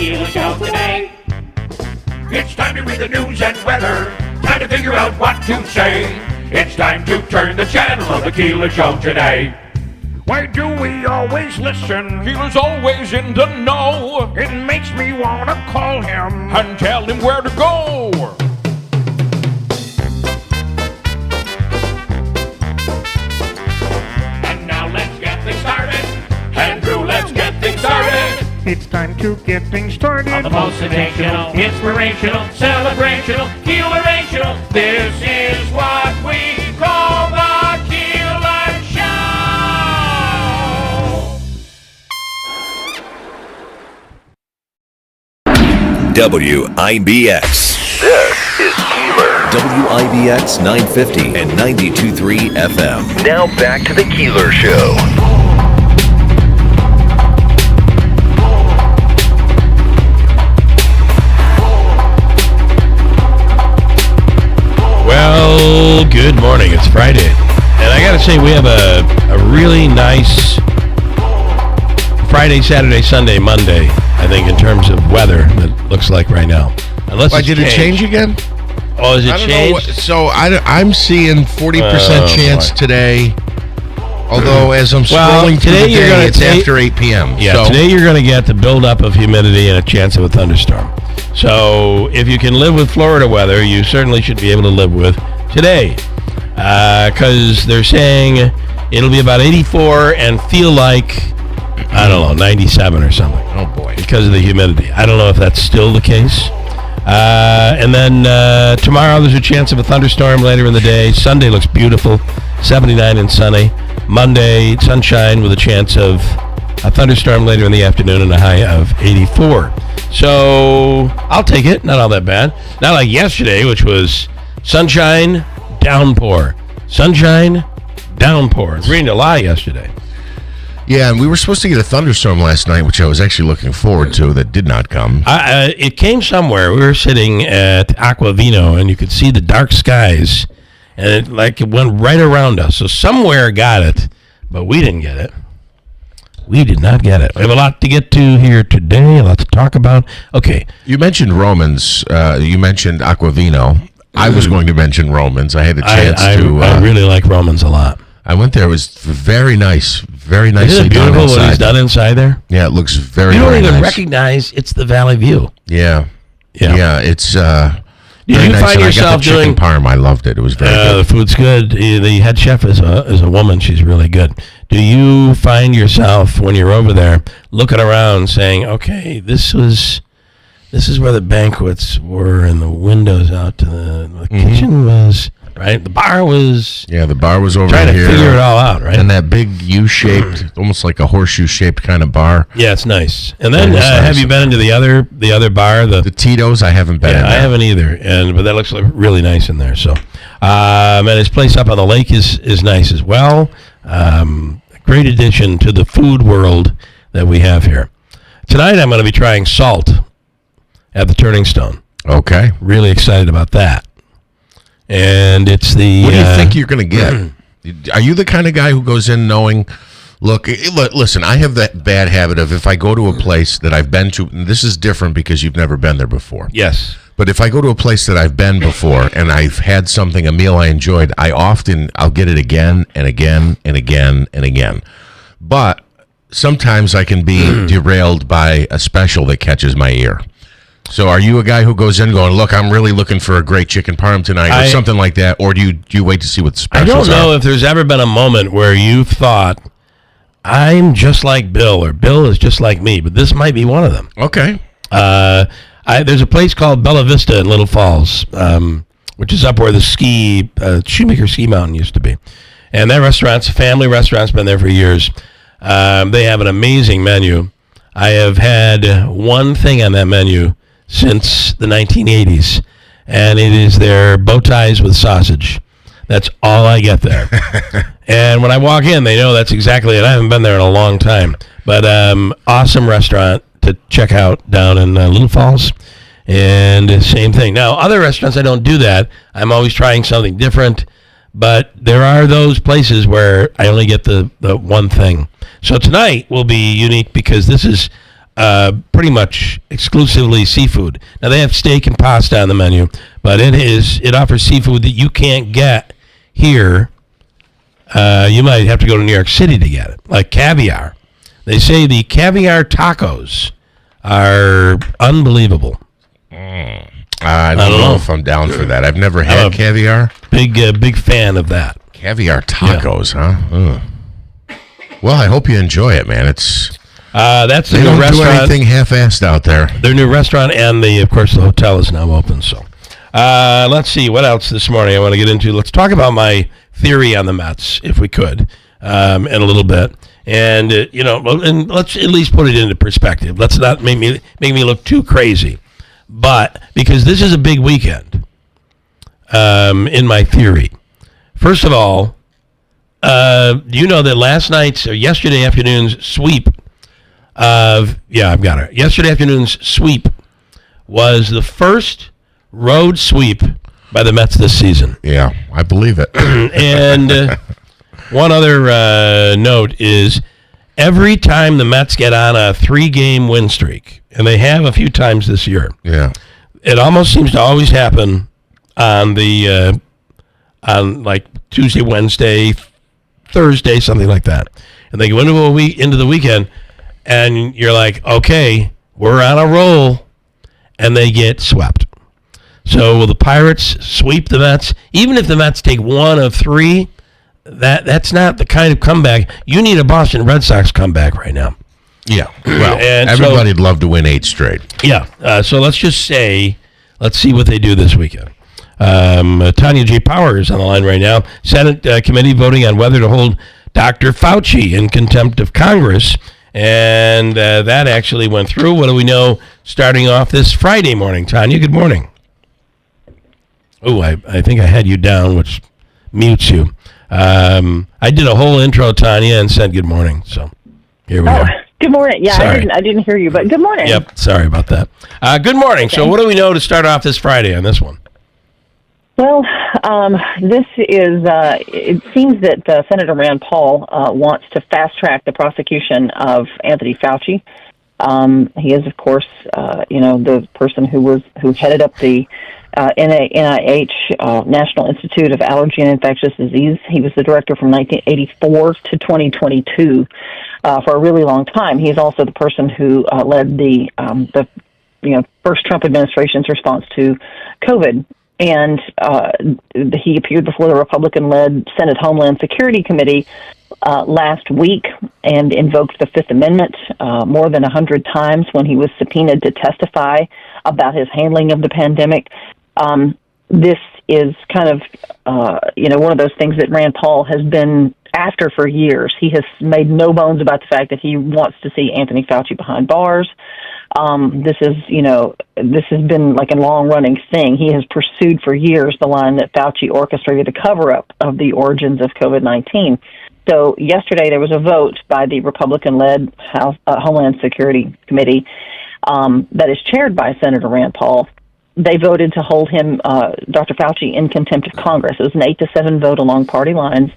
Keeler Show today. It's time to read the news and weather. Time to figure out what to say. It's time to turn the channel of the Keeler Show today. Why do we always listen? Keeler's always in the know. It makes me want to call him and tell him where to go. And now let's get things started. Andrew, let's get things started. It's time to get things started. On the most sensational, inspirational, celebrational, Keelerational. This is what we call the Keeler Show. WIBX. This is Keeler. WIBX 950 and 92.3 FM. Now back to the Keeler Show. Well, good morning. It's Friday. And I got to say, we have a really nice Friday, Saturday, Sunday, Monday, I think, in terms of weather that looks like right now. Unless Why, did it change again? Oh, is it changed? I'm seeing 40% chance today. Although, as I'm scrolling through the day, it's after 8 p.m. Yeah, so today you're going to get the buildup of humidity and a chance of a thunderstorm. So if you can live with Florida weather, you certainly should be able to live with today. Because they're saying it'll be about 84 and feel like, I don't know, 97 or something. Oh, boy. Because of the humidity. I don't know if that's still the case. And then tomorrow there's a chance of a thunderstorm later in the day. Sunday looks beautiful, 79 and sunny. Monday, sunshine with a chance of a thunderstorm later in the afternoon and a high of 84. So I'll take it. Not all that bad. Not like yesterday, which was sunshine, downpour. Sunshine, downpour. It rained a lot yesterday. Yeah, and we were supposed to get a thunderstorm last night, which I was actually looking forward to. That did not come. It came somewhere. We were sitting at Aquavino, and you could see the dark skies, and it went right around us. So somewhere got it, but we didn't get it. We did not get it. We have a lot to get to here today, a lot to talk about. Okay. You mentioned Romans. You mentioned Aquavino. I was going to mention Romans. I had a chance to. I really like Romans a lot. I went there. It was very nice. Very nicely Isn't it beautiful done inside. what he's done inside there? Yeah, it looks very, You don't very even nice. recognize it's the Valley View. Yeah. It's Did very you nice. find And yourself I got the chicken doing parm. I loved it. It was very good. The food's good. The head chef is a woman. She's really good. Do you find yourself when you're over there looking around saying, "Okay, this is where the banquets were, and the windows out to the kitchen was right. The bar was The bar was over trying here. to figure it all out, right? And that big U-shaped, almost like a horseshoe-shaped kind of bar. Yeah, it's nice. And then Nice. have you been into the other bar? The Tito's, I haven't been in I there. haven't either, but that looks like really nice in there. So, and his place up on the lake is nice as well. Great addition to the food world that we have here. Tonight, I'm going to be trying salt at the Turning Stone. Okay. Really excited about that. And it's the. What do you think you're going to get? Are you the kind of guy who goes in knowing, look, listen, I have that bad habit of if I go to a place that I've been to, and this is different because you've never been there before. Yes. But if I go to a place that I've been before and I've had a meal I enjoyed, I'll get it again and again and again and again. But sometimes I can be derailed by a special that catches my ear. So are you a guy who goes in going, look, I'm really looking for a great chicken parm tonight or something like that? Or do you wait to see what the specials are? I don't know if there's ever been a moment where you've thought, I'm just like Bill or Bill is just like me, but this might be one of them. Okay. There's a place called Bella Vista in Little Falls, which is up where the Shoemaker Ski Mountain used to be. And that restaurant's a family restaurant's been there for years. They have an amazing menu. I have had one thing on that menu since the 1980s, and it is their bow ties with sausage. That's all I get there. And when I walk in, they know that's exactly it. I haven't been there in a long time. But awesome restaurant to check out down in Little Falls. And same thing. Now, other restaurants, I don't do that. I'm always trying something different. But there are those places where I only get the one thing. So tonight will be unique because this is pretty much exclusively seafood. Now they have steak and pasta on the menu, but it offers seafood that you can't get here. You might have to go to New York City to get it, like caviar. They say the caviar tacos are unbelievable. I don't know if I'm down for that. I've never had caviar. Big fan of that. Caviar tacos, huh? Well, I hope you enjoy it, man. It's that's they the new don't restaurant. do anything half-assed out there. Their new restaurant, and of course the hotel is now open. So let's see what else this morning I want to get into. Let's talk about my theory on the Mets, if we could, in a little bit. And and let's at least put it into perspective. Let's not make me look too crazy, but because this is a big weekend, in my theory. First of all, do you know that yesterday afternoon's sweep yesterday afternoon's sweep was the first road sweep by the Mets this season. Yeah, I believe it. And one other note is every time the Mets get on a 3-game win streak, and they have a few times this year, it almost seems to always happen on the on like Tuesday, Wednesday, Thursday, something like that. And they go into the weekend, and you're like, okay, we're on a roll, and they get swept. So will the Pirates sweep the Mets? Even if the Mets take 1 of 3, that's not the kind of comeback. You need a Boston Red Sox comeback right now. Yeah, well, and everybody'd love to win 8 straight. Yeah, so let's see what they do this weekend. Tanya J. Power is on the line right now. Senate committee voting on whether to hold Dr. Fauci in contempt of Congress. And that actually went through. What do we know starting off this Friday morning? Tanya, good morning. Oh, I think I had you down, which mutes you. I did a whole intro, Tanya, and said good morning. So here we go. Good morning. Yeah, Sorry. I didn't hear you, but good morning. Yep, sorry about that. Good morning. Okay. So what do we know to start off this Friday on this one? Well, this is, it seems that Senator Rand Paul wants to fast-track the prosecution of Anthony Fauci. He is, of course, the person who headed up the NIH, National Institute of Allergy and Infectious Disease. He was the director from 1984 to 2022 for a really long time. He's also the person who led the first Trump administration's response to COVID. And he appeared before the Republican-led Senate Homeland Security Committee last week and invoked the Fifth Amendment more than 100 times when he was subpoenaed to testify about his handling of the pandemic. This is kind of, one of those things that Rand Paul has been after for years. He has made no bones about the fact that he wants to see Anthony Fauci behind bars. This has been like a long-running thing. He has pursued for years the line that Fauci orchestrated a cover-up of the origins of COVID-19. So yesterday there was a vote by the Republican-led House Homeland Security Committee that is chaired by Senator Rand Paul. They voted to hold him, Dr. Fauci, in contempt of Congress. It was an 8-7 vote along party lines.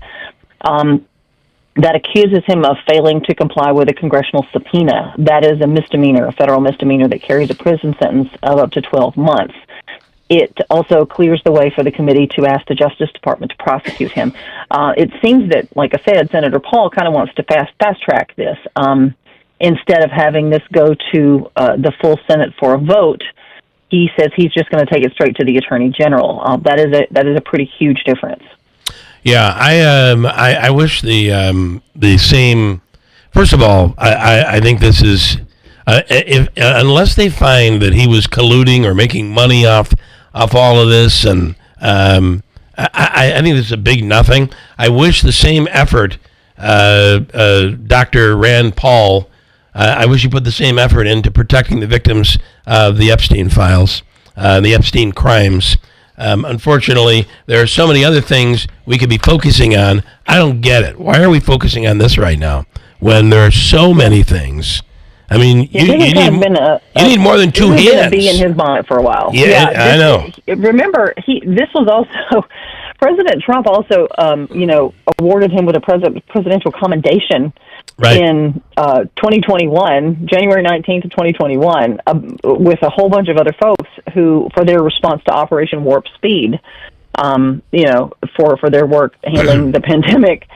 That accuses him of failing to comply with a congressional subpoena. That is a misdemeanor, a federal misdemeanor that carries a prison sentence of up to 12 months. It also clears the way for the committee to ask the Justice Department to prosecute him. It seems that, like I said, Senator Paul kind of wants to fast-track this. Instead of having this go to the full Senate for a vote, he says he's just going to take it straight to the Attorney General. That is a pretty huge difference. Yeah, I wish the same. First of all, I think this is unless they find that he was colluding or making money off all of this, and I think this is a big nothing. I wish the same effort, Dr. Rand Paul. I wish he put the same effort into protecting the victims of the Epstein files, the Epstein crimes. Unfortunately, there are so many other things we could be focusing on. I don't get it. Why are we focusing on this right now when there are so many things? I mean, you need more than two hands. Be in his bonnet for a while. Yeah, I know. Remember, this was also President Trump also, awarded him with a presidential commendation in 2021, January 19th of 2021, with a whole bunch of other folks who, for their response to Operation Warp Speed, for their work handling the pandemic.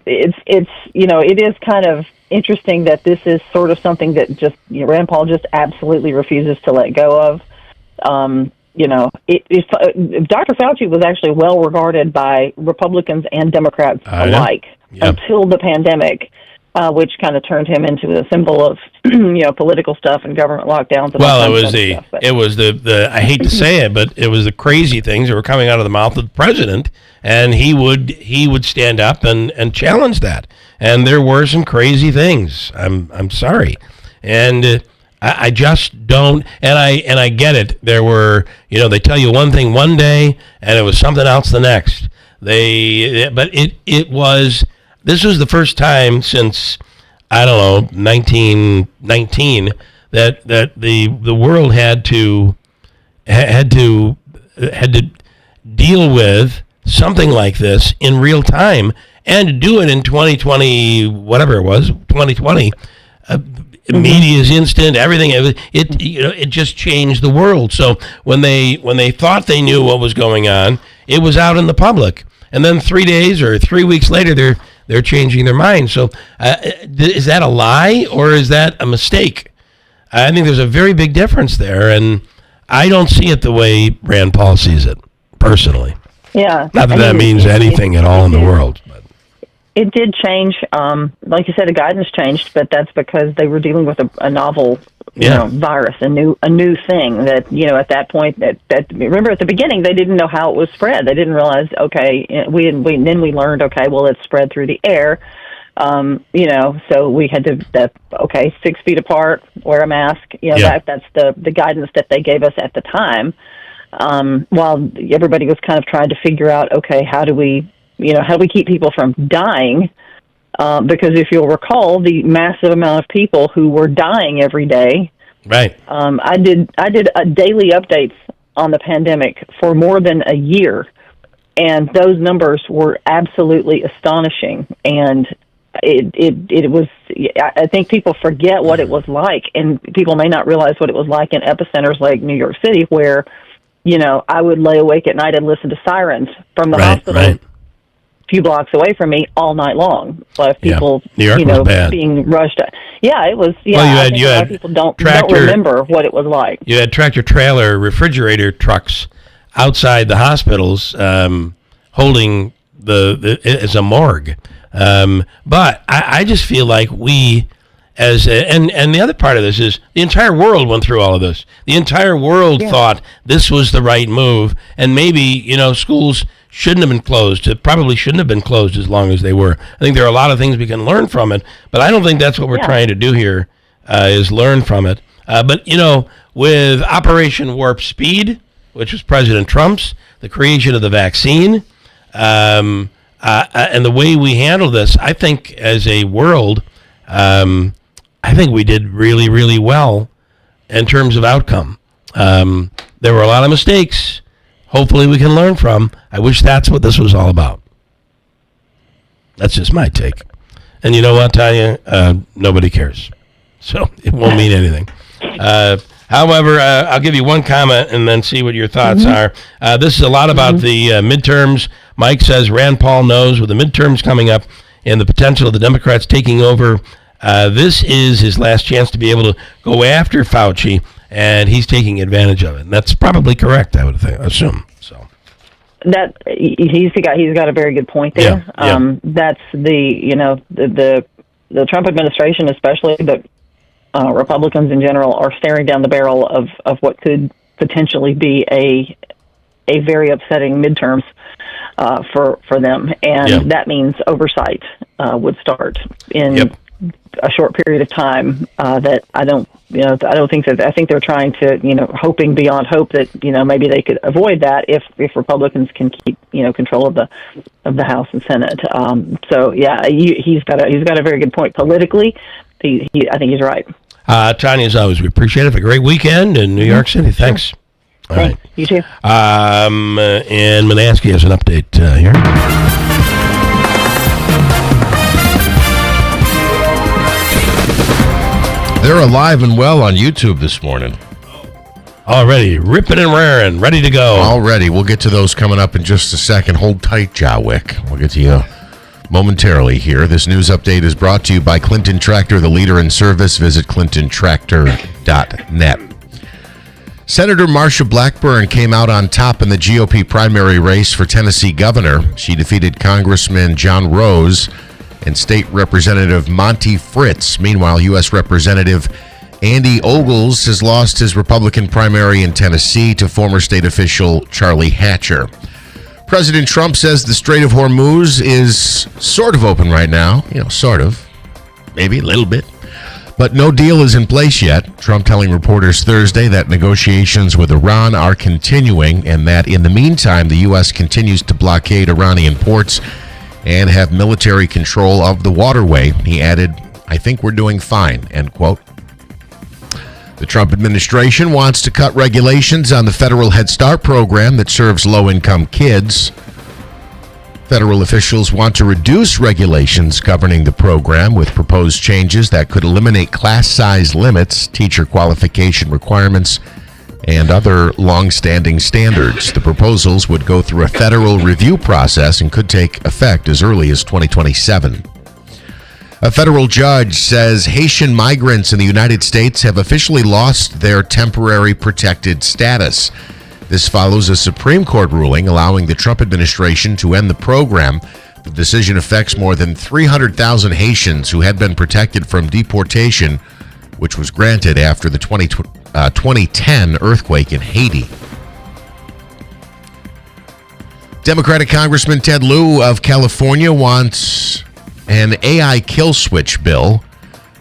It is kind of interesting that this is sort of something that just Rand Paul just absolutely refuses to let go of. Dr. Fauci was actually well regarded by Republicans and Democrats alike until the pandemic, which kind of turned him into a symbol of political stuff and government lockdowns. And well, it was the I hate to say it, but it was the crazy things that were coming out of the mouth of the president, and he would stand up and challenge that. And there were some crazy things. I'm sorry, and I just don't. And I get it. There were they tell you one thing one day, and it was something else the next. But it was. This was the first time since, I don't know, 1919 that the world had to deal with something like this in real time, and to do it in 2020, whatever it was, 2020. Media's instant, everything. It just changed the world. So when they thought they knew what was going on, it was out in the public, and then 3 days or 3 weeks later, they're changing their mind. So is that a lie or is that a mistake? I think there's a very big difference there, and I don't see it the way Rand Paul sees it, personally. Yeah. Not that means anything at all in the world. But. It did change. Like you said, the guidance changed, but that's because they were dealing with a novel virus, a new thing that, at that point, that remember at the beginning, they didn't know how it was spread. They didn't realize, then we learned, well, it's spread through the air. So we had to, 6 feet apart, wear a mask. That's the guidance that they gave us at the time. While everybody was kind of trying to figure out, how do we keep people from dying? Because if you'll recall, the massive amount of people who were dying every day. Right. I did daily updates on the pandemic for more than a year, and those numbers were absolutely astonishing. And it was. I think people forget what it was like, and people may not realize what it was like in epicenters like New York City, where I would lay awake at night and listen to sirens from the hospital. Right. Few blocks away from me all night long. So if people, New York was bad. Being rushed. Yeah, it was. Yeah, well, a lot of people don't remember what it was like. You had tractor trailer refrigerator trucks outside the hospitals, holding as a morgue. But I just feel like we, and the other part of this is the entire world went through all of this. The entire world thought this was the right move, and maybe schools shouldn't have been closed. It probably shouldn't have been closed as long as they were. I think there are a lot of things we can learn from it, but I don't think that's what we're trying to do here, is learn from it. But, with Operation Warp Speed, which was President Trump's, the creation of the vaccine, and the way we handle this, I think as a world, I think we did really, really well in terms of outcome. There were a lot of mistakes. Hopefully we can learn from. I wish that's what this was all about. That's just my take. And you know what, Tanya? Nobody cares. So it won't mean anything. However, I'll give you one comment and then see what your thoughts are. This is a lot about the midterms. Mike says Rand Paul knows with the midterms coming up and the potential of the Democrats taking over, this is his last chance to be able to go after Fauci, and he's taking advantage of it. And that's probably correct, I would assume. So that he's got a very good point there. That's the Trump administration, especially, but Republicans in general, are staring down the barrel of what could potentially be a very upsetting midterms for them, and that means oversight would start in a short period of time. That I don't think that. I think they're trying to, hoping beyond hope that maybe they could avoid that if Republicans can keep control of the House and Senate. So yeah, he's got a very good point politically. I think he's right. Tanya, as always, we appreciate it. Have a great weekend in New York City. Thanks. All right. You too. And Manaski has an update here. They're alive and well on YouTube this morning. Already ripping and raring, ready to go. Already. We'll get to those coming up in just a second. Hold tight, Jawick. We'll get to you momentarily here. This news update is brought to you by Clinton Tractor, the leader in service. Visit clintontractor.net. Senator Marsha Blackburn came out on top in the GOP primary race for Tennessee governor. She defeated Congressman John Rose and State Representative Monty Fritz. Meanwhile, U.S. Representative Andy Ogles has lost his Republican primary in Tennessee to former state official Charlie Hatcher. President Trump says the Strait of Hormuz is sort of open right now. Sort of. Maybe a little bit. But no deal is in place yet. Trump telling reporters Thursday that negotiations with Iran are continuing and that in the meantime, the U.S. continues to blockade Iranian ports and have military control of the waterway. He added, "I think we're doing fine," end quote. The Trump administration wants to cut regulations on the federal Head Start program that serves low-income kids. Federal officials want to reduce regulations governing the program with proposed changes that could eliminate class size limits, teacher qualification requirements, and other long-standing standards. The proposals would go through a federal review process and could take effect as early as 2027. A federal judge says Haitian migrants in the United States have officially lost their temporary protected status. This follows a Supreme Court ruling allowing the Trump administration to end the program. The decision affects more than 300,000 Haitians who had been protected from deportation, which was granted after the 2010 earthquake in Haiti. Democratic Congressman Ted Lieu of California wants an AI kill switch bill.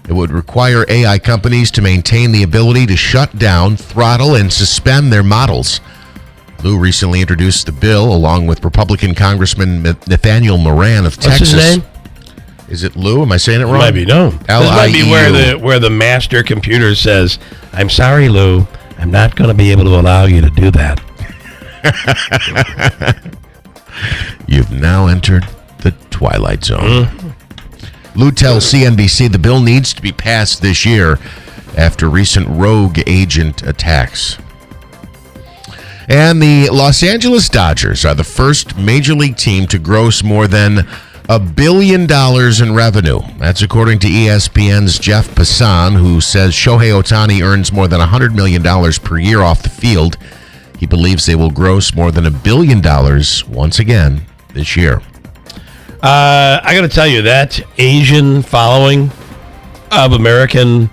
It would require AI companies to maintain the ability to shut down, throttle, and suspend their models. Lieu recently introduced the bill along with Republican Congressman Nathaniel Moran of Texas. What's his name? Is it Lieu? Am I saying it wrong? Might be, no. This might be L-I-E-U. where the master computer says, "I'm sorry, Lou, I'm not going to be able to allow you to do that." You've now entered the Twilight Zone. Lieu tells CNBC the bill needs to be passed this year after recent rogue agent attacks. And the Los Angeles Dodgers are the first major league team to gross more than $1 billion in revenue. That's according to ESPN's Jeff Passan, who says Shohei Ohtani earns more than $100 million per year off the field. He believes they will gross more than $1 billion once again this year. I got to tell you, that Asian following of American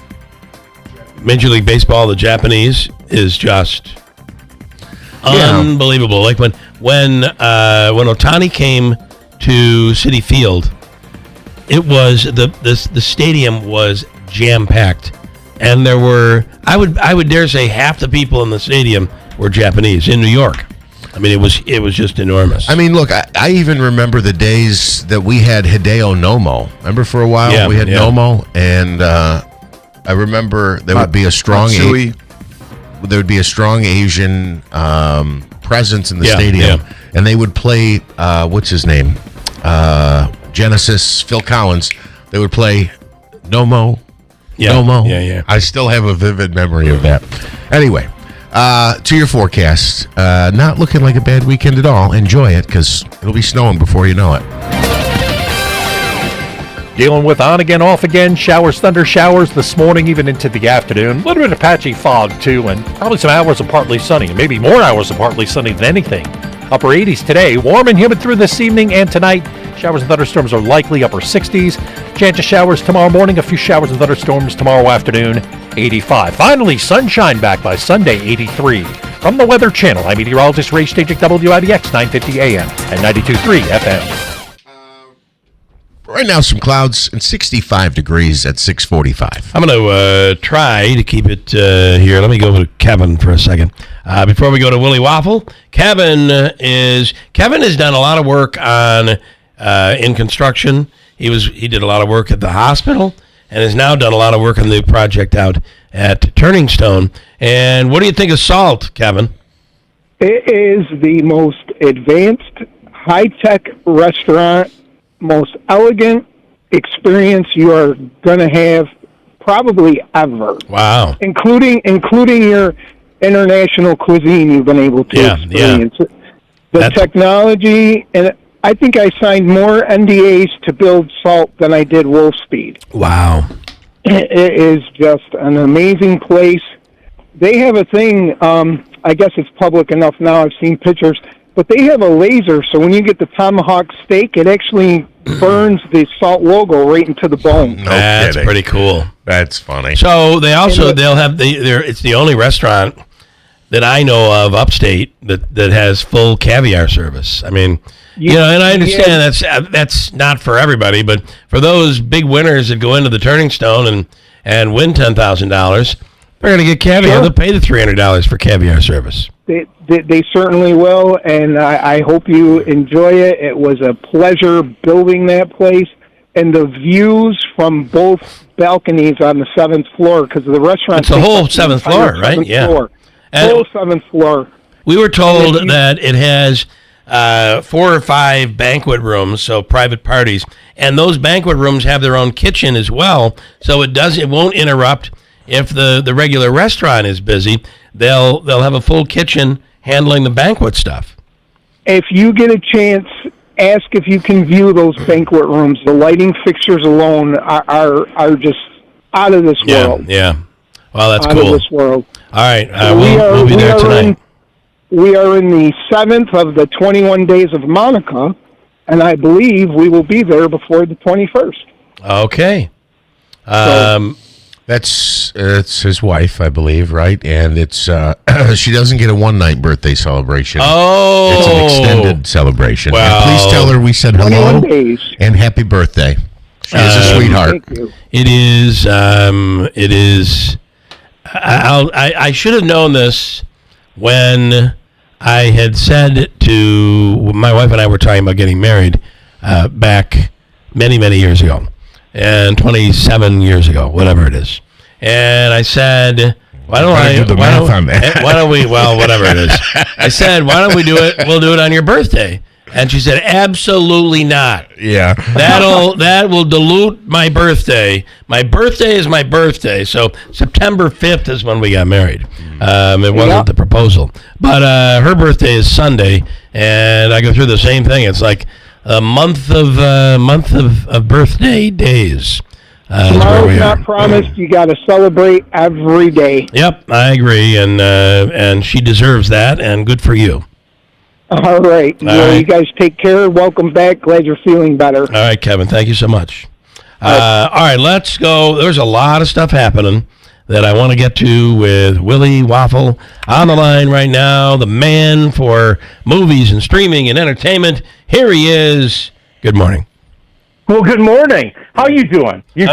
Major League Baseball, the Japanese, is just unbelievable. Like when Ohtani came to Citi Field, it was the stadium was jam packed, and there were I would dare say half the people in the stadium were Japanese in New York. I mean, it was just enormous. I mean, look, I even remember the days that we had Hideo Nomo. Remember for a while we had Nomo, and I remember there would be a strong Asian presence in the stadium, and they would play what's his name, Genesis, Phil Collins. They would play Nomo. Nomo. Yeah. I still have a vivid memory of that. Anyway. To your forecast, not looking like a bad weekend at all. Enjoy it because it'll be snowing before you know it. Dealing with on again, off again, showers, thunder showers this morning, even into the afternoon. A little bit of patchy fog too, and probably some hours of partly sunny, maybe more hours of partly sunny than anything. Upper 80s today, warm and humid through this evening and tonight. Showers and thunderstorms are likely, upper 60s. Chance of showers tomorrow morning, a few showers and thunderstorms tomorrow afternoon, 85. Finally, sunshine back by Sunday, 83. From the Weather Channel, I'm meteorologist Ray Stajic, WIBX 950 AM and 92.3 FM. Right now, some clouds and 65 degrees at 6:45. I'm going to try to keep it here. Let me go to Kevin for a second. Before we go to Willie Waffle, Kevin has done a lot of work on in construction. He did a lot of work at the hospital and has now done a lot of work on the project out at Turning Stone. And what do you think of salt, Kevin? It is the most advanced, high-tech restaurant, most elegant experience you are going to have probably ever. Wow. Including your international cuisine you've been able to experience. The technology, and I think I signed more NDAs to build Salt than I did Wolf Speed. Wow. It is just an amazing place. They have a thing, I guess it's public enough now, I've seen pictures, but they have a laser, so when you get the tomahawk steak, it actually burns the Salt logo right into the bone. That's pretty cool. That's funny. So they'll have it's the only restaurant that I know of upstate that has full caviar service. I mean, and I understand that's not for everybody, but for those big winners that go into the Turning Stone and win $10,000, they're going to get caviar. Sure. They'll pay the $300 for caviar service. They certainly will, and I hope you enjoy it. It was a pleasure building that place, and the views from both balconies on the 7th floor, because the restaurant... It's the whole 7th floor, right? Floor. Whole 7th floor. We were told that it has 4 or 5 banquet rooms, so private parties, and those banquet rooms have their own kitchen as well, so it won't interrupt if the regular restaurant is busy. They'll have a full kitchen handling the banquet stuff. If you get a chance, ask if you can view those banquet rooms. The lighting fixtures alone are just out of this world. Yeah. Well, that's out cool. Out of this world. All right, we'll be there tonight. We are in the 7th of the 21 days of Monica, and I believe we will be there before the 21st. Okay. That's it's his wife, I believe, right? And it's she doesn't get a one-night birthday celebration. Oh, it's an extended celebration. Well, and please tell her we said hello and happy birthday. She is a sweetheart. Thank you. It is. It is. I should have known this when I had said to my wife and I were talking about getting married back many years ago. And 27 years ago, whatever it is. And I said, why don't we, well, whatever it is. I said, why don't we do it? We'll do it on your birthday. And she said, absolutely not. Yeah. That will dilute my birthday. My birthday is my birthday. So September 5th is when we got married. It wasn't the proposal. But her birthday is Sunday, and I go through the same thing. It's like a month of birthday days. Tomorrow's not promised. You got to celebrate every day. Yep, I agree, and she deserves that, and good for you. All right. You guys take care. Welcome back. Glad you're feeling better. All right, Kevin. Thank you so much. All right, let's go. There's a lot of stuff happening that I want to get to with Willie Waffle on the line right now, the man for movies and streaming and entertainment. Here he is. Good morning. Well, good morning. How you doing? You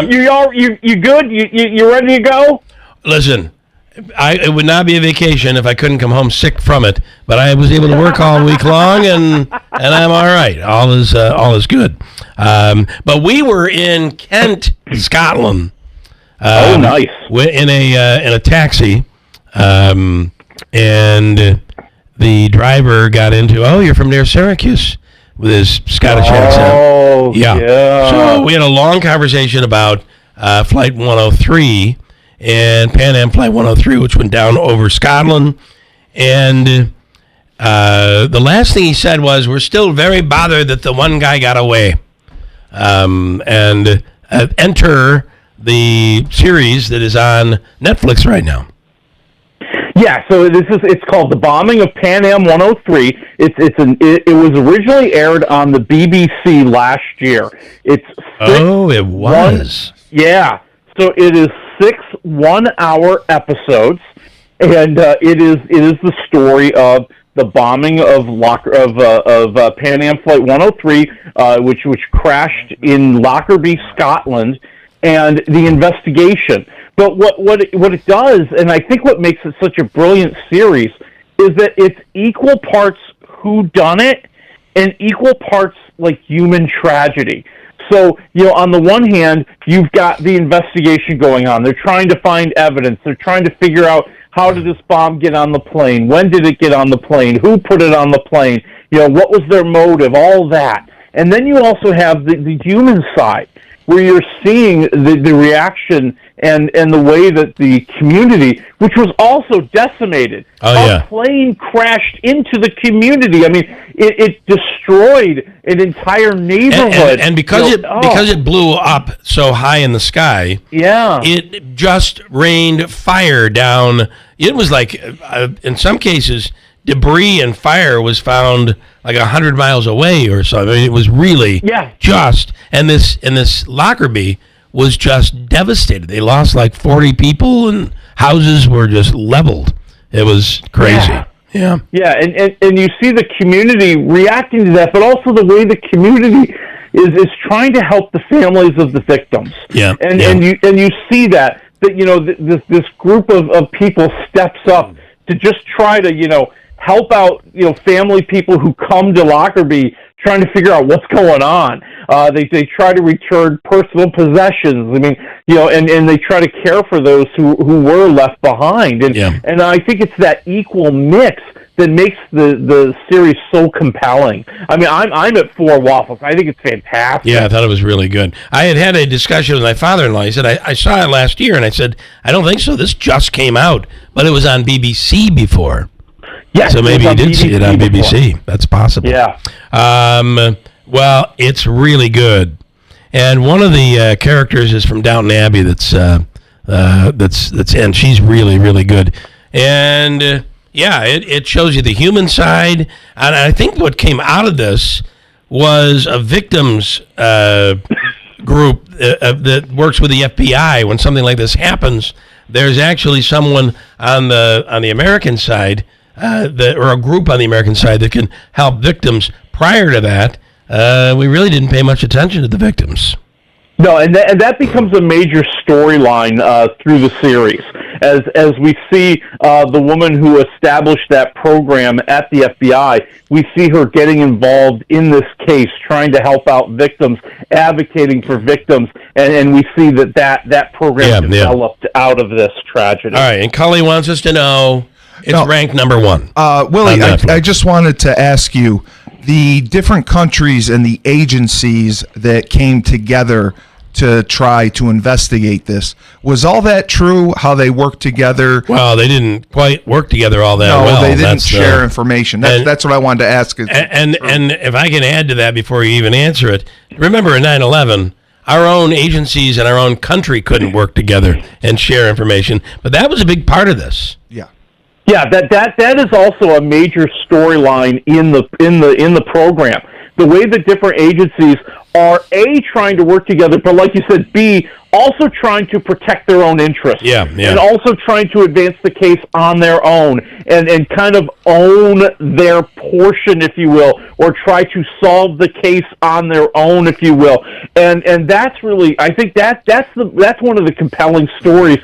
good? You ready to go? Listen, it would not be a vacation if I couldn't come home sick from it, but I was able to work all week long, and I'm all right. All is good. But we were in Kent, Scotland. Nice. In a taxi, and the driver got into, you're from near Syracuse, with his Scottish accent. Oh, yeah. So we had a long conversation about Flight 103 and Pan Am Flight 103, which went down over Scotland. And the last thing he said was, we're still very bothered that the one guy got away. And enter the series that is on Netflix right now. Yeah, so it's called The Bombing of Pan Am 103. It was originally aired on the BBC last year. It was. Yeah. So it is 6 1-hour episodes, and it is the story of the bombing of Pan Am Flight 103, which crashed in Lockerbie, Scotland, and the investigation. But what it does, and I think what makes it such a brilliant series, is that it's equal parts whodunit and equal parts like human tragedy. So, on the one hand, you've got the investigation going on. They're trying to find evidence. They're trying to figure out How did this bomb get on the plane? When did it get on the plane? Who put it on the plane? What was their motive? All that. And then you also have the human side, where you're seeing the reaction and the way that the community, which was also decimated, a plane crashed into the community. I mean, it destroyed an entire neighborhood. And because it blew up so high in the sky, it just rained fire down. It was like, in some cases, debris and fire was found like 100 miles away or something. I mean, it was really and this Lockerbie was just devastated. They lost like 40 people and houses were just leveled. It was crazy. Yeah, and you see the community reacting to that, but also the way the community is trying to help the families of the victims. And you see that this group of people steps up to just try to help out, family people who come to Lockerbie trying to figure out what's going on. They try to return personal possessions. I mean, and they try to care for those who were left behind. And I think it's that equal mix that makes the series so compelling. I mean, I'm at 4 waffles. I think it's fantastic. Yeah, I thought it was really good. I had a discussion with my father-in-law. He said, I saw it last year, and I said, I don't think so. This just came out, but it was on BBC before. Yeah, so maybe you did see it on BBC. That's possible. Yeah. Well, it's really good, and one of the characters is from Downton Abbey. That's and she's really, really good. And it shows you the human side. And I think what came out of this was a victims group that works with the FBI. When something like this happens, there's actually someone on the American side. Or a group on the American side that can help victims. Prior to that, we really didn't pay much attention to the victims. No, and that becomes a major storyline through the series. As we see the woman who established that program at the FBI, we see her getting involved in this case, trying to help out victims, advocating for victims, and we see that program developed out of this tragedy. All right, and Cully wants us to know... It's ranked number 1. Willie, I just wanted to ask you, the different countries and the agencies that came together to try to investigate this, was all that true, how they worked together? Well, they didn't quite work together all that well. No, they didn't share information. That's what I wanted to ask. And if I can add to that before you even answer it, remember in 9/11, our own agencies and our own country couldn't work together and share information, but that was a big part of this. Yeah, that is also a major storyline in the program. The way that different agencies are A, trying to work together, but like you said, B, also trying to protect their own interests. And also trying to advance the case on their own and kind of own their portion, if you will, or try to solve the case on their own, if you will. And that's really, I think that's one of the compelling stories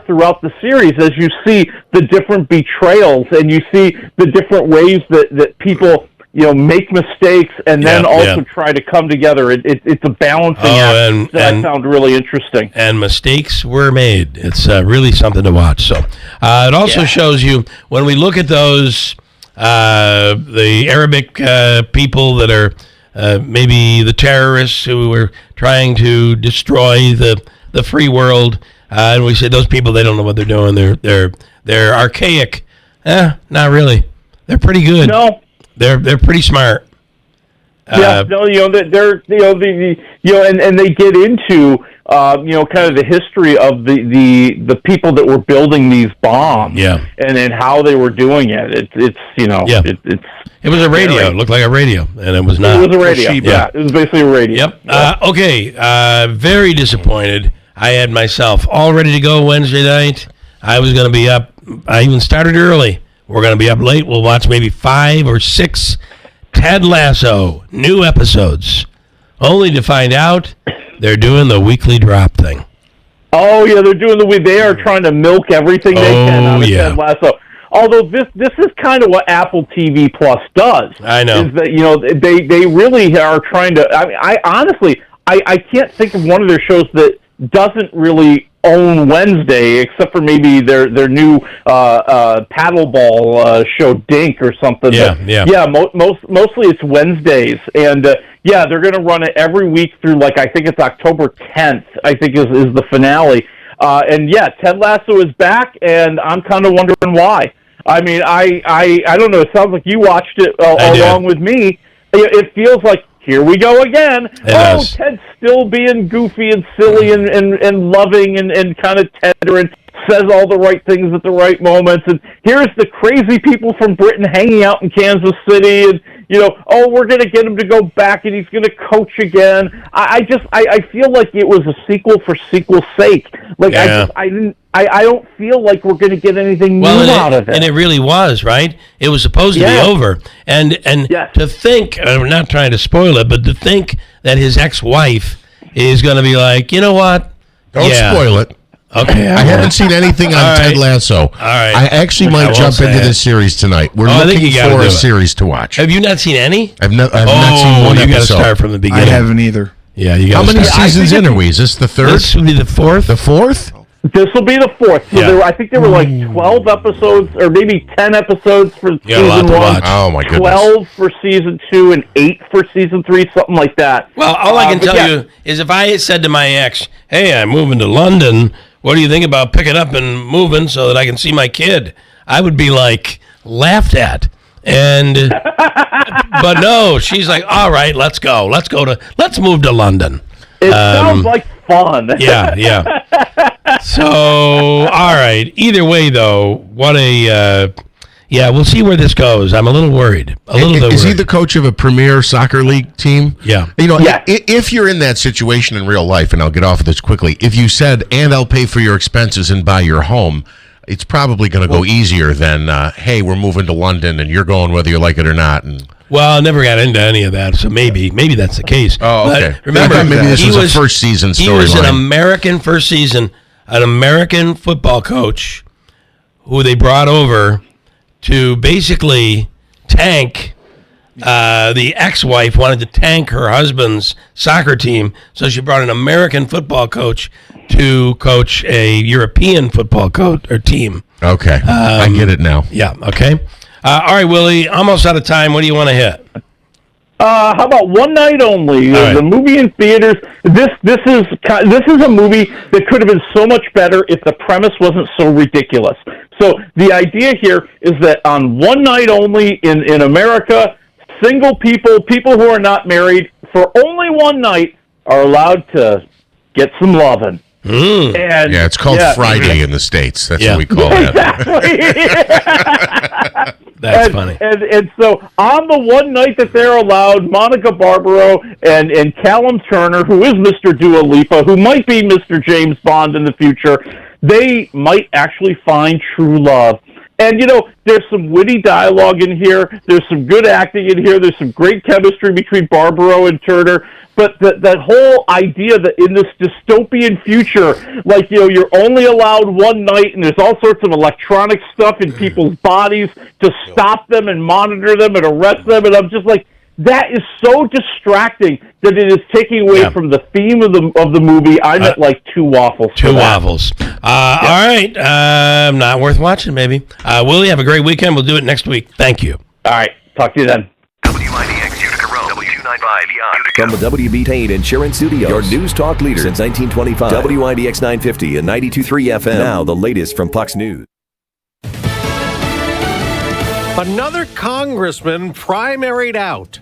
throughout the series, as you see the different betrayals and you see the different ways that people make mistakes and then also try to come together. It's a balancing act that I found really interesting. And mistakes were made. It's really something to watch. So it also shows you, when we look at those, the Arabic people that are maybe the terrorists who were trying to destroy the free world, and we say those people, they don't know what they're doing. They're archaic. Not really. They're pretty good. No. They're pretty smart. They're and they get into kind of the history of the people that were building these bombs. And how they were doing it. It was a radio. It looked like a radio, and it was not. It was a radio. It was basically a radio. Okay. Very disappointed. I had myself all ready to go Wednesday night. I was going to be up. I even started early. We're going to be up late. We'll watch maybe 5 or 6 Ted Lasso new episodes, only to find out they're doing the weekly drop thing. Oh, yeah, they are trying to milk everything they can out of Ted Lasso. Although this is kind of what Apple TV Plus does. I know. Is that, they really are trying to, I honestly, I can't think of one of their shows that doesn't really own Wednesday, except for maybe their new paddleball show Dink or something. Mostly it's Wednesdays, and they're going to run it every week through I think it's October 10th. I think is the finale. Ted Lasso is back, and I'm kind of wondering why. I mean, I don't know. It sounds like you watched it along with me. It feels like, here we go again. Ted's still being goofy and silly and loving and kind of tender and says all the right things at the right moments. And here's the crazy people from Britain hanging out in Kansas City, and we're going to get him to go back and he's going to coach again. I feel like it was a sequel for sequel's sake. I don't feel like we're going to get anything new out of it. And it really was, right? It was supposed to be over. And to think, I'm not trying to spoil it, but to think that his ex-wife is going to be like, you know what? Don't spoil it. Okay. I haven't seen anything on Ted Lasso. All right. I actually might jump into this series tonight. We're looking for a series to watch. Have you not seen any? I've not seen one episode. You got to start from the beginning. I haven't either. Yeah, you got. How many seasons in are we? Is this the third? This will be the fourth. The fourth? This will be the fourth. So I think there were 12 episodes, or maybe 10 episodes for season 1. Oh my goodness! 12 for season 2 and 8 for season 3, something like that. Well, all I can tell you is if I said to my ex, "Hey, I'm moving to London. What do you think about picking up and moving so that I can see my kid?" I would be laughed at. And but no, she's like, "All right, let's go. Let's move to London." It sounds like fun. Yeah. So, all right. Either way, though, what a we'll see where this goes. I'm a little worried. Is he the coach of a premier soccer league team? Yeah. If you're in that situation in real life, and I'll get off of this quickly, if you said, "And I'll pay for your expenses and buy your home," it's probably going to go easier than, "Hey, we're moving to London and you're going whether you like it or not." And well, I never got into any of that, so maybe that's the case. Oh, okay. But remember, maybe this was a first season storyline. He was an American first season, an American football coach who they brought over to basically tank. The ex-wife wanted to tank her husband's soccer team, so she brought an American football coach to coach a European football coach or team. Okay, I get it now. Yeah. Okay. All right, Willie. Almost out of time. What do you want to hit? How about One Night Only? Right. The movie in theaters. This is a movie that could have been so much better if the premise wasn't so ridiculous. So the idea here is that on one night only in America, single people who are not married, for only one night are allowed to get some lovin'. Mm. And it's called Friday in the States. That's what we call it. Exactly. That's funny. And so on the one night that they're allowed, Monica Barbaro and Callum Turner, who is Mr. Dua Lipa, who might be Mr. James Bond in the future, they might actually find true love. And, there's some witty dialogue in here. There's some good acting in here. There's some great chemistry between Barbaro and Turner. But that whole idea that in this dystopian future, you're only allowed one night and there's all sorts of electronic stuff in people's bodies to stop them and monitor them and arrest them. And I'm just like, that is so distracting that it is taking away from the theme of the movie. I'm at two waffles. Two waffles. All right. Not worth watching, maybe. Willie, have a great weekend. We'll do it next week. Thank you. All right. Talk to you then. WIBX Utica Road, W295 Utica. From the WB Tain Insurance Studios, your news talk leader since 1925. WIBX 950 and 92.3 FM. Now the latest from Fox News. Another congressman primaried out.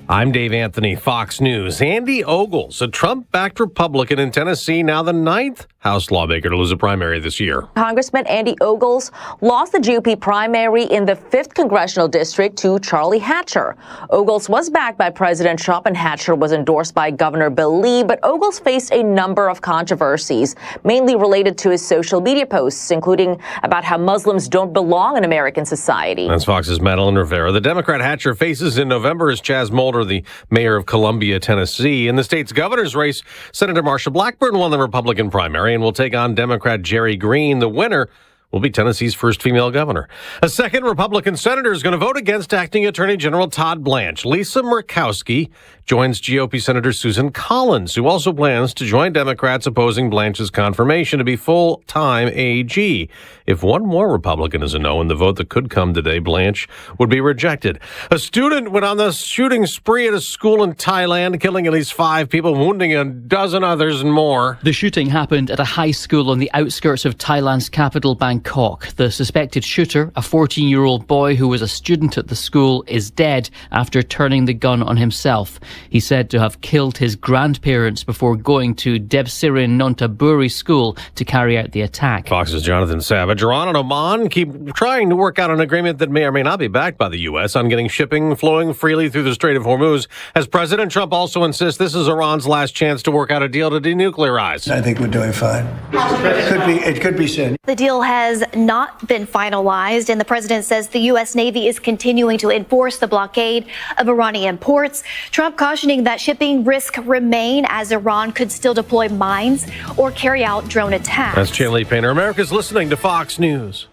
I'm Dave Anthony, Fox News. Andy Ogles, a Trump-backed Republican in Tennessee, now the 9th House lawmaker to lose a primary this year. Congressman Andy Ogles lost the GOP primary in the 5th Congressional District to Charlie Hatcher. Ogles was backed by President Trump and Hatcher was endorsed by Governor Bill Lee, but Ogles faced a number of controversies, mainly related to his social media posts, including about how Muslims don't belong in American society. That's Fox's Madeline Rivera. The Democrat Hatcher faces in November is Chaz Mulder, the mayor of Columbia, Tennessee. In the state's governor's race, Senator Marsha Blackburn won the Republican primary and will take on Democrat Jerry Green. The winner will be Tennessee's first female governor. A second Republican senator is going to vote against acting Attorney General Todd Blanche. Lisa Murkowski joins GOP Senator Susan Collins, who also plans to join Democrats opposing Blanche's confirmation to be full-time AG. If one more Republican is a no in the vote that could come today, Blanche would be rejected. A student went on the shooting spree at a school in Thailand, killing at least 5 people, wounding a dozen others and more. The shooting happened at a high school on the outskirts of Thailand's capital, Bangkok. The suspected shooter, a 14-year-old boy who was a student at the school, is dead after turning the gun on himself. He's said to have killed his grandparents before going to Debsirin Nontaburi school to carry out the attack. Fox's Jonathan Savage. Iran and Oman keep trying to work out an agreement that may or may not be backed by the U.S. on getting shipping flowing freely through the Strait of Hormuz, as President Trump also insists this is Iran's last chance to work out a deal to denuclearize. I think we're doing fine. It could be soon. The deal has not been finalized, and the president says the U.S. Navy is continuing to enforce the blockade of Iranian ports. Trump cautioning that shipping risks remain as Iran could still deploy mines or carry out drone attacks. That's Chan Painter. America's listening to Fox News.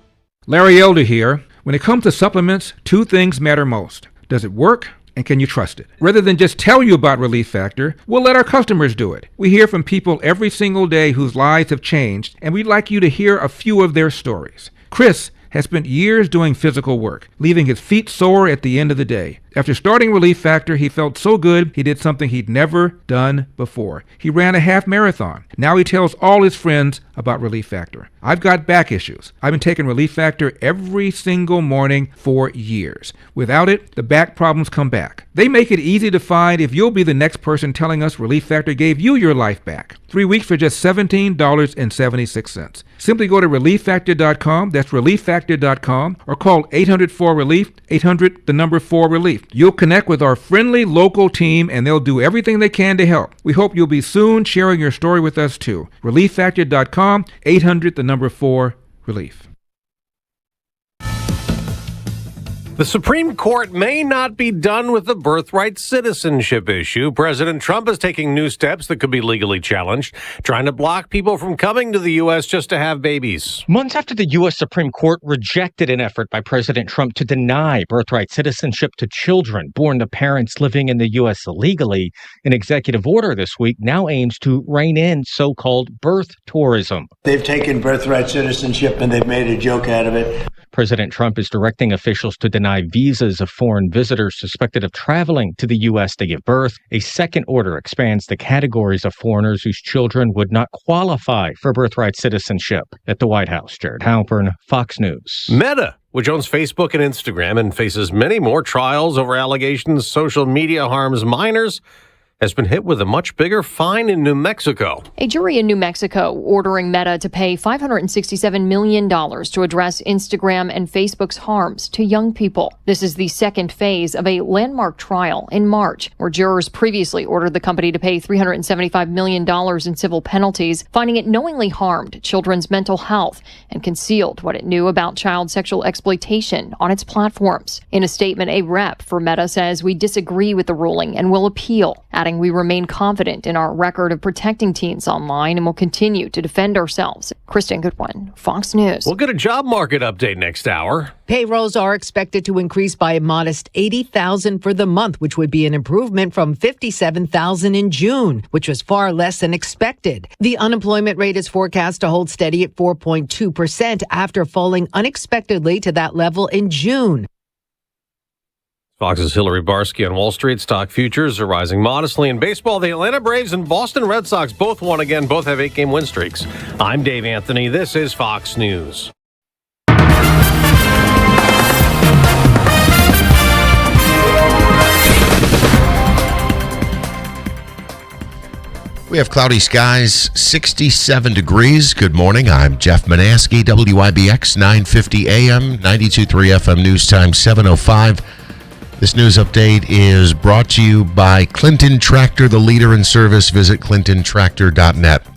Larry Elder here. When it comes to supplements, 2 things matter most. Does it work? And can you trust it? Rather than just tell you about Relief Factor, we'll let our customers do it. We hear from people every single day whose lives have changed, and we'd like you to hear a few of their stories. Chris has spent years doing physical work, leaving his feet sore at the end of the day. After starting Relief Factor, he felt so good he did something he'd never done before. He ran a half marathon. Now he tells all his friends about Relief Factor. I've got back issues. I've been taking Relief Factor every single morning for years. Without it, the back problems come back. They make it easy to find if you'll be the next person telling us Relief Factor gave you your life back. 3 weeks for just $17.76. Simply go to ReliefFactor.com, that's ReliefFactor.com, or call 800-4RELIEF, 800-4RELIEF. You'll connect with our friendly local team and they'll do everything they can to help. We hope you'll be soon sharing your story with us too. ReliefFactor.com, 800-4RELIEF. The Supreme Court may not be done with the birthright citizenship issue. President Trump is taking new steps that could be legally challenged, trying to block people from coming to the U.S. just to have babies. Months after the U.S. Supreme Court rejected an effort by President Trump to deny birthright citizenship to children born to parents living in the U.S. illegally, an executive order this week now aims to rein in so-called birth tourism. They've taken birthright citizenship and they've made a joke out of it. President Trump is directing officials to deny visas of foreign visitors suspected of traveling to the U.S. to give birth. A second order expands the categories of foreigners whose children would not qualify for birthright citizenship. At the White House, Jared Halpern, Fox News. Meta, which owns Facebook and Instagram and faces many more trials over allegations social media harms minors, has been hit with a much bigger fine in New Mexico. A jury in New Mexico ordering Meta to pay $567 million to address Instagram and Facebook's harms to young people. This is the second phase of a landmark trial in March, where jurors previously ordered the company to pay $375 million in civil penalties, finding it knowingly harmed children's mental health and concealed what it knew about child sexual exploitation on its platforms. In a statement, a rep for Meta says, "We disagree with the ruling and will appeal," adding, "We remain confident in our record of protecting teens online and will continue to defend ourselves." Kristen Goodwin, Fox News. We'll get a job market update next hour. Payrolls are expected to increase by a modest 80,000 for the month, which would be an improvement from 57,000 in June, which was far less than expected. The unemployment rate is forecast to hold steady at 4.2% after falling unexpectedly to that level in June. Fox's Hillary Barsky on Wall Street. Stock futures are rising modestly. In baseball, the Atlanta Braves and Boston Red Sox both won again. Both have 8-game win streaks. I'm Dave Anthony. This is Fox News. We have cloudy skies, 67 degrees. Good morning. I'm Jeff Manaski, WIBX 950 AM, 92.3 FM News Time 7:05. This news update is brought to you by Clinton Tractor, the leader in service. Visit clintontractor.net.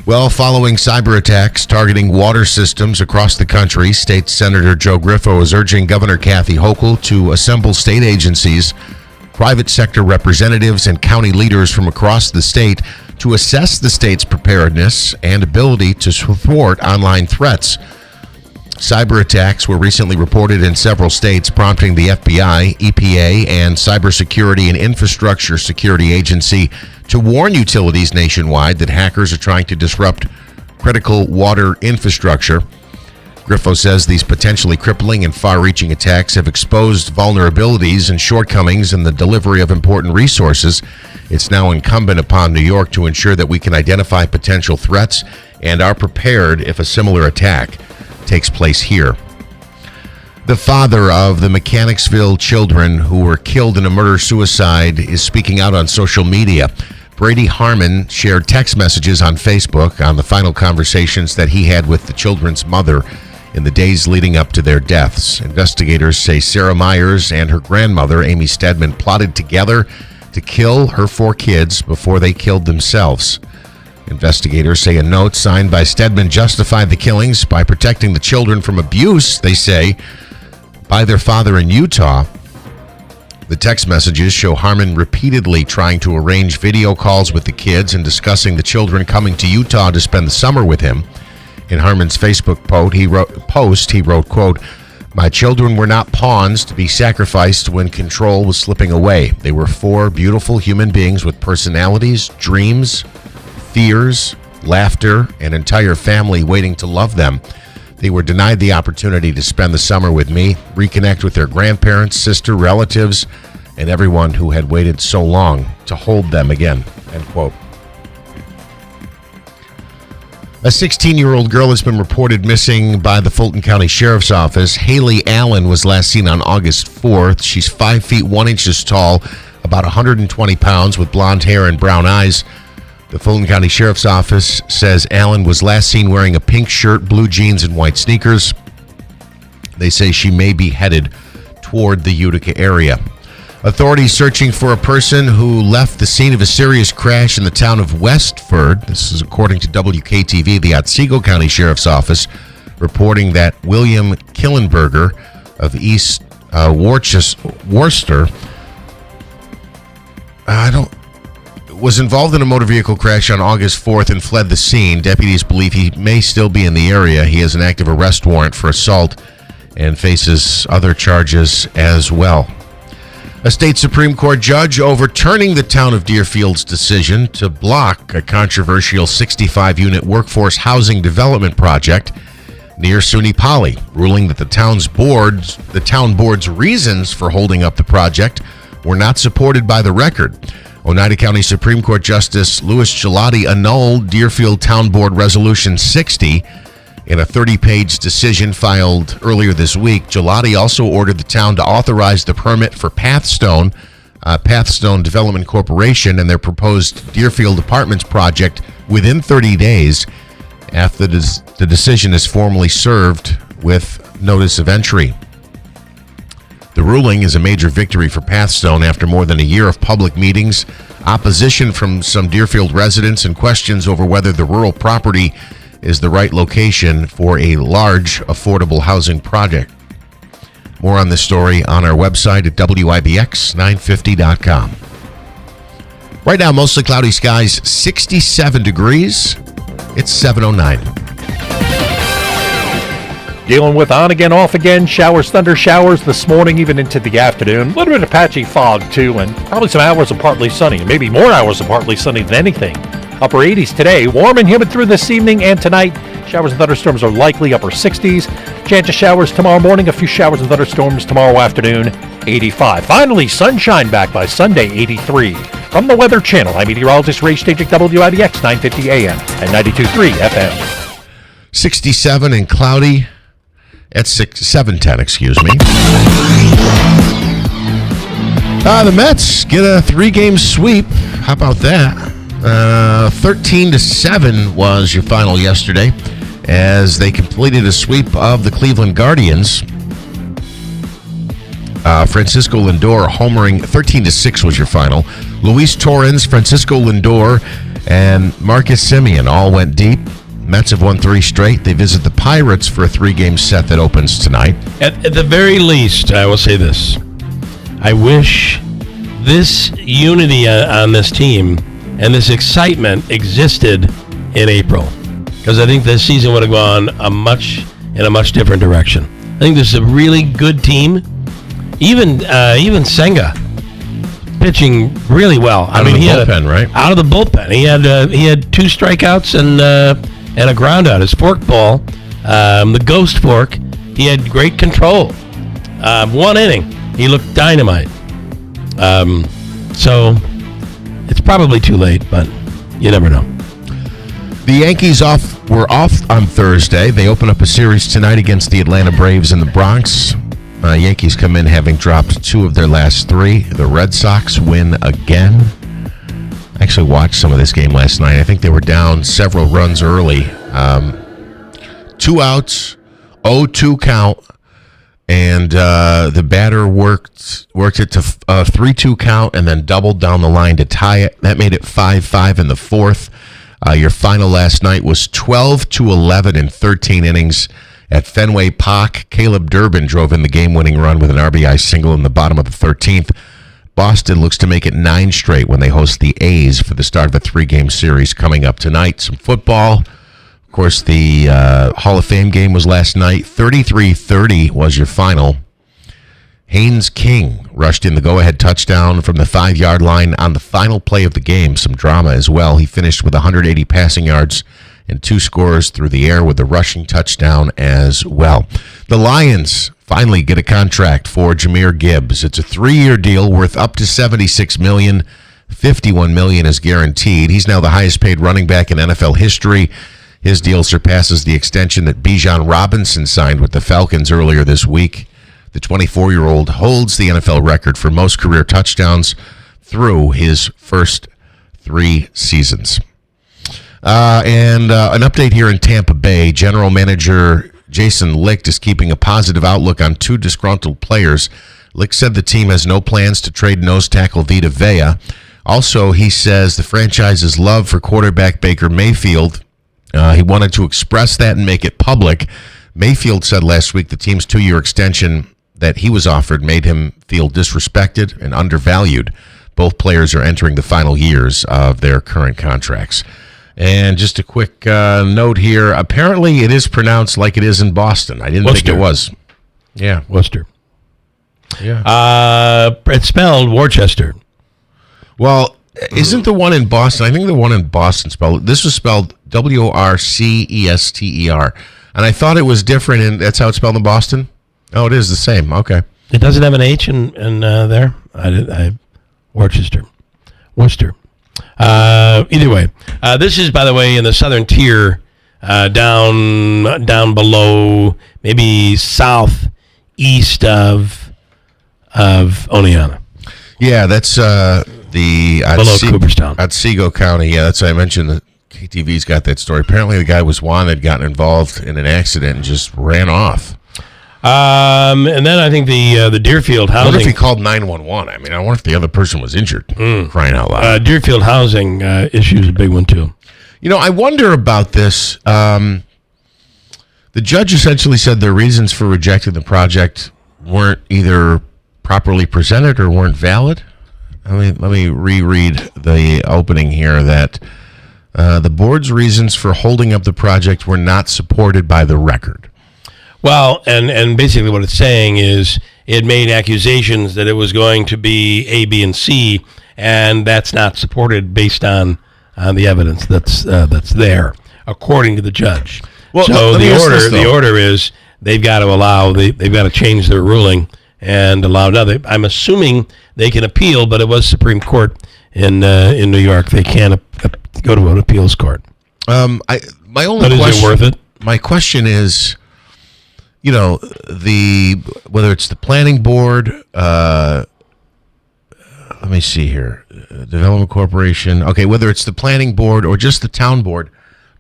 Well, following cyber attacks targeting water systems across the country, State Senator Joe Griffo is urging Governor Kathy Hochul to assemble state agencies, private sector representatives, and county leaders from across the state to assess the state's preparedness and ability to thwart online threats. cyber attacks were recently reported in several states, prompting the FBI, EPA, and Cybersecurity and Infrastructure Security Agency to warn utilities nationwide that hackers are trying to disrupt critical water infrastructure. Griffo says these potentially crippling and far-reaching attacks have exposed vulnerabilities and shortcomings in the delivery of important resources. It's now incumbent upon New York to ensure that we can identify potential threats and are prepared if a similar attack takes place here. The father of the Mechanicsville children who were killed in a murder-suicide is speaking out on social media. Brady Harmon shared text messages on Facebook on the final conversations that he had with the children's mother in the days leading up to their deaths. Investigators say Sarah Myers and her grandmother, Amy Stedman, plotted together to kill her 4 kids before they killed themselves. Investigators say a note signed by Stedman justified the killings by protecting the children from abuse, they say, by their father in Utah. The text messages show Harmon repeatedly trying to arrange video calls with the kids and discussing the children coming to Utah to spend the summer with him. In Harmon's Facebook post, he wrote, quote, "My children were not pawns to be sacrificed when control was slipping away. They were 4 beautiful human beings with personalities, dreams, fears, laughter, an entire family waiting to love them. They were denied the opportunity to spend the summer with me, reconnect with their grandparents, sister, relatives, and everyone who had waited so long to hold them again," end quote. A 16-year-old girl has been reported missing by the Fulton County Sheriff's Office. Haley Allen was last seen on August 4th. She's 5 feet 1 inches tall, about 120 pounds, with blonde hair and brown eyes. The Fulton County Sheriff's Office says Allen was last seen wearing a pink shirt, blue jeans, and white sneakers. They say she may be headed toward the Utica area. Authorities searching for a person who left the scene of a serious crash in the town of Westford. This is according to WKTV, the Otsego County Sheriff's Office, reporting that William Killenberger of East Worcester was involved in a motor vehicle crash on August 4th and fled the scene. Deputies believe he may still be in the area. He has an active arrest warrant for assault and faces other charges as well. A state Supreme Court judge overturning the town of Deerfield's decision to block a controversial 65-unit workforce housing development project near SUNY Poly, ruling that the town board's reasons for holding up the project were not supported by the record. Oneida County Supreme Court Justice Louis Gelati annulled Deerfield Town Board Resolution 60 in a 30-page decision filed earlier this week. Gelati also ordered the town to authorize the permit for Pathstone Development Corporation and their proposed Deerfield Apartments project within 30 days after the decision is formally served with notice of entry. The ruling is a major victory for Pathstone after more than a year of public meetings, opposition from some Deerfield residents, and questions over whether the rural property is the right location for a large affordable housing project. More on this story on our website at WIBX950.com. Right now, mostly cloudy skies, 67 degrees. It's 7:09. Dealing with on again, off again, showers, thunder showers this morning, even into the afternoon. A little bit of patchy fog, too, and probably some hours of partly sunny, maybe more hours of partly sunny than anything. Upper 80s today, warm and humid through this evening and tonight. Showers and thunderstorms are likely, upper 60s. Chance of showers tomorrow morning, a few showers and thunderstorms tomorrow afternoon, 85. Finally, sunshine back by Sunday, 83. From the Weather Channel, I'm meteorologist Ray Stagik, WIBX 950 AM and 92.3 FM. 67 and cloudy at 7:10, excuse me. The Mets get a 3-game sweep. How about that? 13-7 was your final yesterday as they completed a sweep of the Cleveland Guardians. Francisco Lindor homering. 13-6 was your final. Luis Torrens, Francisco Lindor, and Marcus Semien all went deep. Mets have won 3 straight. They visit the Pirates for a 3-game set that opens tonight. At the very least, I will say this. I wish this unity on this team and this excitement existed in April, because I think this season would have gone a much in a much different direction. I think this is a really good team. Even Senga pitching really well. Out of the bullpen, right? Out of the bullpen. He had 2 strikeouts and a ground out. His fork ball, the ghost fork, he had great control. 1 inning, he looked dynamite. So it's probably too late, but you never know. The Yankees were off on Thursday. They open up a series tonight against the Atlanta Braves in the Bronx. Yankees come in having dropped 2 of their last 3. The Red Sox win again. I actually watched some of this game last night. I think they were down several runs early. 2 outs, 0-2 count, and the batter worked it to 3-2 count and then doubled down the line to tie it. That made it 5-5 in the 4th. Your final last night was 12-11 in 13 innings at Fenway Park. Caleb Durbin drove in the game-winning run with an RBI single in the bottom of the 13th. Boston looks to make it 9 straight when they host the A's for the start of a 3-game series coming up tonight. Some football. Of course, the Hall of Fame game was last night. 33-30 was your final. Haynes King rushed in the go-ahead touchdown from the 5-yard line on the final play of the game. Some drama as well. He finished with 180 passing yards and 2 scores through the air with a rushing touchdown as well. The Lions finally get a contract for Jahmyr Gibbs. It's a 3-year deal worth up to $76 million. $51 million is guaranteed. He's now the highest-paid running back in NFL history. His deal surpasses the extension that Bijan Robinson signed with the Falcons earlier this week. The 24-year-old holds the NFL record for most career touchdowns through his first 3 seasons. And an update here in Tampa Bay. General Manager Jason Licht is keeping a positive outlook on 2 disgruntled players. Licht said the team has no plans to trade nose tackle Vita Vea. Also, he says the franchise's love for quarterback Baker Mayfield, he wanted to express that and make it public. Mayfield said last week the team's 2-year extension that he was offered made him feel disrespected and undervalued. Both players are entering the final years of their current contracts. And just a quick note here. Apparently, it is pronounced like it is in Boston. I didn't think it was. Yeah. Worcester. Yeah. It's spelled Worcester. Well, isn't the one in Boston? I think the one in Boston this was spelled Worcester. And I thought it was different, and that's how it's spelled in Boston? Oh, it is the same. Okay. It doesn't have an H in there. Worcester. Either way, this is, by the way, in the southern tier, down below, maybe southeast of Oneonta. Yeah, that's below Cooperstown, Otsego County. Yeah, that's what I mentioned. The KTV's got that story. Apparently, the guy was wanted, gotten involved in an accident, and just ran off. And then I think the Deerfield housing. I wonder if he called 911. I mean, I wonder if the other person was injured. Crying out loud. Deerfield housing issue is a big one too. You know, I wonder about this. The judge essentially said the reasons for rejecting the project weren't either properly presented or weren't valid. Let me reread the opening here. That the board's reasons for holding up the project were not supported by the record. Well, and basically what it's saying is it made accusations that it was going to be A, B, and C, and that's not supported based on the evidence that's there, according to the judge. Well, so the order is they've got to change their ruling and allow another. I'm assuming they can appeal, but it was Supreme Court in New York. They can't go to an appeals court. My only but question, is it worth it? My question is, you know, whether it's the planning board, let me see here, Development Corporation. Okay, whether it's the planning board or just the town board,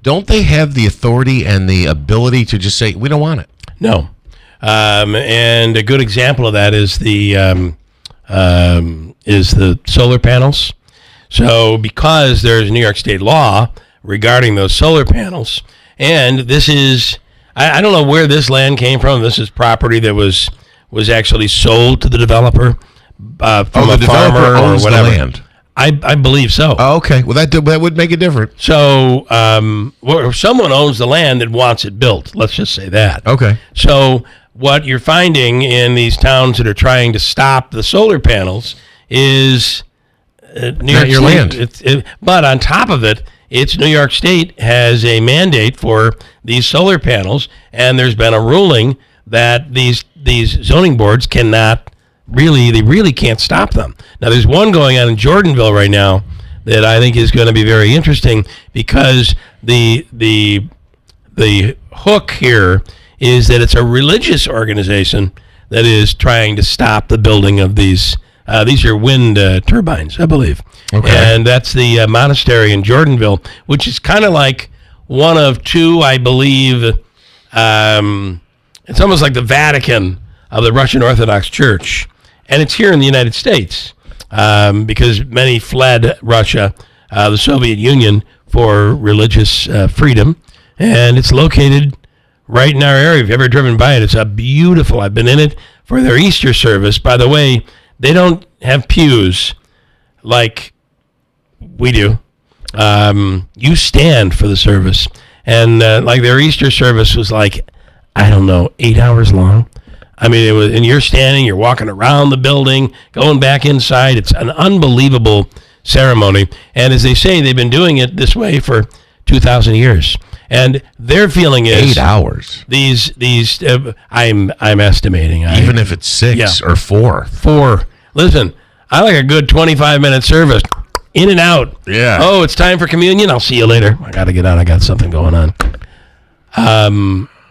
don't they have the authority and the ability to just say we don't want it? No, and a good example of that is the solar panels. So because there's New York State law regarding those solar panels, and this is. I don't know where this land came from. This is property that was actually sold to the developer from a farmer or whatever. The land. I believe so. Oh, okay. Well, that would make it different. So someone owns the land and wants it built. Let's just say that. Okay. So what you're finding in these towns that are trying to stop the solar panels is Not your land. But on top of it, it's New York State has a mandate for these solar panels, and there's been a ruling that these zoning boards really can't stop them. Now, there's one going on in Jordanville right now that I think is going to be very interesting, because the hook here is that it's a religious organization that is trying to stop the building of these. These are wind turbines, I believe. Okay. And that's the monastery in Jordanville, which is kind of like one of two, I believe. It's almost like the Vatican of the Russian Orthodox Church. And it's here in the United States, because many fled Russia, the Soviet Union, for religious freedom. And it's located right in our area. If you've ever driven by it, it's beautiful. I've been in it for their Easter service. By the way, they don't have pews like we do. You stand for the service. And like their Easter service was like, I don't know, 8 hours long. I mean, it was, and you're standing, you're walking around the building, going back inside. It's an unbelievable ceremony. And as they say, they've been doing it this way for 2,000 years. And their feeling is 8 hours. These I'm estimating. Even if it's 6 or 4. 4. Listen, I like a good 25-minute service. In and out. Yeah. Oh, it's time for communion. I'll see you later. I got to get out. I got something going on.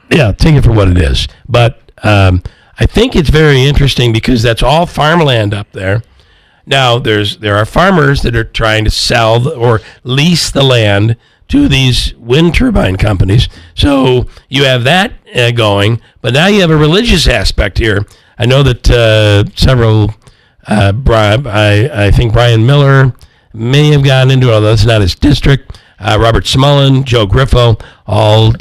Yeah, take it for what it is. But I think it's very interesting because that's all farmland up there. Now, there are farmers that are trying to sell or lease the land to these wind turbine companies. So you have that going, but now you have a religious aspect here. I know that several, I think Brian Miller may have gotten into it, although it's not his district. Robert Smullen, Joe Griffo, all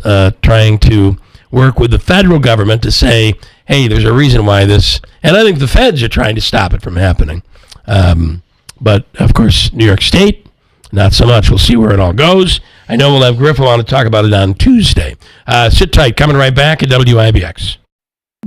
trying to work with the federal government to say, hey, there's a reason why this, and I think the feds are trying to stop it from happening. But, of course, New York State, not so much. We'll see where it all goes. I know we'll have Griffo on to talk about it on Tuesday. Sit tight. Coming right back at WIBX.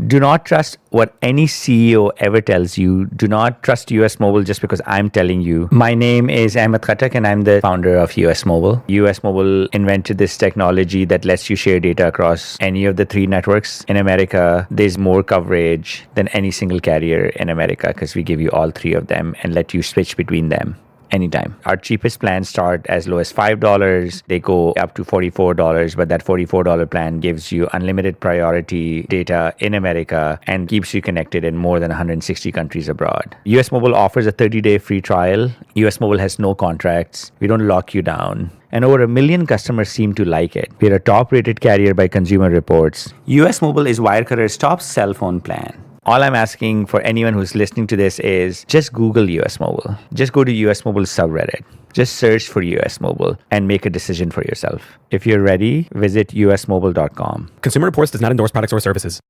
Do not trust what any CEO ever tells you. Do not trust US Mobile just because I'm telling you. My name is Ahmed Khattak and I'm the founder of US Mobile. US Mobile invented this technology that lets you share data across any of the 3 networks in America. There's more coverage than any single carrier in America because we give you all 3 of them and let you switch between them anytime. Our cheapest plans start as low as $5. They go up to $44, but that $44 plan gives you unlimited priority data in America and keeps you connected in more than 160 countries abroad. US Mobile offers a 30-day free trial. US Mobile has no contracts. We don't lock you down. And over 1 million customers seem to like it. We're a top-rated carrier by Consumer Reports. US Mobile is Wirecutters' top cell phone plan. All I'm asking for anyone who's listening to this is just Google US Mobile. Just go to US Mobile subreddit. Just search for US Mobile and make a decision for yourself. If you're ready, visit usmobile.com. Consumer Reports does not endorse products or services.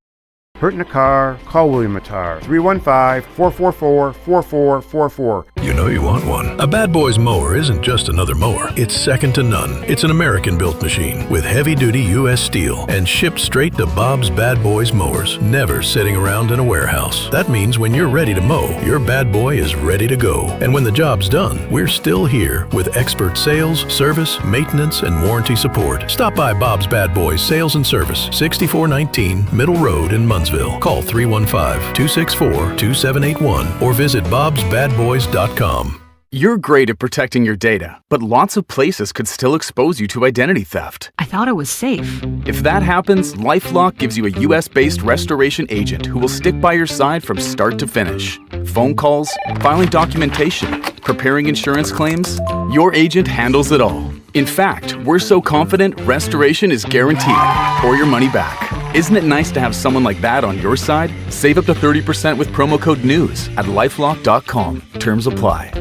Hurt in a car? Call William Mattar. 315-444-4444. You know you want one. A Bad Boys mower isn't just another mower. It's second to none. It's an American-built machine with heavy-duty U.S. steel and shipped straight to Bob's Bad Boys mowers, never sitting around in a warehouse. That means when you're ready to mow, your bad boy is ready to go. And when the job's done, we're still here with expert sales, service, maintenance, and warranty support. Stop by Bob's Bad Boys Sales and Service, 6419 Middle Road in Munnsville. Call 315-264-2781 or visit bobsbadboys.com. You're great at protecting your data, but lots of places could still expose you to identity theft. I thought it was safe. If that happens, LifeLock gives you a US-based restoration agent who will stick by your side from start to finish. Phone calls, filing documentation, preparing insurance claims, your agent handles it all. In fact, we're so confident restoration is guaranteed or your money back. Isn't it nice to have someone like that on your side? Save up to 30% with promo code NEWS at LifeLock.com. Terms apply.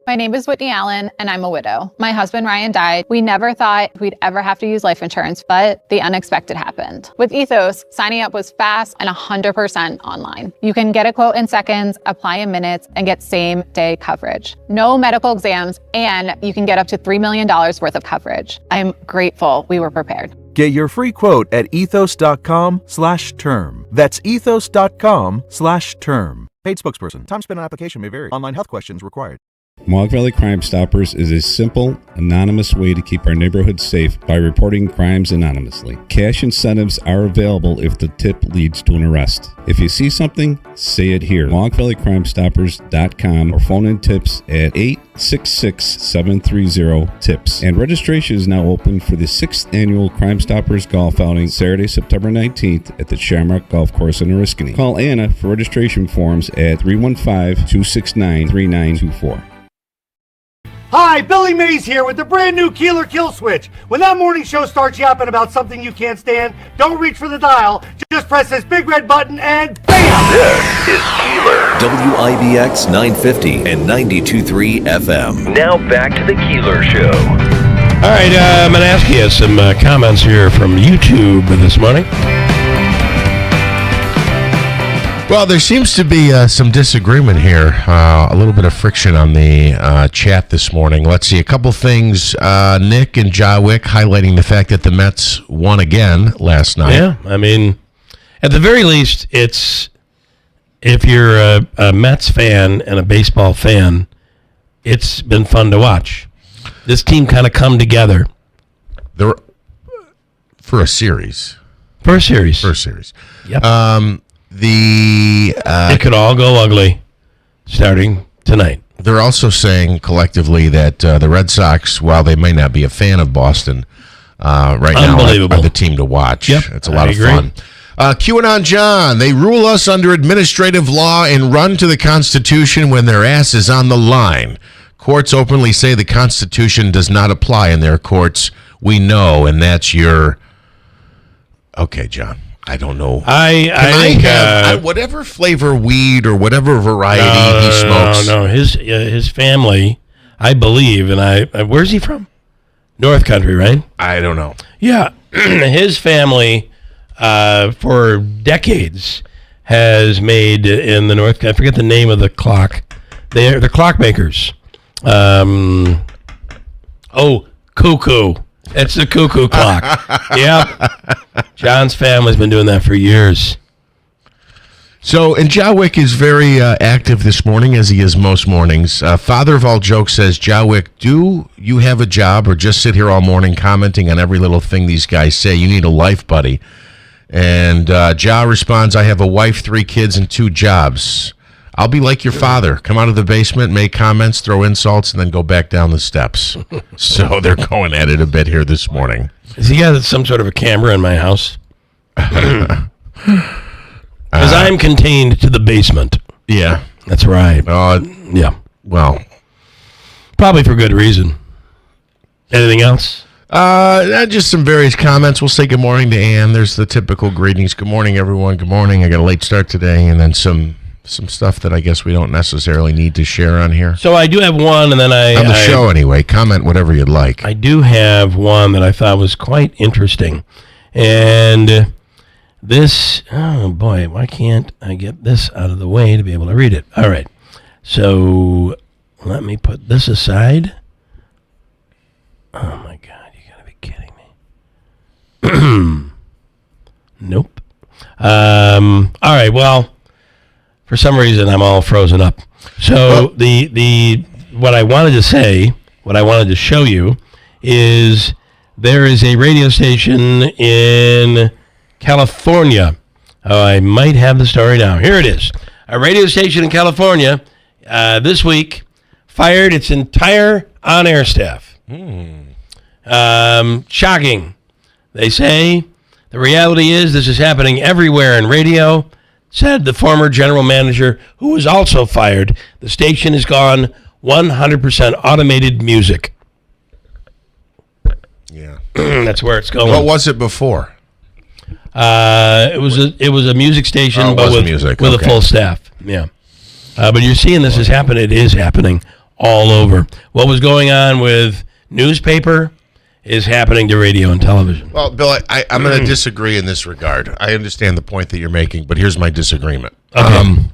My name is Whitney Allen, and I'm a widow. My husband, Ryan, died. We never thought we'd ever have to use life insurance, but the unexpected happened. With Ethos, signing up was fast and 100% online. You can get a quote in seconds, apply in minutes, and get same-day coverage. No medical exams, and you can get up to $3 million worth of coverage. I'm grateful we were prepared. Get your free quote at ethos.com/term. That's ethos.com/term. Paid spokesperson. Time spent on application may vary. Online health questions required. Mohawk Valley Crime Stoppers is a simple, anonymous way to keep our neighborhood safe by reporting crimes anonymously. Cash incentives are available if the tip leads to an arrest. If you see something, say it here. MohawkValleyCrimeStoppers.com or phone in tips at 866-730-TIPS. And registration is now open for the 6th annual Crime Stoppers Golf Outing, Saturday, September 19th at the Shamrock Golf Course in Oriskany. Call Anna for registration forms at 315-269-3924. Hi, Billy Mays here with the brand new Keeler Kill Switch. When that morning show starts yapping about something you can't stand, don't reach for the dial. Just press this big red button and BAM! This is Keeler. WIBX 950 and 92.3 FM. Now back to the Keeler Show. All right, I'm going to ask you some comments here from YouTube this morning. Well, there seems to be some disagreement here, a little bit of friction on the chat this morning. Let's see, a couple things. Nick and Jawick highlighting the fact that the Mets won again last night. Yeah, I mean, at the very least, it's if you're a Mets fan and a baseball fan, it's been fun to watch. This team kind of come together. For a series. For a series. Yep. It could all go ugly starting tonight. They're also saying collectively that the Red Sox, while they may not be a fan of Boston right now, are the team to watch. Yep, It's a lot of fun. QAnon John, they rule us under administrative law and run to the Constitution when their ass is on the line. Courts openly say the Constitution does not apply in their courts. We know, and that's your... Okay, John. I don't know. I think whatever flavor weed or whatever variety he smokes. No, his family, I believe, and where's he from? North Country, right? I don't know. Yeah, his family for decades has made in the North. I forget the name of the clock. They're the clockmakers. Cuckoo. It's the cuckoo clock. Yep. John's family's been doing that for years. So, and Jawick is very active this morning, as he is most mornings. Father of all jokes says, Jawick, do you have a job or just sit here all morning commenting on every little thing these guys say? You need a life buddy. And Ja responds, I have a wife, 3 kids, and 2 jobs. I'll be like your father. Come out of the basement, make comments, throw insults, and then go back down the steps. So they're going at it a bit here this morning. Has he got some sort of a camera in my house? Because I'm contained to the basement. Yeah. That's right. Yeah. Well. Probably for good reason. Anything else? Just some various comments. We'll say good morning to Ann. There's the typical greetings. Good morning, everyone. Good morning. I got a late start today. And then some stuff that I guess we don't necessarily need to share on here. So I do have one, and then on the show anyway. Comment whatever you'd like. I do have one that I thought was quite interesting, and this. Oh boy, why can't I get this out of the way to be able to read it? All right, so let me put this aside. Oh my God, you gotta be kidding me! Nope. All right, well. For some reason, I'm all frozen up. So what I wanted to say, what I wanted to show you, is there is a radio station in California. Oh, I might have the story now. Here it is. A radio station in California this week fired its entire on-air staff. Shocking. They say the reality is this is happening everywhere in radio. Said the former general manager, who was also fired. The station has gone 100% automated music. Yeah. That's where it's going. What was it before? It was a music station, but with music. With a full staff. Yeah. But you're seeing this is happening. It is happening all over. What was going on with newspaper is happening to radio and television. Well, Bill, I'm going to disagree in this regard. I understand the point that you're making, but here's my disagreement. Okay.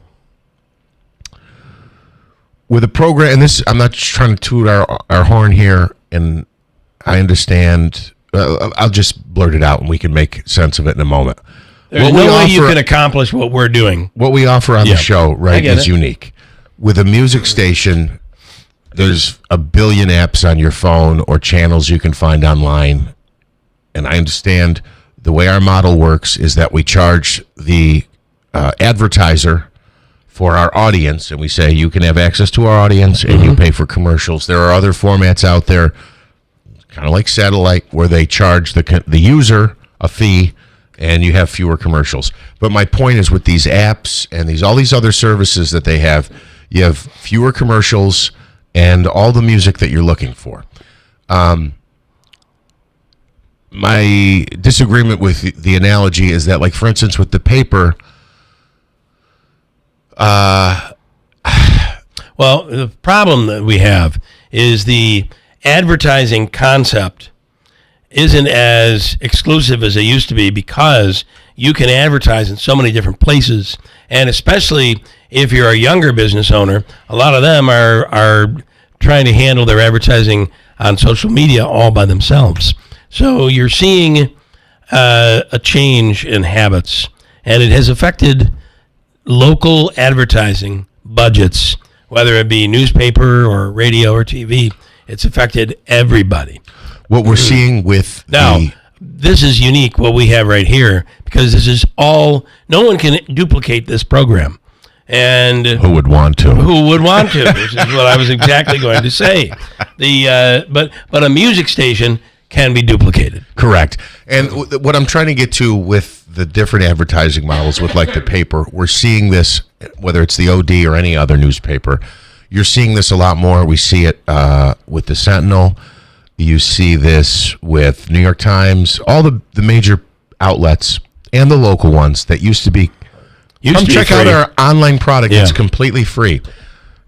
With a program, and this, I'm not just trying to toot our horn here, and I understand. I'll just blurt it out, and we can make sense of it in a moment. There's no way you can accomplish what we're doing. What we offer on the show, right, is it. unique. With a music station, there's a billion apps on your phone or channels you can find online. And I understand the way our model works is that we charge the advertiser for our audience, and we say you can have access to our audience and you pay for commercials. There are other formats out there, kind of like satellite, where they charge the user a fee and you have fewer commercials. But my point is, with these apps and all these other services that they have, you have fewer commercials and all the music that you're looking for. My disagreement with the analogy is that, like, for instance, with the paper, well, the problem that we have is the advertising concept isn't as exclusive as it used to be, because you can advertise in so many different places, and especially if you're a younger business owner, a lot of them are trying to handle their advertising on social media all by themselves. So you're seeing a change in habits, and it has affected local advertising budgets, whether it be newspaper or radio or TV. It's affected everybody. What we're seeing with this is unique, what we have right here, because this is all, no one can duplicate this program. And who would want to? Who would want to? Which is what I was exactly going to say. But a music station can be duplicated. Correct. And what I'm trying to get to with the different advertising models, with like the paper, we're seeing this, whether it's the OD or any other newspaper, you're seeing this a lot more. We see it with the Sentinel. You see this with New York Times, all the major outlets and the local ones that used to be. Come check out our online product. Yeah. It's completely free.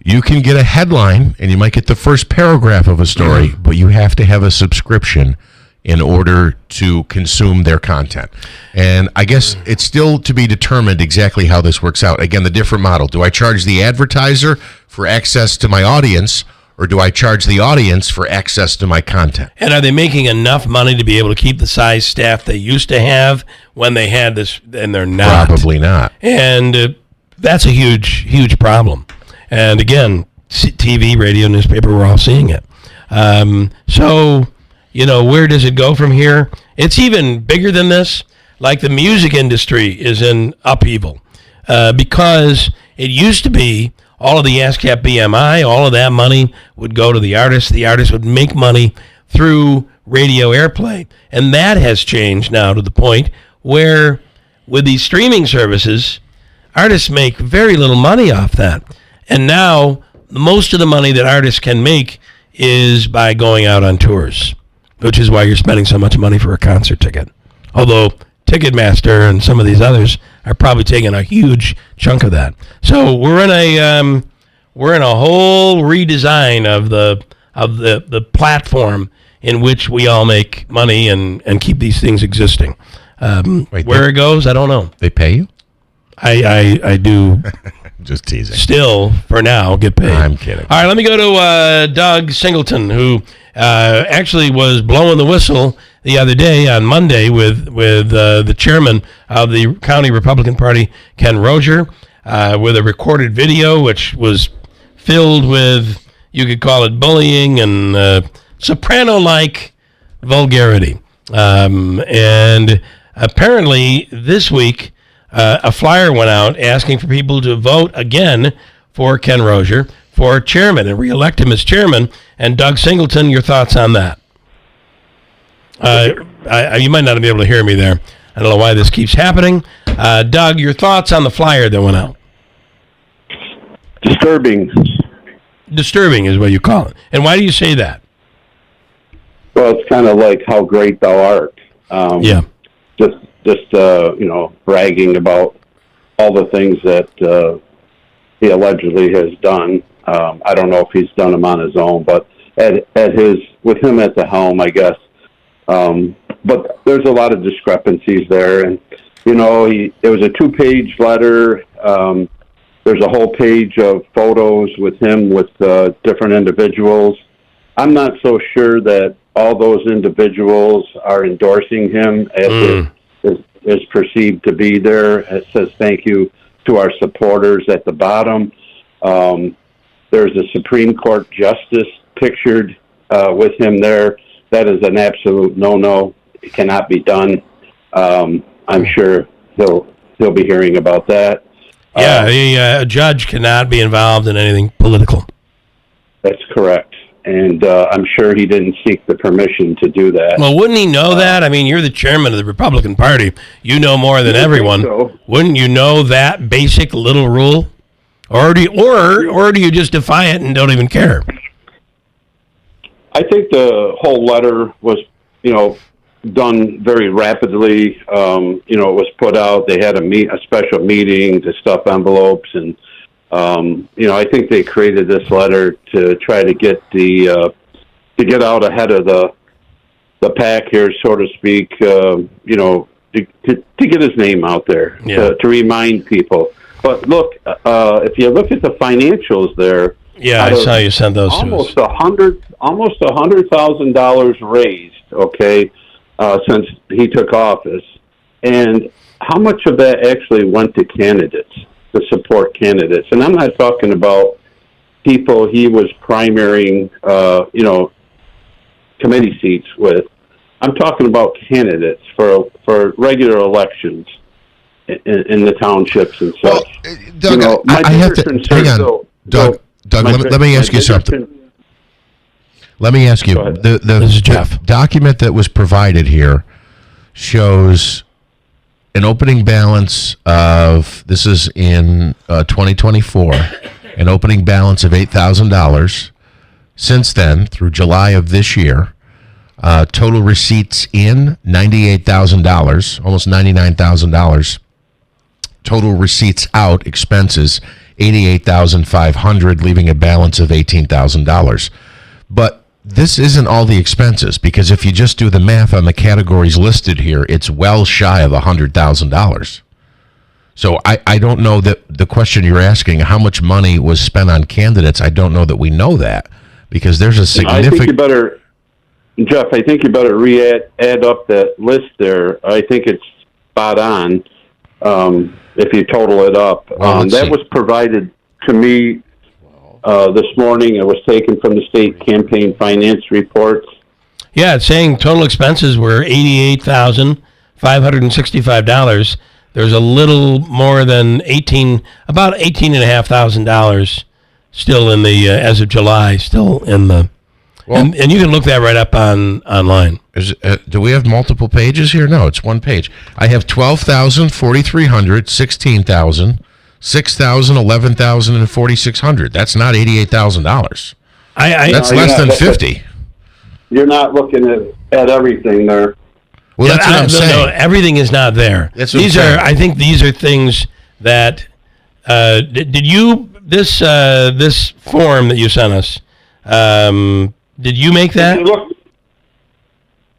You can get a headline, and you might get the first paragraph of a story, but you have to have a subscription in order to consume their content. And I guess it's still to be determined exactly how this works out. Again, the different model. Do I charge the advertiser for access to my audience, or do I charge the audience for access to my content? And are they making enough money to be able to keep the size staff they used to have when they had this, and they're not? Probably not. And that's a huge, huge problem. And again, TV, radio, newspaper, we're all seeing it. So, where does it go from here? It's even bigger than this. Like, the music industry is in upheaval because it used to be all of the ASCAP BMI, all of that money would go to the artist. The artist would make money through radio airplay. And that has changed now to the point where, with these streaming services, artists make very little money off that. And now, most of the money that artists can make is by going out on tours, which is why you're spending so much money for a concert ticket. Although Ticketmaster and some of these others are probably taking a huge chunk of that. So we're in a whole redesign of the platform in which we all make money and keep these things existing. Where it goes, I don't know. They pay you? I do. Just teasing. Still, for now, get paid. I'm kidding. All right, let me go to Doug Singleton, who actually was blowing the whistle the other day on Monday with the chairman of the County Republican Party, Ken Rozier, with a recorded video which was filled with, you could call it bullying and soprano-like vulgarity. And apparently this week, a flyer went out asking for people to vote again for Ken Rozier for chairman and reelect him as chairman. And Doug Singleton, your thoughts on that? You might not be able to hear me there. I don't know why this keeps happening. Doug, your thoughts on the flyer that went out? Disturbing. Disturbing is what you call it. And why do you say that? Well, it's kind of like how great thou art. Yeah. Just bragging about all the things that he allegedly has done. I don't know if he's done them on his own, but with him at the helm, I guess. But there's a lot of discrepancies there, and it was a 2-page letter. There's a whole page of photos with him with different individuals. I'm not so sure that all those individuals are endorsing him as it is perceived to be there. It says thank you to our supporters at the bottom. There's a Supreme Court justice pictured with him there. That is an absolute no-no. It cannot be done. I'm sure he'll be hearing about that. Yeah, a judge cannot be involved in anything political. That's correct. And I'm sure he didn't seek the permission to do that. Well, wouldn't he know that? I mean, you're the chairman of the Republican Party. You know more than everyone. So. Wouldn't you know that basic little rule? Or do you just defy it and don't even care? I think the whole letter was, done very rapidly. It was put out. They had a special meeting to stuff envelopes, and I think they created this letter to try to get to get out ahead of the pack here, so to speak. To get his name out there, to remind people. But look, if you look at the financials there, I saw you send those almost $100,000 raised. Okay. Since he took office, and how much of that actually went to candidates, to support candidates? And I'm not talking about people he was primarying, committee seats with. I'm talking about candidates for regular elections in the townships and such. Doug, I have to hang on. Doug, let me ask you something. Let me ask you, the document that was provided here shows an opening balance of, this is in 2024, an opening balance of $8,000. Since then, through July of this year, total receipts in $98,000, almost $99,000. Total receipts out, expenses, $88,500, leaving a balance of $18,000. But this isn't all the expenses, because if you just do the math on the categories listed here, it's well shy of $100,000. So I don't know that the question you're asking, how much money was spent on candidates, I don't know that we know that, because there's a significant... I think you better add up that list there. I think it's spot on if you total it up. That was provided to me this morning. It was taken from the state campaign finance reports. Yeah, it's saying total expenses were $88,565. There's a little more than about $18,500 still in the as of July, still in the. Well, and you can look that right up online. Do we have multiple pages here? No, it's one page. I have 12,000, 4,300, 16,000. 6,000, 11,000, and 4,600. That's not $88,000. That's less than 50. You're not looking at everything there. Well, that's what I'm saying. No, everything is not there. I think these are things that. Did you this form that you sent us? Did you make that?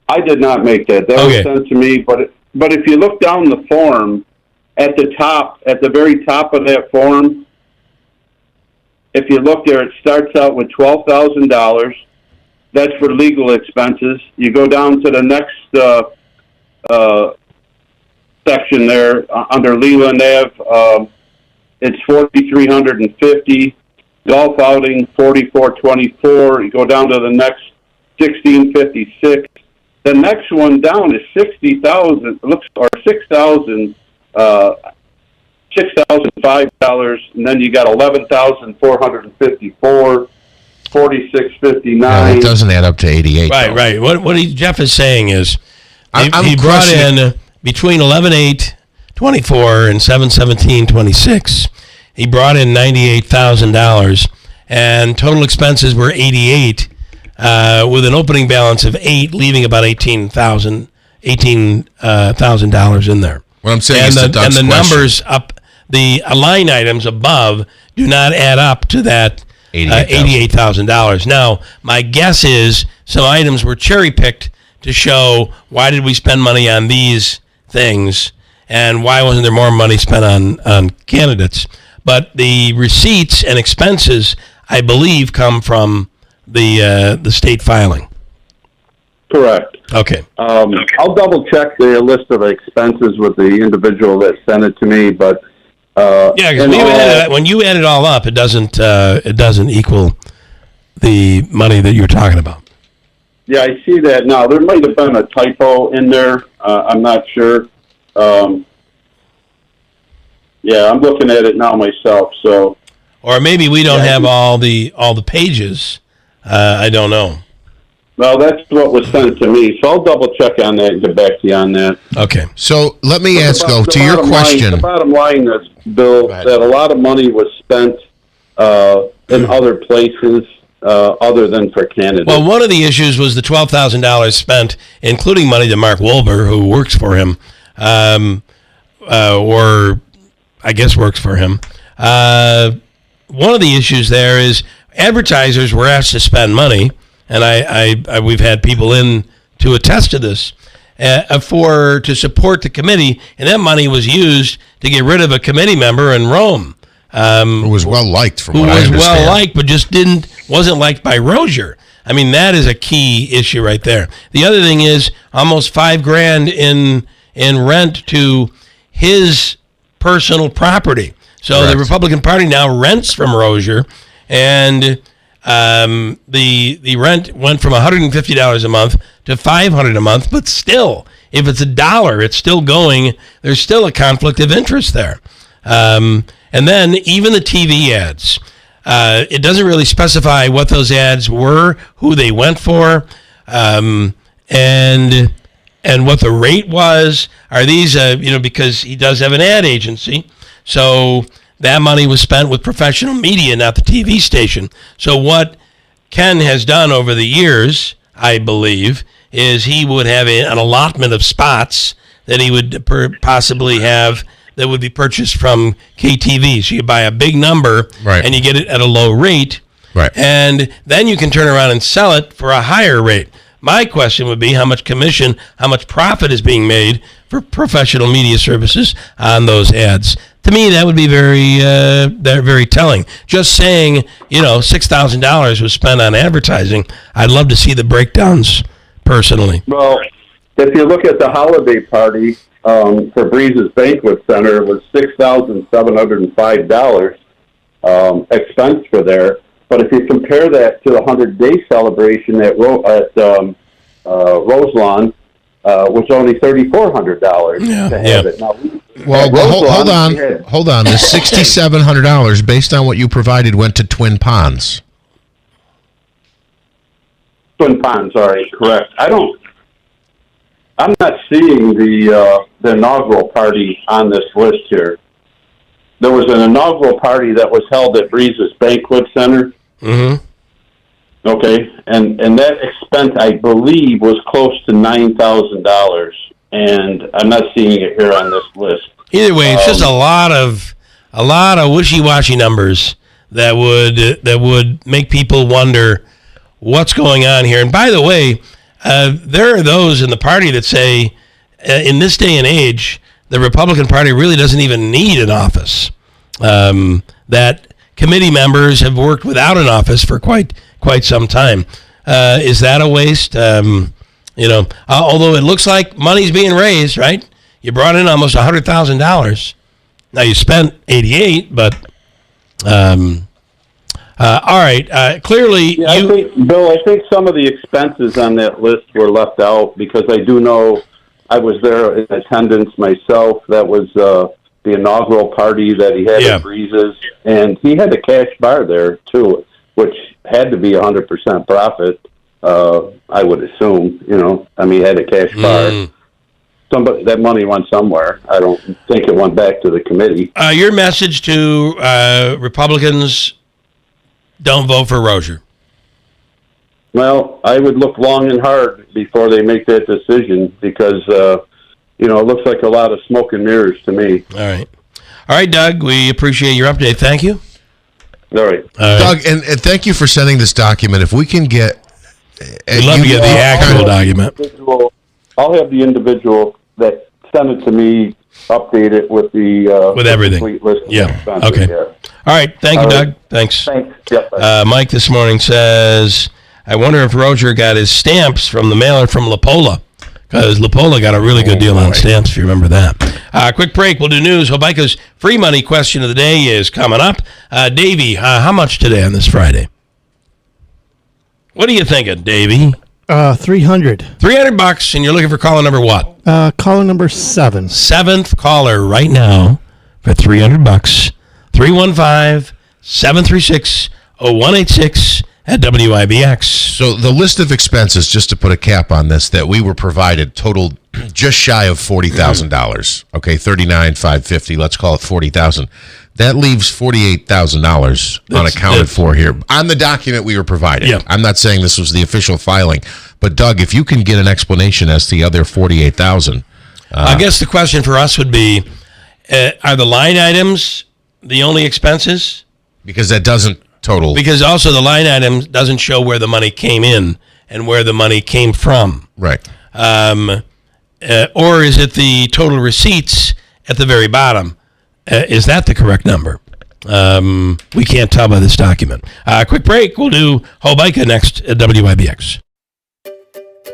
I did not make that. That was sent to me. But if you look down the form. At the very top of that form, if you look there, it starts out with $12,000. That's for legal expenses. You go down to the next section there under Leland Ave. It's $4,350. Golf outing $4,424. You go down to the next $1,656. The next one down is $60,000. Or $6,000. $6,005, and then you got $11,454, $46.59. No, it doesn't add up to 88. Right. What Jeff is saying is he brought in between 11,824 and 717.26. He brought in $98,000, and total expenses were 88, with an opening balance of 8, leaving about $18,000 in there. What I'm saying the numbers up, the line items above do not add up to that $88,000. Now, my guess is some items were cherry-picked to show why did we spend money on these things and why wasn't there more money spent on candidates. But the receipts and expenses, I believe, come from the state filing. Correct. Okay. I'll double check the list of expenses with the individual that sent it to me, but yeah, because when you add it all up, it doesn't equal the money that you're talking about. Yeah, I see that now. There might have been a typo in there. I'm not sure. Yeah, I'm looking at it now myself. So, or maybe we don't have all the pages. I don't know. Well, that's what was sent to me, so I'll double check on that and get back to you on that. Okay. So let me ask, though, to your question. The bottom line is, Bill, that a lot of money was spent in other places other than for candidates. Well, one of the issues was the $12,000 spent, including money to Mark Wolber, who works for him, or I guess works for him. One of the issues there is advertisers were asked to spend money, and I we've had people in to attest to this, to support the committee, and that money was used to get rid of a committee member in Rome. Who was well liked, from what I understand. Who was well liked, but just wasn't liked by Rozier. I mean, that is a key issue right there. The other thing is almost $5,000 in rent to his personal property. So Correct. The Republican Party now rents from Rozier, and the rent went from $150 a month to $500 a month. But still, if it's $1, it's still going. There's still a conflict of interest there. And then even the TV ads, it doesn't really specify what those ads were, who they went for, and what the rate was. Are these, because he does have an ad agency, so that money was spent with professional media, not the TV station. So what Ken has done over the years, I believe, is he would have an allotment of spots that he would possibly have that would be purchased from KTV. So you buy a big number, right, and you get it at a low rate, right, and then you can turn around and sell it for a higher rate. My question would be how much commission, how much profit is being made for professional media services on those ads. To me, that would be very telling. Just saying, $6,000 was spent on advertising. I'd love to see the breakdowns personally. Well, if you look at the holiday party for Breeze's Banquet Center, it was $6,705 expense for there. But if you compare that to the 100-day celebration at Roselawn, which is only $3,400 to have it. Now, well, hold on. The $6,700, based on what you provided, went to Twin Ponds. Twin Ponds, sorry, correct. I'm not seeing the inaugural party on this list here. There was an inaugural party that was held at Breeze's Banquet Center. Mm-hmm. Okay, and that expense, I believe, was close to $9,000, and I'm not seeing it here on this list. Either way, it's just a lot of wishy-washy numbers that would make people wonder what's going on here. And by the way, there are those in the party that say, in this day and age, the Republican Party really doesn't even need an office. That committee members have worked without an office for quite some time. Is that a waste? Although it looks like money's being raised, right? You brought in almost $100,000. Now you spent $88,000, but all right. Clearly, I think some of the expenses on that list were left out because I do know I was there in attendance myself. That was the inaugural party that he had at Breeze's, and he had a cash bar there too, which had to be 100% profit. I would assume, he had a cash bar. That money went somewhere. I don't think it went back to the committee. Your message to Republicans: don't vote for Rozier. Well, I would look long and hard before they make that decision because, it looks like a lot of smoke and mirrors to me. All right, Doug, we appreciate your update. Thank you. All right. Doug, and thank you for sending this document. If we can get... We'd love to get the actual document. I'll have the individual that sent it to me update it with the... with everything. Complete list of expenses, Okay. yeah. All right. Thank you, Doug. Thanks. Thanks. Yep. Mike this morning says, I wonder if Roger got his stamps from the mailer from La Pola, because La Pola got a really good deal on stamps, if you remember that. Quick break. We'll do news. Hobica's free money question of the day is coming up. Davey, how much today on this Friday? What are you thinking, Davey? 300. $300, and you're looking for caller number what? Caller number 7. Seventh caller right now for $300. 315-736-0186 at WIBX. So the list of expenses, just to put a cap on this, that we were provided totaled just shy of $40,000. Okay, $39,550. Let's call it $40,000. That leaves $48,000 unaccounted for here on the document we were provided. Yeah. I'm not saying this was the official filing, but Doug, if you can get an explanation as to the other $48,000. I guess the question for us would be, are the line items the only expenses? Because that doesn't total. Because also the line item doesn't show where the money came in and where the money came from. Right. Or is it the total receipts at the very bottom? Is that the correct number? We can't tell by this document. Quick break. We'll do Hobica next at WIBX.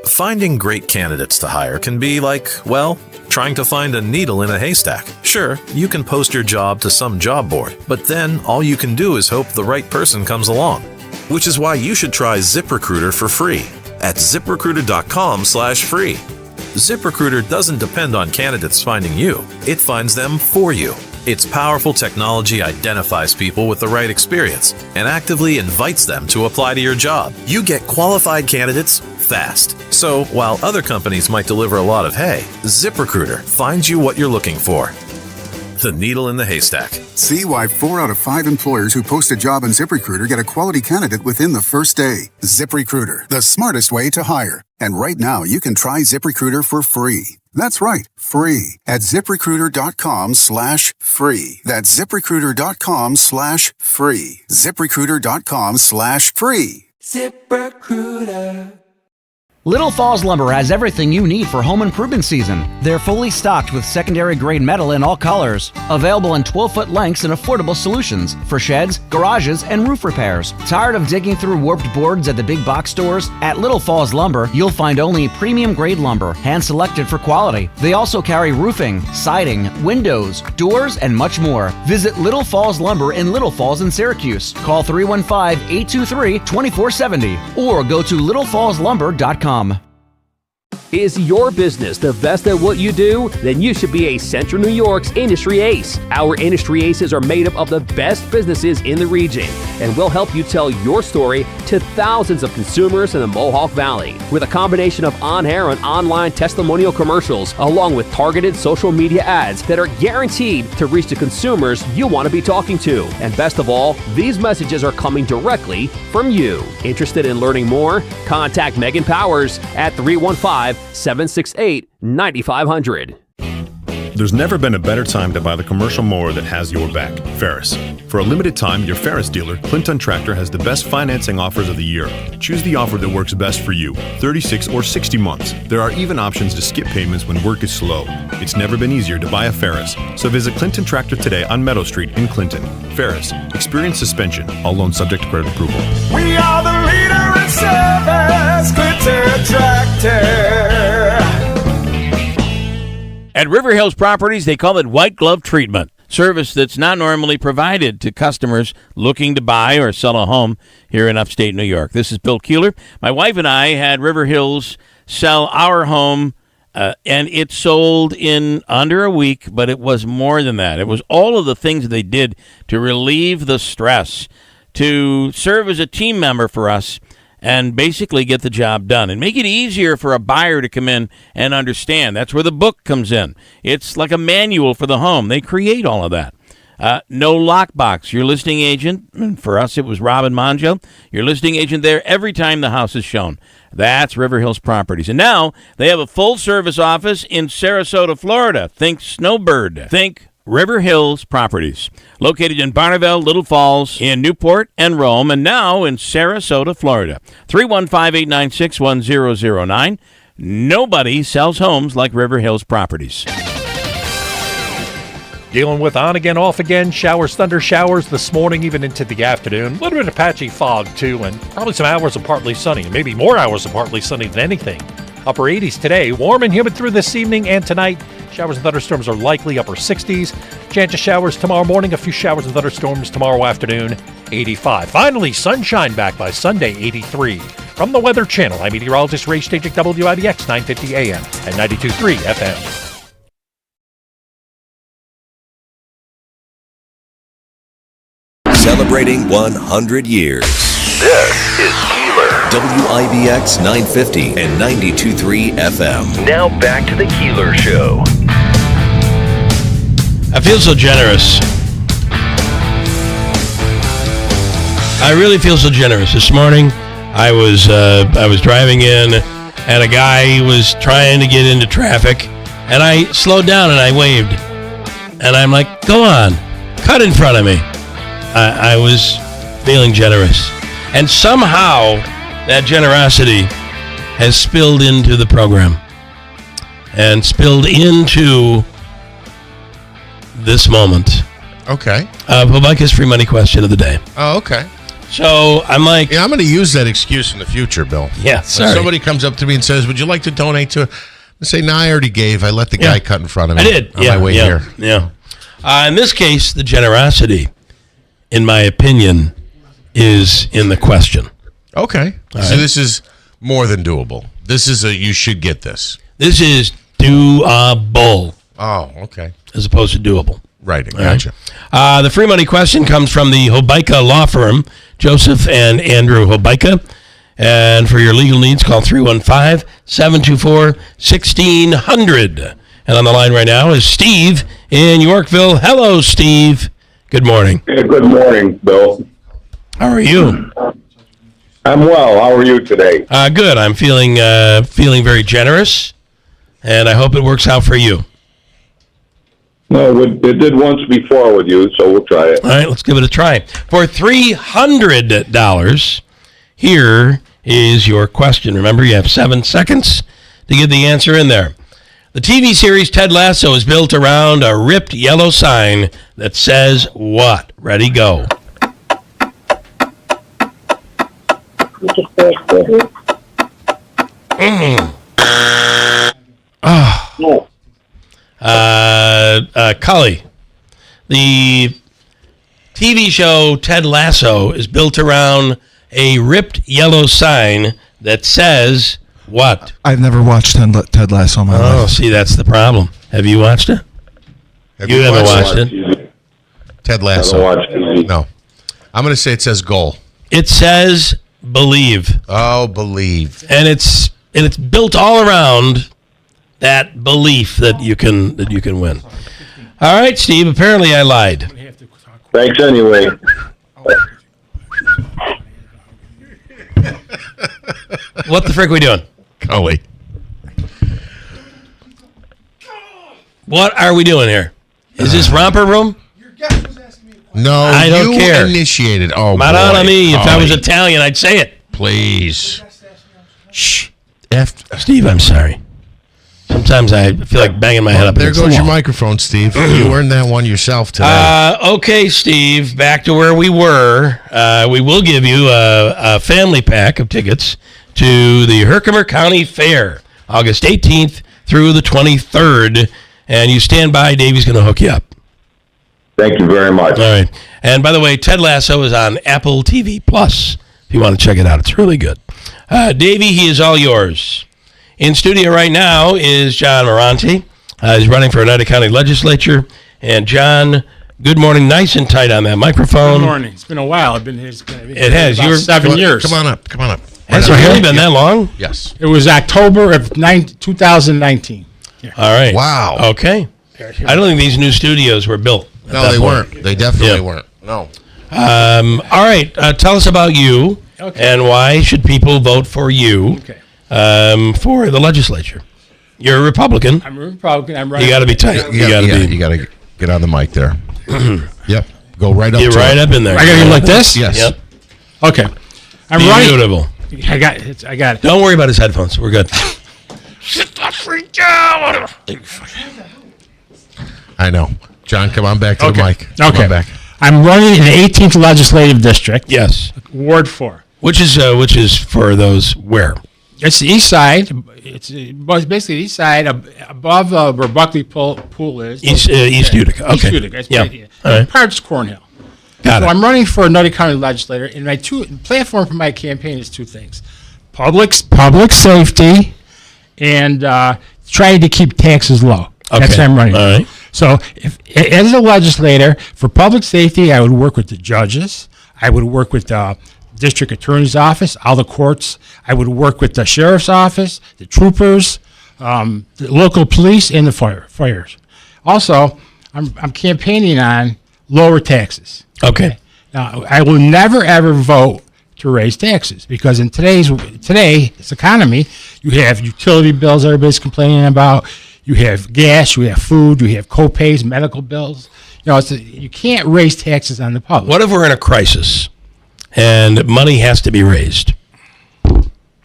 Finding great candidates to hire can be like, well, trying to find a needle in a haystack. Sure, you can post your job to some job board, but then all you can do is hope the right person comes along. Which is why you should try ZipRecruiter for free at ZipRecruiter.com/free. ZipRecruiter doesn't depend on candidates finding you. It finds them for you. Its powerful technology identifies people with the right experience and actively invites them to apply to your job. You get qualified candidates fast. So while other companies might deliver a lot of hay, ZipRecruiter finds you what you're looking for. The needle in the haystack. See why 4 out of 5 employers who post a job on ZipRecruiter get a quality candidate within the first day. ZipRecruiter, the smartest way to hire. And right now, you can try ZipRecruiter for free. That's right, free at ZipRecruiter.com/free. That's ZipRecruiter.com/free. ZipRecruiter.com/free. ZipRecruiter. Little Falls Lumber has everything you need for home improvement season. They're fully stocked with secondary grade metal in all colors. Available in 12-foot lengths and affordable solutions for sheds, garages, and roof repairs. Tired of digging through warped boards at the big box stores? At Little Falls Lumber, you'll find only premium grade lumber, hand-selected for quality. They also carry roofing, siding, windows, doors, and much more. Visit Little Falls Lumber in Little Falls in Syracuse. Call 315-823-2470 or go to littlefallslumber.com. Is your business the best at what you do? Then you should be a Central New York's Industry Ace. Our Industry Aces are made up of the best businesses in the region, and we'll help you tell your story to thousands of consumers in the Mohawk Valley. With a combination of on-air and online testimonial commercials, along with targeted social media ads that are guaranteed to reach the consumers you want to be talking to. And best of all, these messages are coming directly from you. Interested in learning more? Contact Megan Powers at 315-768-9500. There's never been a better time to buy the commercial mower that has your back, Ferris. For a limited time, your Ferris dealer, Clinton Tractor, has the best financing offers of the year. Choose the offer that works best for you, 36 or 60 months. There are even options to skip payments when work is slow. It's never been easier to buy a Ferris. So visit Clinton Tractor today on Meadow Street in Clinton. Ferris, experience suspension, all loans subject to credit approval. We are the leader in service, Clinton Tractor. At River Hills Properties, they call it white glove treatment, service that's not normally provided to customers looking to buy or sell a home here in upstate New York. This is Bill Keeler. My wife and I had River Hills sell our home, and it sold in under a week, but it was more than that. It was all of the things they did to relieve the stress, to serve as a team member for us, and basically get the job done and make it easier for a buyer to come in and understand. That's where the book comes in. It's like a manual for the home. They create all of that. No lockbox. Your listing agent, and for us it was Robin Monjo, your listing agent there every time the house is shown. That's River Hills Properties. And now they have a full-service office in Sarasota, Florida. Think Snowbird. Think River Hills Properties, located in Bonneville, Little Falls, in Newport and Rome, and now in Sarasota, Florida. 315-896-1009. Nobody sells homes like River Hills Properties. Dealing with on again, off again, showers, thunder showers this morning, even into the afternoon. A little bit of patchy fog, too, and probably some hours of partly sunny, maybe more hours of partly sunny than anything. Upper 80s today, warm and humid through this evening and tonight. Showers and thunderstorms are likely, upper 60s. Chance of showers tomorrow morning, a few showers and thunderstorms tomorrow afternoon, 85. Finally, sunshine back by Sunday, 83. From the Weather Channel, I'm meteorologist Ray Stajic, WIBX 950 AM and 92.3 FM. Celebrating 100 years. This is Keeler. WIBX 950 and 92.3 FM. Now back to the Keeler Show. I feel so generous. I really feel so generous. This morning, I was driving in, and a guy was trying to get into traffic, and I slowed down and I waved, and I'm like, "Go on, cut in front of me." I was feeling generous, and somehow that generosity has spilled into the program and spilled into this moment. Okay. Hobika's free money question of the day. Oh, okay. So I'm like, yeah, I'm going to use that excuse in the future, Bill. Yeah, sorry. When somebody comes up to me and says, "Would you like to donate to?" I say, "No, I already gave. I let the guy cut in front of me." I did. On my way here. Yeah. In this case, the generosity, in my opinion, is in the question. Okay. So this is more than doable. This is you should get this. This is doable. Oh, okay. As opposed to doable. Right, gotcha. The free money question comes from the Hobika Law Firm, Joseph and Andrew Hobika. And for your legal needs, call 315-724-1600. And on the line right now is Steve in Yorkville. Hello, Steve. Good morning. Hey, good morning, Bill. How are you? I'm well. How are you today? Good. I'm feeling very generous, and I hope it works out for you. No, it did once before with you, so we'll try it. All right, let's give it a try. For $300, here is your question. Remember, you have 7 seconds to get the answer in there. The TV series Ted Lasso is built around a ripped yellow sign that says what? Ready, go. Cully, the TV show Ted Lasso is built around a ripped yellow sign that says what? I've never watched Ted Lasso in my life. Oh, see, that's the problem. Have you watched it? You haven't watched it? Ted Lasso. I don't watch it. No. I'm going to say it says goal. It says believe. Oh, believe. And it's built all around that belief that you can win. All right, Steve, apparently I lied. Thanks anyway. What the frick are we doing? Cully. What are we doing here? Is this romper room? No, I don't care. Initiated. Oh, Madonna boy. me. If I was Italian, I'd say it. Please. Shh. Steve, I'm sorry. Sometimes I feel like banging my head up There against the goes your wall. microphone, Steve. You earned that one yourself today. Okay, Steve, back to where we were. We will give you a family pack of tickets to the Herkimer County Fair, August 18th through the 23rd. And you stand by. Davey's going to hook you up. Thank you very much. All right. And by the way, Ted Lasso is on Apple TV Plus. If you want to check it out, it's really good. Davey, he is all yours. In studio right now is John Moranti. He's running for Oneida County Legislature. And John, good morning. Nice and tight on that microphone. Good morning. It's been a while. I've been here. It has. About 7 years. Come on up. Has it really been that long? Yes. It was October of 2019. Yeah. All right. Wow. Okay. I don't think these new studios were built. No, they weren't. They definitely weren't. No. All right. Tell us about you and why should people vote for you for the legislature. You're a Republican. I'm a Republican. I'm running. You got to be tight. You got to be. You got to Get on the mic there. Yep. Go right up. Get to right it. up in there. I gotta go like this? Yes. Yep. Okay. I'm running. Beautiful. I got it. I got it. Don't worry about his headphones. We're good. Sit the freak down. I know. John, come on back to the mic. Come Okay. on back. I'm running in the 18th legislative district. Yes. Ward 4. Which is for those where? It's the east side. It's basically the east side above where Buckley Pool is. East Utica. East Okay. Utica. It's Yeah. right here. All right. Parts Cornhill. Got so it. I'm running for another county legislator, and my platform for my campaign is two things: public safety and trying to keep taxes low. That's Okay. what I'm running. All right. So, as a legislator for public safety, I would work with the judges. I would work with the district attorney's office, all the courts. I would work with the sheriff's office, the troopers, the local police, and the fires. Also, I'm campaigning on lower taxes. Okay. Now, I will never ever vote to raise taxes because in today's economy, you have utility bills everybody's complaining about. You have gas, you have food, you have co-pays, medical bills. You can't raise taxes on the public. What if we're in a crisis and money has to be raised?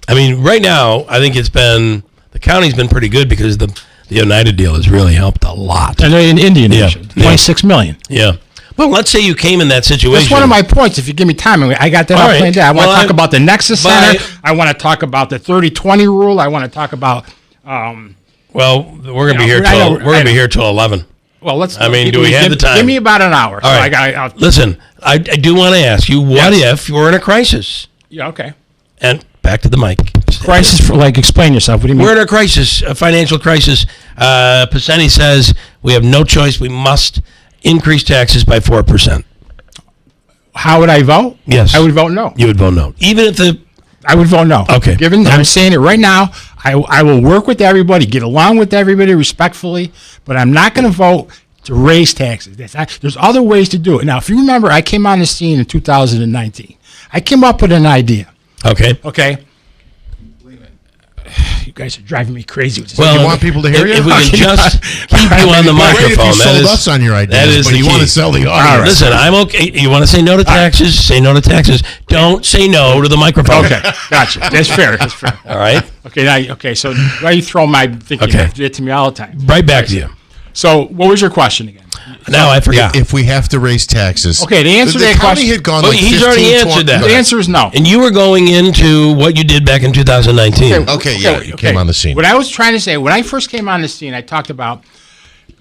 I mean, right now, I think the county's been pretty good because the United deal has really helped a lot. And they're in Indian Nation, $26 million. Yeah. Well, let's say you came in that situation. That's one of my points. If you give me time, I got that all planned out. I want to talk about the Nexus Center. I want to talk about the 30-20 rule. I want to talk about. Well, we're gonna be here till we're gonna be here till 11. Well, let's. I mean, do we have the time? Give me about an hour. All right. Listen, I do want to ask you, what if you're in a crisis? Yeah. Okay. And back to the mic. Crisis for explain yourself. What do you mean? We're in a crisis, a financial crisis. Paseni says we have no choice. We must increase taxes by 4%. How would I vote? Yes. I would vote no. You would vote no, even if I would vote no. Okay. I'm saying it right now. I will work with everybody, get along with everybody respectfully, but I'm not going to vote to raise taxes. There's other ways to do it. Now, if you remember, I came on the scene in 2019. I came up with an idea. Okay. Okay. You guys are driving me crazy with this. Well, you want people to hear you? If we can just keep you on the microphone, Great if you sold us on your ideas, but you want to sell the audience. Listen, I'm okay. You want to say no to taxes? Say no to taxes. Don't say no to the microphone. Okay, gotcha. That's fair. That's fair. All right. Okay. Now, so why you throw my thinking? Okay. You do it to me all the time. Right back to you. So, what was your question again? Now I forgot. If we have to raise taxes, okay, the answer to that county question had gone Well, like he's 15, already 20 answered that. The answer is no. And you were going into what you did back in 2019. Okay, you came on the scene. What I was trying to say, when I first came on the scene, I talked about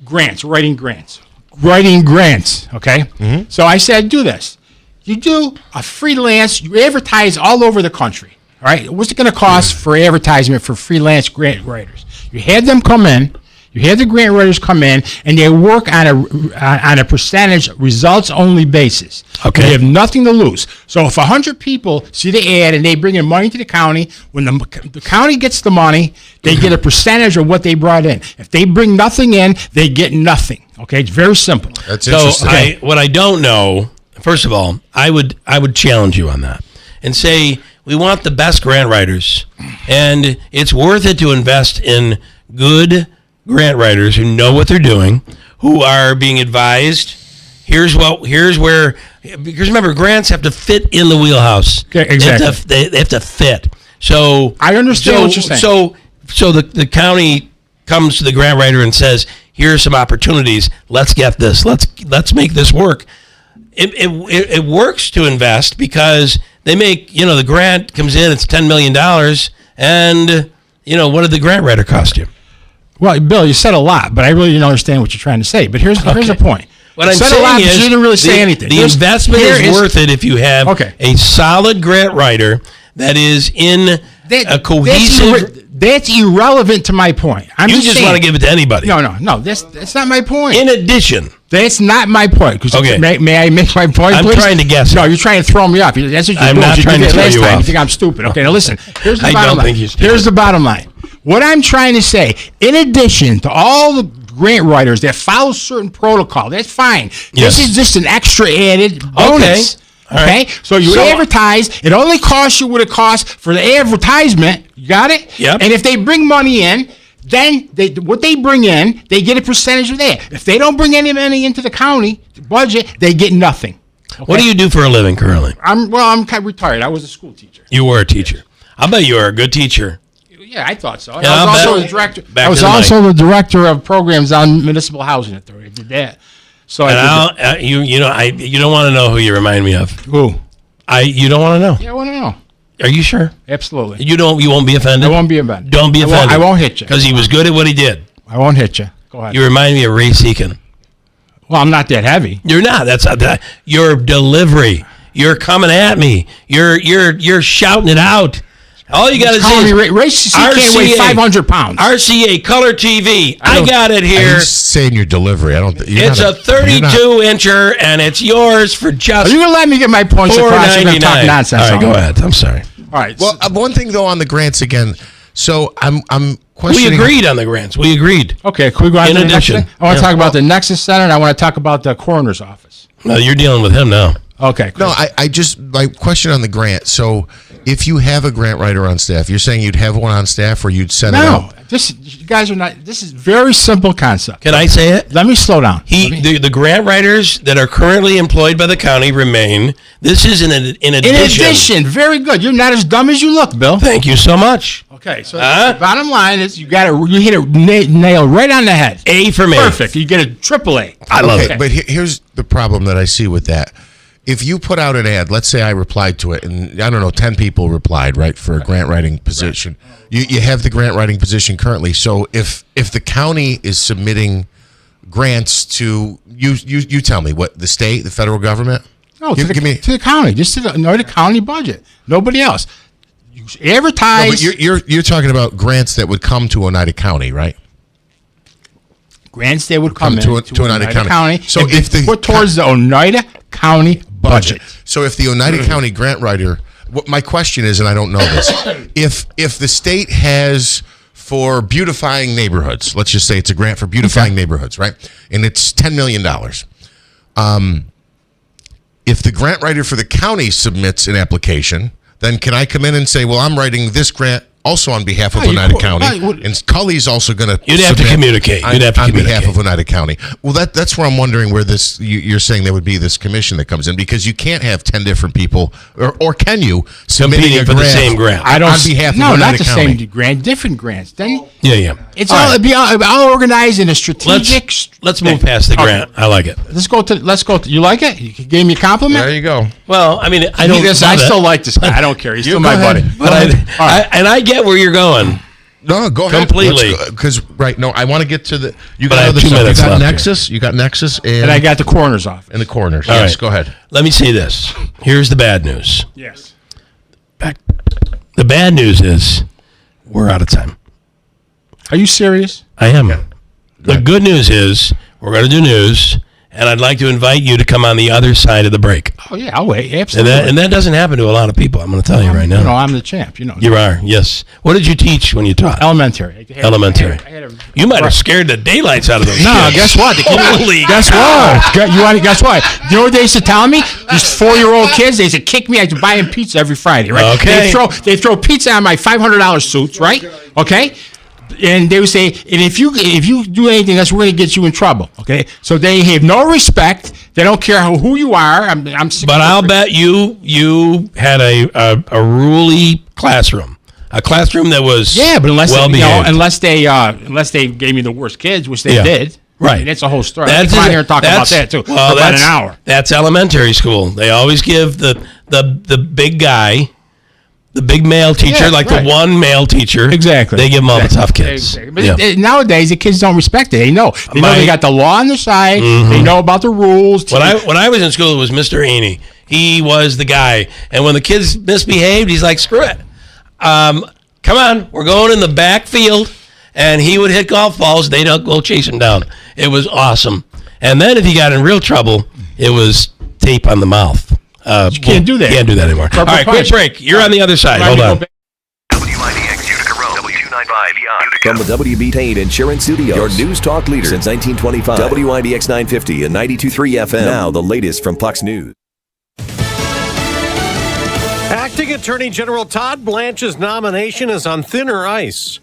writing grants, okay? Mm-hmm. So I said, do this. You do a freelance, you advertise all over the country, all right? What's it going to cost for advertisement for freelance grant writers? You had them come in, you have the grant writers come in, and they work on a percentage, results-only basis. Okay. They have nothing to lose. So if 100 people see the ad and they bring in money to the county, when the county gets the money, they get a percentage of what they brought in. If they bring nothing in, they get nothing. Okay, it's very simple. That's So interesting. what I don't know, first of all, I would challenge you on that and say we want the best grant writers, and it's worth it to invest in good grant writers who know what they're doing, who are being advised. Here's where, because remember, grants have to fit in the wheelhouse. Okay, exactly. They have to fit. So I understand what you're saying. So the county comes to the grant writer and says, "Here are some opportunities. Let's get this. Let's make this work." It works to invest because they make, the grant comes in, it's $10 million, and what did the grant writer cost you? Well, Bill, you said a lot, but I really didn't understand what you're trying to say. But here's the point. What I'm said saying a lot, but is you didn't really say anything. The investment is worth it if you have a solid grant writer that is in a cohesive. That's irrelevant to my point. You just want to give it to anybody. No. That's not my point. In addition, that's not my point. Okay. May I make my point, I'm please? trying to guess. No, you're trying to throw me off. That's what you're I'm doing. not trying to throw you off. You think I'm stupid. Okay, now listen. Here's the I bottom don't line. think you're stupid. Here's the bottom line. What I'm trying to say, in addition to all the grant writers that follow certain protocol, that's fine. Yes. This is just an extra added bonus. Okay? So you advertise. It only costs you what it costs for the advertisement. You got it? Yep. And if they bring money in, Then what they bring in, they get a percentage of that. If they don't bring any money into the county budget, they get nothing. Okay? What do you do for a living currently? I'm kind of retired. I was a school teacher. You were a teacher. I bet you were a good teacher. Yeah, I thought so. Yeah, I was also the director. I was also the director of programs on Municipal Housing Authority. I did that. So you don't want to know who you remind me of. Who? You don't want to know. Yeah, I want to know. Are you sure? Absolutely. You won't be offended? I won't be offended. Don't be offended. I won't hit you. Because he was good at what he did. I won't hit you. Go ahead. You remind me of Ray Seacon. Well, I'm not that heavy. You're not. That's your delivery. You're coming at me. You're shouting it out. All you got to say is Ray Seacon can't weigh 500 pounds. RCA Color TV. I got it here. I'm just saying your delivery. I don't. It's a 32-incher, and it's yours for just. Are you gonna let me get my points across? You're gonna talk nonsense. All right, go ahead. I'm sorry. All right. Well, one thing though on the grants again. So I'm questioning. We agreed on the grants. We agreed. Okay, can we go on to the next thing? I want to talk about the the Nexus Center, and I want to talk about the coroner's office. No, you're dealing with him now. Okay. No, I just my question on the grant. So if you have a grant writer on staff, you're saying you'd have one on staff, or you'd send it out? You guys are not. This is very simple concept. Can I say it? Let me slow down. The grant writers that are currently employed by the county remain. This is in addition. In addition, very good. You're not as dumb as you look, Bill. Thank you so much. Okay, so the bottom line is you hit a nail right on the head. A for me. Perfect. You get a triple A. I love it. But here's the problem that I see with that. If you put out an ad, let's say I replied to it, and I don't know, 10 people replied, right, for a grant writing position. Right. You have the grant writing position currently. So if the county is submitting grants to you tell me what the state, the federal government? No, to the county, just to the county budget. Nobody else. You advertise. No, but you're talking about grants that would come to Oneida County, right? Grants that would come to Oneida County. So if they put towards the Oneida County budget. So if the Oneida County grant writer, my question is, and I don't know this, if the state has for beautifying neighborhoods, let's just say it's a grant for beautifying neighborhoods, right? And it's $10 million. If the grant writer for the county submits an application, then can I come in and say, well, I'm writing this grant also on behalf of Oneida County, and Cully's also going to. You'd have to communicate. On behalf of Oneida County. Well, that's where I'm wondering where this. You're saying there would be this commission that comes in, because you can't have 10 different people, or can you submitting for the same grant? I don't. On behalf of no, Oneida not the County. same grant. Different grants. Then yeah. It's all organized in a strategic. Let's move past the grant. I like it. Let's go to. You like it? You gave me a compliment. There you go. Well, I mean, I don't. I still like this guy. I don't care. He's still my buddy. But I get where you're going. No, go ahead. Completely. Because I want to get to the. You But I got have other 2 stuff. minutes You got left Nexus. You got Nexus, And I got the coroner's office. and the coroners. All Yes, right. go ahead. Let me say this. Here's the bad news. Yes. The bad news is we're out of time. Are you serious? I am. The good news is we're going to do news, and I'd like to invite you to come on the other side of the break. Oh yeah, I'll wait. Absolutely. And that doesn't happen to a lot of people. I'm going to tell you right now. No, I'm the champ. You know. You are, yes. What did you teach when you taught? Elementary. Elementary. You might have scared the daylights out of those No, kids. guess what? Holy guess what? Guess what? You know what they used to tell me? These 4-year-old kids, they used to kick me. I used to buy them pizza every Friday, right? Okay. They throw pizza on my $500 suits, right? Okay. And they would say, and if you do anything else, we're going to get you in trouble. Okay, so they have no respect. They don't care who you are. But I'll bet you had a ruly classroom, a classroom that was but unless well behaved. unless they gave me the worst kids, which they did. Right. I mean, that's a whole story. Let's come on here and talk about that too. Well, for about an hour. That's elementary school. They always give the big guy. The big male teacher, the one male teacher. Exactly. They give them all the tough kids. Exactly. But nowadays, the kids don't respect it. They know. They know they got the law on their side. Mm-hmm. They know about the rules. When I was in school, it was Mr. Haney. He was the guy. And when the kids misbehaved, he's like, screw it. Come on, we're going in the back field. And he would hit golf balls. They'd go chase him down. It was awesome. And then if he got in real trouble, it was tape on the mouth. You can't do that. Can't do that anymore. All right, quick break. You're on the other side. Hold on. WIBX Utica Road, W295 Utica. From the WB Insurance Studios, your news talk leader since 1925. WIBX 950 and 92.3 FM. Now the latest from Fox News. Acting Attorney General Todd Blanche's nomination is on thinner ice.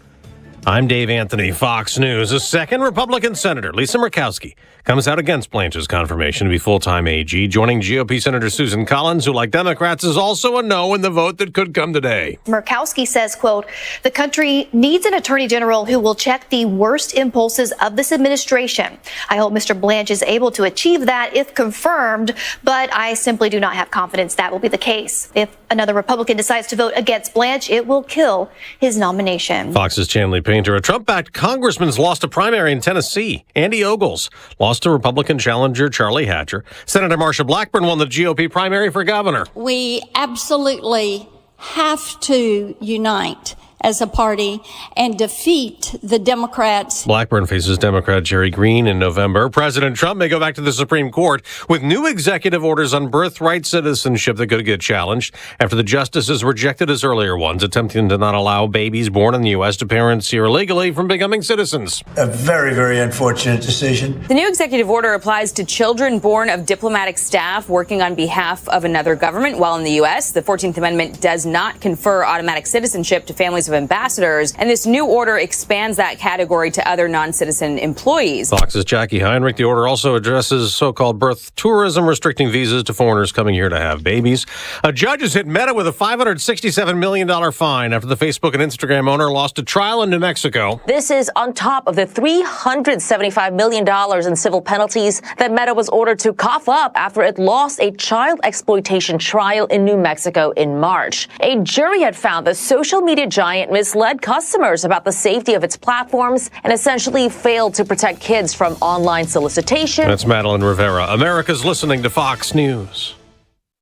I'm Dave Anthony, Fox News. A second Republican Senator, Lisa Murkowski, comes out against Blanche's confirmation to be full-time AG, joining GOP Senator Susan Collins, who, like Democrats, is also a no in the vote that could come today. Murkowski says, quote, the country needs an attorney general who will check the worst impulses of this administration. I hope Mr. Blanche is able to achieve that if confirmed, but I simply do not have confidence that will be the case. If another Republican decides to vote against Blanche, it will kill his nomination. Fox's Chanley Painter. A Trump-backed congressman's lost a primary in Tennessee. Andy Ogles lost to Republican challenger Charlie Hatcher. Senator Marsha Blackburn won the GOP primary for governor. We absolutely have to unite as a party and defeat the Democrats. Blackburn faces Democrat Jerry Green in November. President Trump may go back to the Supreme Court with new executive orders on birthright citizenship that could get challenged after the justices rejected his earlier ones, attempting to not allow babies born in the U.S. to parents here illegally from becoming citizens. A very, very unfortunate decision. The new executive order applies to children born of diplomatic staff working on behalf of another government while in the U.S. The 14th Amendment does not confer automatic citizenship to families of ambassadors, and this new order expands that category to other non-citizen employees. Fox's Jackie Heinrich. The order also addresses so-called birth tourism, restricting visas to foreigners coming here to have babies. A judge has hit Meta with a $567 million fine after the Facebook and Instagram owner lost a trial in New Mexico. This is on top of the $375 million in civil penalties that Meta was ordered to cough up after it lost a child exploitation trial in New Mexico in March. A jury had found the social media giant misled customers about the safety of its platforms and essentially failed to protect kids from online solicitation. That's Madeline Rivera. America's listening to Fox News.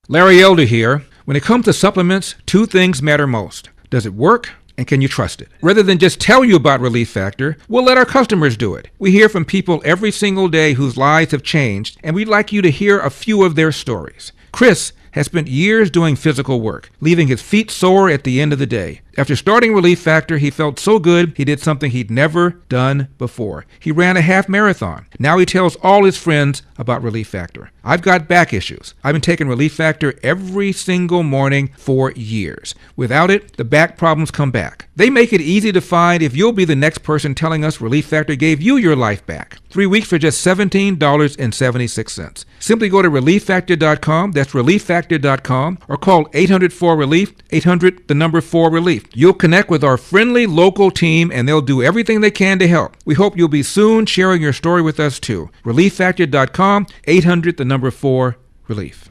Larry Elder here. When it comes to supplements, two things matter most. Does it work? And can you trust it? Rather than just tell you about Relief Factor, we'll let our customers do it. We hear from people every single day whose lives have changed, and we'd like you to hear a few of their stories. Chris has spent years doing physical work, leaving his feet sore at the end of the day. After starting Relief Factor, he felt so good he did something he'd never done before. He ran a half marathon. Now he tells all his friends about Relief Factor. I've got back issues. I've been taking Relief Factor every single morning for years. Without it, the back problems come back. They make it easy to find if you'll be the next person telling us Relief Factor gave you your life back. 3 weeks for just $17.76. Simply go to ReliefFactor.com, that's ReliefFactor.com, or call 800-4RELIEF, 800-4RELIEF. You'll connect with our friendly local team and they'll do everything they can to help. We hope you'll be soon sharing your story with us too. ReliefFactor.com, 800-4RELIEF.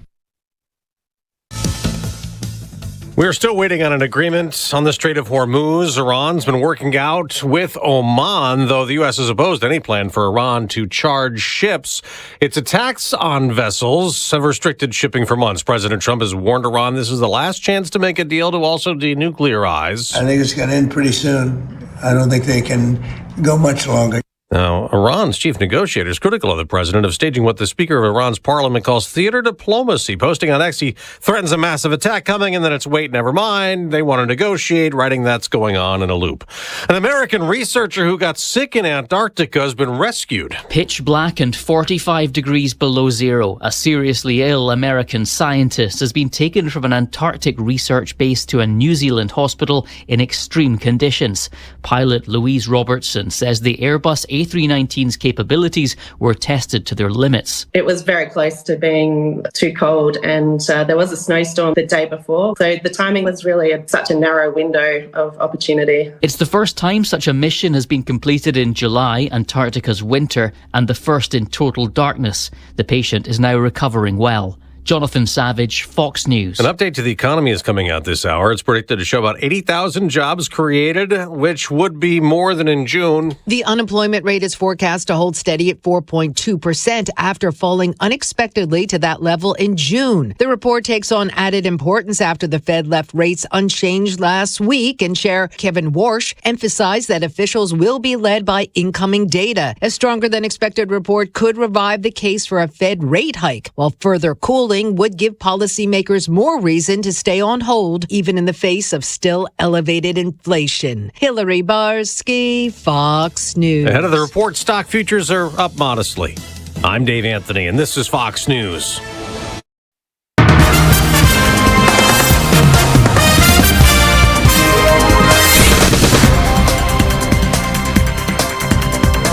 We're still waiting on an agreement on the Strait of Hormuz. Iran's been working out with Oman, though the U.S. has opposed any plan for Iran to charge ships. Its attacks on vessels have restricted shipping for months. President Trump has warned Iran this is the last chance to make a deal to also denuclearize. I think it's going to end pretty soon. I don't think they can go much longer. Now, Iran's chief negotiator is critical of the president of staging what the Speaker of Iran's parliament calls theater diplomacy. Posting on X, he threatens a massive attack coming, and then it's wait, never mind. They want to negotiate, writing that's going on in a loop. An American researcher who got sick in Antarctica has been rescued. Pitch black and 45 degrees below zero. A seriously ill American scientist has been taken from an Antarctic research base to a New Zealand hospital in extreme conditions. Pilot Louise Robertson says the Airbus A319's capabilities were tested to their limits. It was very close to being too cold, and there was a snowstorm the day before, so the timing was really such a narrow window of opportunity. It's the first time such a mission has been completed in July, Antarctica's winter, and the first in total darkness. The patient is now recovering well. Jonathan Savage, Fox News. An update to the economy is coming out this hour. It's predicted to show about 80,000 jobs created, which would be more than in June. The unemployment rate is forecast to hold steady at 4.2% after falling unexpectedly to that level in June. The report takes on added importance after the Fed left rates unchanged last week, and Chair Kevin Warsh emphasized that officials will be led by incoming data. A stronger than expected report could revive the case for a Fed rate hike, while further cooling would give policymakers more reason to stay on hold, even in the face of still elevated inflation. Hillary Barsky, Fox News. Ahead of the report, stock futures are up modestly. I'm Dave Anthony, and this is Fox News.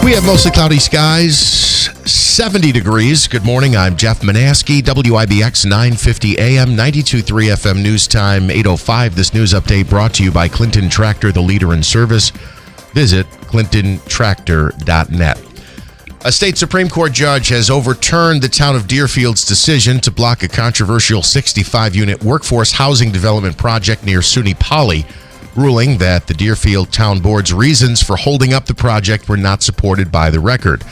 We have mostly cloudy skies, 70 degrees. Good morning. I'm Jeff Manaski, WIBX 950 AM, 92.3 FM News Time, 8:05. This news update brought to you by Clinton Tractor, the leader in service. Visit clintontractor.net. A state Supreme Court judge has overturned the town of Deerfield's decision to block a controversial 65-unit workforce housing development project near SUNY Poly, ruling that the Deerfield Town Board's reasons for holding up the project were not supported by the record.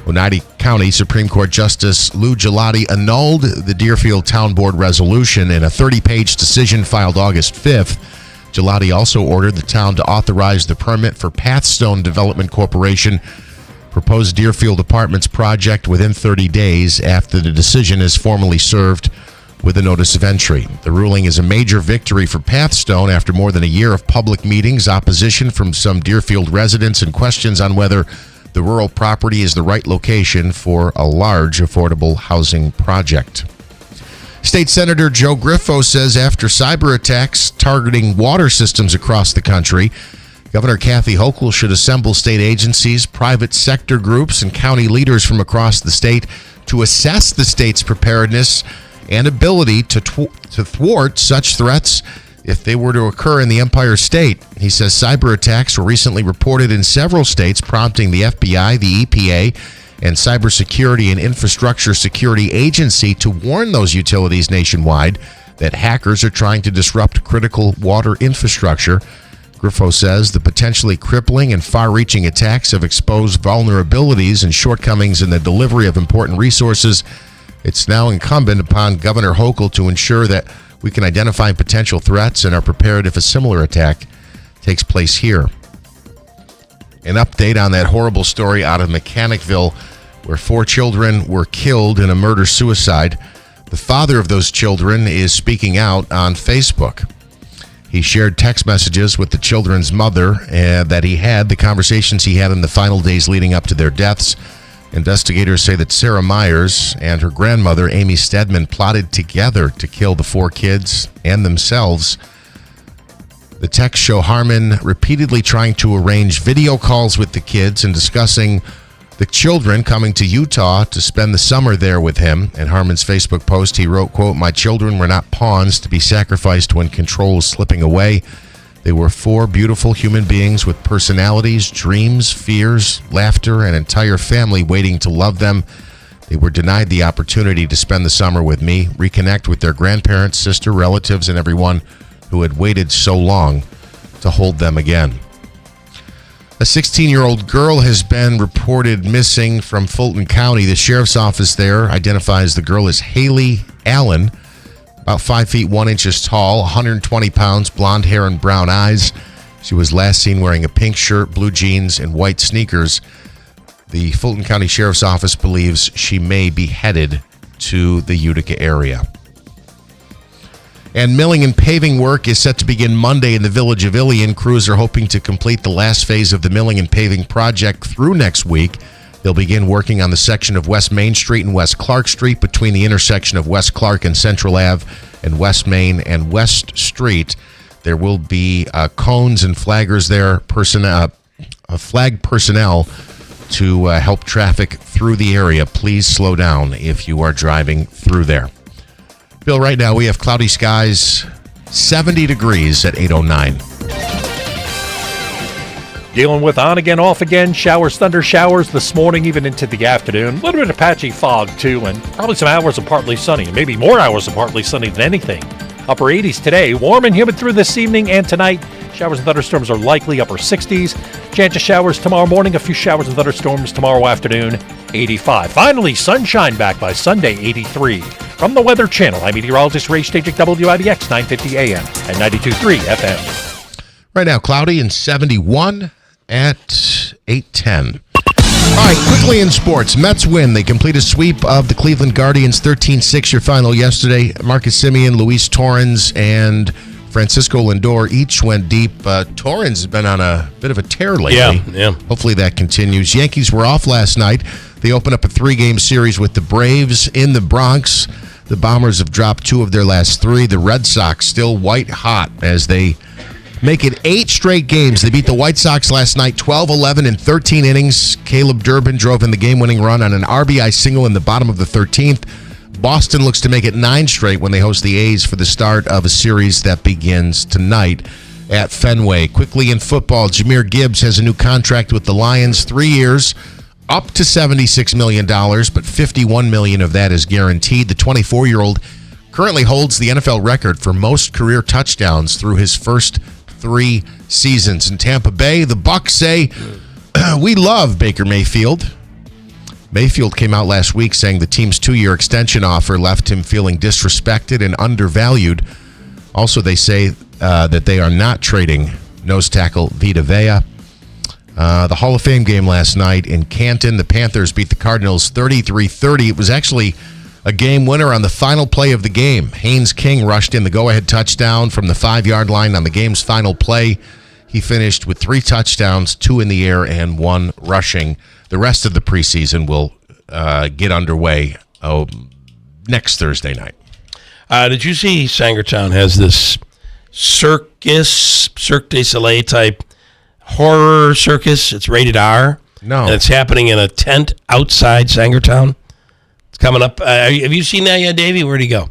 Oneida County Supreme Court Justice Lou Gelati annulled the Deerfield Town Board resolution in a 30-page decision filed August 5th. Gelati also ordered the town to authorize the permit for Pathstone Development Corporation proposed Deerfield Apartments project within 30 days after the decision is formally served with a notice of entry. The ruling is a major victory for Pathstone after more than a year of public meetings, opposition from some Deerfield residents, and questions on whether the rural property is the right location for a large affordable housing project. State Senator Joe Griffo says after cyber attacks targeting water systems across the country, Governor Kathy Hochul should assemble state agencies, private sector groups, and county leaders from across the state to assess the state's preparedness and ability to thwart such threats if they were to occur in the Empire State. He says cyber attacks were recently reported in several states, prompting the FBI, the EPA, and Cybersecurity and Infrastructure Security Agency to warn those utilities nationwide that hackers are trying to disrupt critical water infrastructure. Griffo says the potentially crippling and far-reaching attacks have exposed vulnerabilities and shortcomings in the delivery of important resources. It's now incumbent upon Governor Hochul to ensure that we can identify potential threats and are prepared if a similar attack takes place here. An update on that horrible story out of Mechanicville where 4 children were killed in a murder-suicide. The father of those children is speaking out on Facebook. He shared text messages with the children's mother that he had, the conversations he had in the final days leading up to their deaths. Investigators say that Sarah Myers and her grandmother, Amy Stedman, plotted together to kill the 4 kids and themselves. The texts show Harmon repeatedly trying to arrange video calls with the kids and discussing the children coming to Utah to spend the summer there with him. In Harmon's Facebook post, he wrote, quote, "My children were not pawns to be sacrificed when control is slipping away. They were 4 beautiful human beings with personalities, dreams, fears, laughter, and an entire family waiting to love them. They were denied the opportunity to spend the summer with me, reconnect with their grandparents, sister, relatives, and everyone who had waited so long to hold them again." A 16-year-old girl has been reported missing from Fulton County. The sheriff's office there identifies the girl as Haley Allen, about 5 feet 1 inches tall, 120 pounds, blonde hair and brown eyes. She was last seen wearing a pink shirt, blue jeans, and white sneakers. The Fulton County Sheriff's Office believes she may be headed to the Utica area. And milling and paving work is set to begin Monday in the village of Ilion. Crews are hoping to complete the last phase of the milling and paving project through next week. They'll begin working on the section of West Main Street and West Clark Street between the intersection of West Clark and Central Ave and West Main and West Street. There will be cones and flaggers there, flag personnel to help traffic through the area. Please slow down if you are driving through there. Bill, right now we have cloudy skies, 70 degrees at 8:09. Dealing with on again, off again, showers, thunder showers this morning, even into the afternoon. A little bit of patchy fog, too, and probably some hours of partly sunny, maybe more hours of partly sunny than anything. Upper 80s today, warm and humid through this evening and tonight. Showers and thunderstorms are likely, upper 60s. Chance of showers tomorrow morning, a few showers and thunderstorms tomorrow afternoon, 85. Finally, sunshine back by Sunday, 83. From the Weather Channel, I'm meteorologist Ray Stajic, WIBX 950 AM and 92.3 FM. Right now, cloudy and 71 at 8:10. All right, quickly in sports. Mets win. They complete a sweep of the Cleveland Guardians 13-6 your final yesterday. Marcus Semien, Luis Torrens, and Francisco Lindor each went deep. Torrens has been on a bit of a tear lately. Yeah. Hopefully that continues. Yankees were off last night. They opened up a 3-game series with the Braves in the Bronx. The Bombers have dropped 2 of their last 3. The Red Sox still white hot as they make it 8 straight games. They beat the White Sox last night 12-11 in 13 innings. Caleb Durbin drove in the game-winning run on an RBI single in the bottom of the 13th. Boston looks to make it 9 straight when they host the A's for the start of a series that begins tonight at Fenway. Quickly in football, Jahmyr Gibbs has a new contract with the Lions, 3 years, up to $76 million, but $51 million of that is guaranteed. The 24-year-old currently holds the NFL record for most career touchdowns through his first 3 seasons. In Tampa Bay, the Bucs say, we love Baker Mayfield. Mayfield came out last week saying the team's 2-year extension offer left him feeling disrespected and undervalued. Also, they say that they are not trading nose tackle Vita Vea. The Hall of Fame game last night in Canton, the Panthers beat the Cardinals 33-30. It was actually a game winner on the final play of the game. Haynes King rushed in the go-ahead touchdown from the 5-yard line on the game's final play. He finished with 3 touchdowns, 2 in the air and 1 rushing. The rest of the preseason will get underway next Thursday night. Did you see Sangertown has this Cirque du Soleil type horror circus? It's rated R. No. And it's happening in a tent outside Sangertown. It's coming up. Have you seen that yet, Davey? Where'd he go?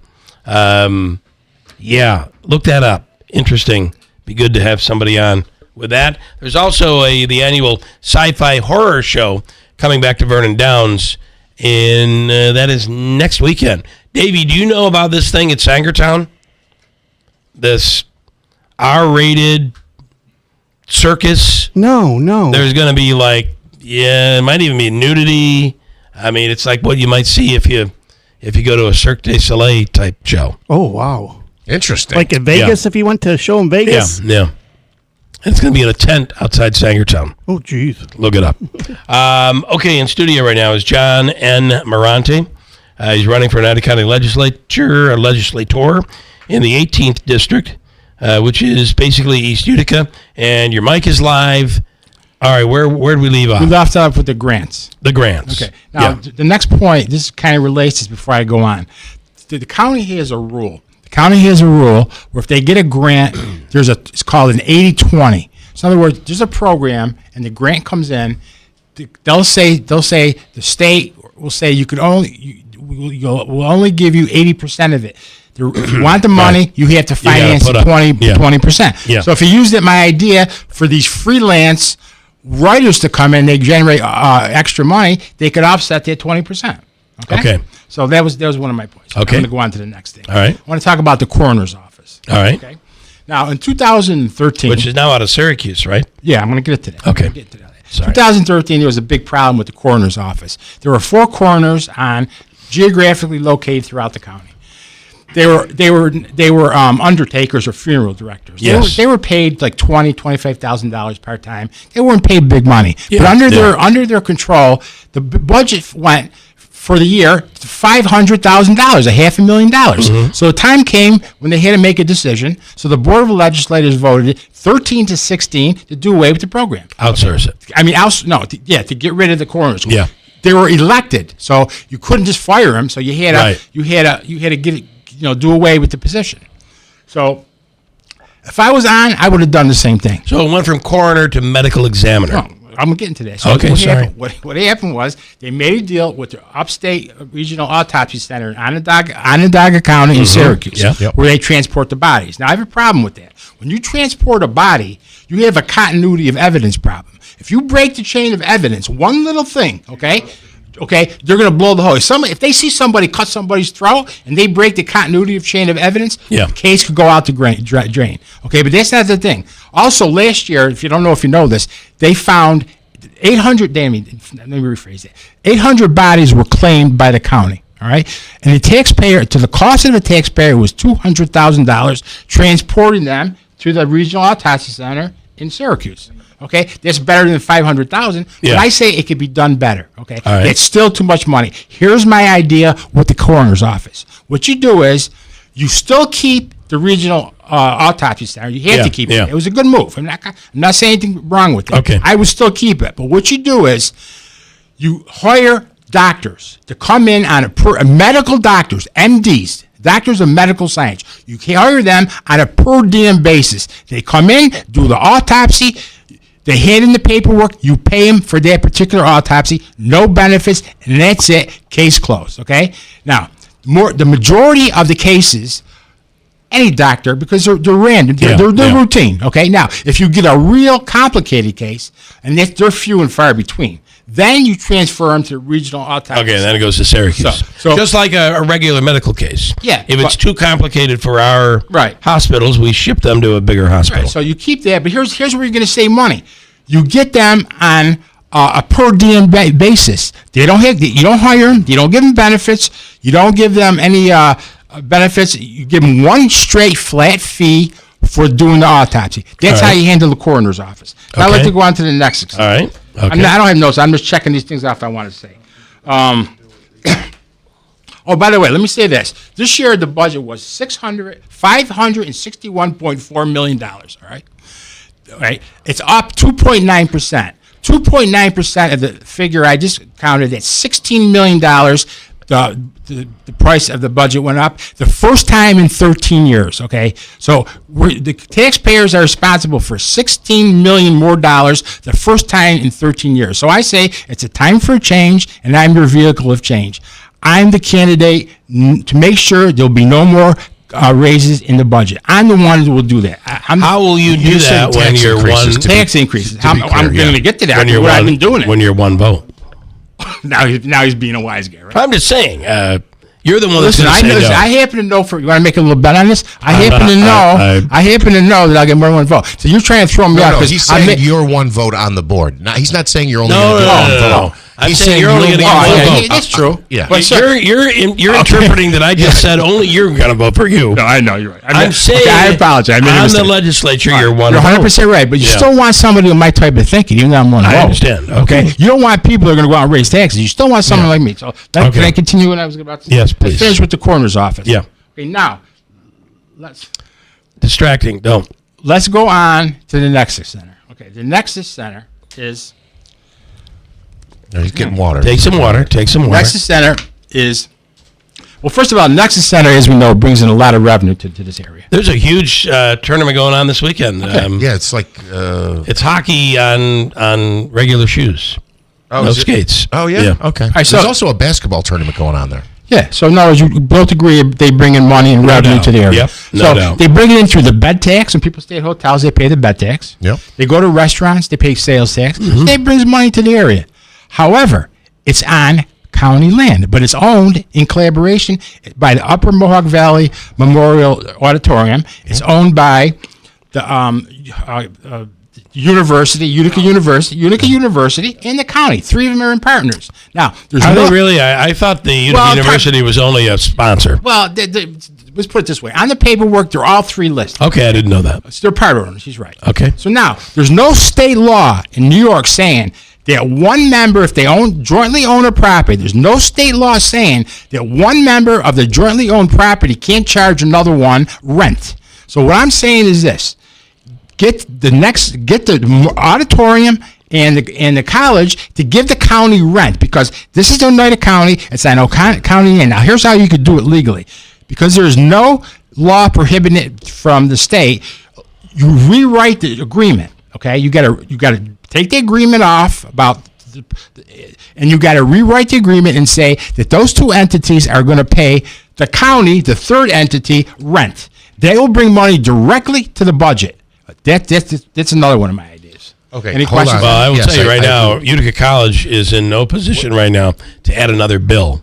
Yeah, look that up. Interesting. Be good to have somebody on with that. There's also the annual sci-fi horror show coming back to Vernon Downs, and that is next weekend. Davey, do you know about this thing at Sangertown? This R-rated circus? No. There's going to be it might even be nudity. I mean, it's like what you might see if you go to a Cirque du Soleil type show. Oh, wow. Interesting. Like in Vegas, if you went to a show in Vegas? Yeah. It's going to be in a tent outside Sangertown. Oh, geez. Look it up. Okay, in studio right now is John N. Marante. He's running for an County legislator in the 18th district, which is basically East Utica. And your mic is live. All right, where did we leave off? We left off with the grants. The grants. Okay. Now, the next point, this kind of relates to this before I go on. The county has a rule. County has a rule where if they get a grant, it's called an 80-20. So in other words, there's a program and the grant comes in. They'll say the state will say we'll only give you 80% of it. If you want the money, you have to finance 20%. Yeah. So if you used my idea for these freelance writers to come in, they generate extra money, they could offset that 20%. Okay. So that was one of my points. Okay. I'm going to go on to the next thing. All right. I want to talk about the coroner's office. All right. Okay. Now, in 2013... Which is now out of Syracuse, right? Yeah, I'm going to get to that. Okay. Sorry. 2013, there was a big problem with the coroner's office. There were 4 coroners geographically located throughout the county. They were undertakers or funeral directors. Yes. They were paid like $20,000-$25,000 part time. They weren't paid big money. But under their control, the budget went for the year to $500,000, $500,000. Mm-hmm. So the time came when they had to make a decision. So the Board of Legislators voted 13-16 to do away with the program. Outsource it. I mean, to get rid of the coroners. Yeah. They were elected, so you couldn't just fire them. So you had to give do away with the position. So if I was on, I would have done the same thing. So it went from coroner to medical examiner. No, I'm getting to that. So what happened was they made a deal with the Upstate Regional Autopsy Center in Onondaga County in Syracuse, where they transport the bodies. Now, I have a problem with that. When you transport a body, you have a continuity of evidence problem. If you break the chain of evidence, one little thing, okay, they're going to blow the hose. If they see somebody cut somebody's throat and they break the continuity of chain of evidence, the case could go out the drain. Okay, but that's not the thing. Also, last year, if you know this, they found 800, let me rephrase it, 800 bodies were claimed by the county. All right, and the cost of the taxpayer was $200,000 transporting them to the Regional Autopsy Center in Syracuse. Okay, that's better than $500,000. But I say it could be done better. Okay, it's still too much money. Here's my idea with the coroner's office. What you do is you still keep the Regional Autopsy Center. You have to keep it. It was a good move. I'm not saying anything wrong with it. Okay, I would still keep it. But what you do is you hire doctors to come in on medical doctors, MDs. Doctors of medical science. You hire them on a per diem basis. They come in, do the autopsy, they hand in the paperwork, you pay them for that particular autopsy, no benefits, and that's it, case closed, okay? Now, the majority of the cases, any doctor, because they're random, they're routine, okay? Now, if you get a real complicated case, and they're few and far between, then you transfer them to regional autopsy. Okay, then it goes to Syracuse. So just like a regular medical case. Yeah. If it's too complicated for our Right. hospitals, we ship them to a bigger hospital. Right, so you keep that, but here's where you're going to save money. You get them on a per diem basis. You don't hire them. You don't give them benefits. You don't give them any benefits. You give them one straight flat fee for doing the autopsy. That's how you handle the coroner's office. Now I'd like to go on to the next. All right. Okay. I don't have notes. I'm just checking these things off I want to say. Oh, by the way, let me say this. This year, the budget was $561.4 million, all right? All right? It's up 2.9%. 2.9% of the figure I just counted at $16 million. The price of the budget went up the first time in 13 years, okay? So the taxpayers are responsible for $16 million more the first time in 13 years. So I say it's a time for a change, and I'm your vehicle of change. I'm the candidate to make sure there'll be no more raises in the budget. I'm the one who will do that. How will you do that when you're one tax increases? I'm going to get to that. I've been doing it. When you're one vote. Now he's being a wise guy, right? I'm just saying, you're the one that's Listen, I happen to know. You want to make a little bet on this? I happen to know that I'll get more than one vote. So you're trying to throw me out. No, he's saying you're one vote on the board. No, he's not saying you're only going to get one vote. I'm saying you're only going to get one vote. That's true. Yeah. But you're interpreting that I just said only you're going to vote for you. No, I know you're right. I'm saying I apologize. on the legislature, you're one vote. You're 100% right, but you still want somebody with my type of thinking, even though I'm one vote. I understand. Okay. You don't want people that are going to go out and raise taxes. You still want someone like me. So can I continue what I was about to say? Yes, please. Finish with the coroner's office. Yeah. Okay. Now, distracting. Don't. Let's go on to the Nexus Center. Okay. The Nexus Center is. No, he's getting water. Take some water. Nexus Center is, well, first of all, Nexus Center, as we know, brings in a lot of revenue to this area. There's a huge tournament going on this weekend. Okay. Yeah, it's like it's hockey on regular shoes. No skates. Oh yeah. Okay. Right, There's also a basketball tournament going on there. Yeah. So now, as you both agree, they bring in money and revenue to the area. Yep. So they bring it in through the bed tax. When people stay at hotels, they pay the bed tax. Yep. They go to restaurants, they pay sales tax. That brings money to the area. However, it's on county land, but it's owned in collaboration by the Upper Mohawk Valley Memorial Auditorium. It's owned by the Utica University, and the county. Three of them are in partners. Now, there's Are they really? I thought the Utica University was only a sponsor. Well, let's put it this way. On the paperwork, they're all three listed. Okay, I didn't know that. They're part owners. He's right. Okay. So now, there's no state law in New York saying that one member, if they jointly own a property, there's no state law saying that one member of the jointly owned property can't charge another one rent. So what I'm saying is this: get the auditorium and the college to give the county rent, because this is Oneida County. It's on county land. Now here's how you could do it legally, because there's no law prohibiting it from the state. You rewrite the agreement. Okay, you got to take the agreement off and you got to rewrite the agreement and say that those two entities are going to pay the county, the third entity, rent. They will bring money directly to the budget. That's another one of my ideas. Okay. Any questions? Well, I will tell you right now, Utica College is in no position right now to add another bill.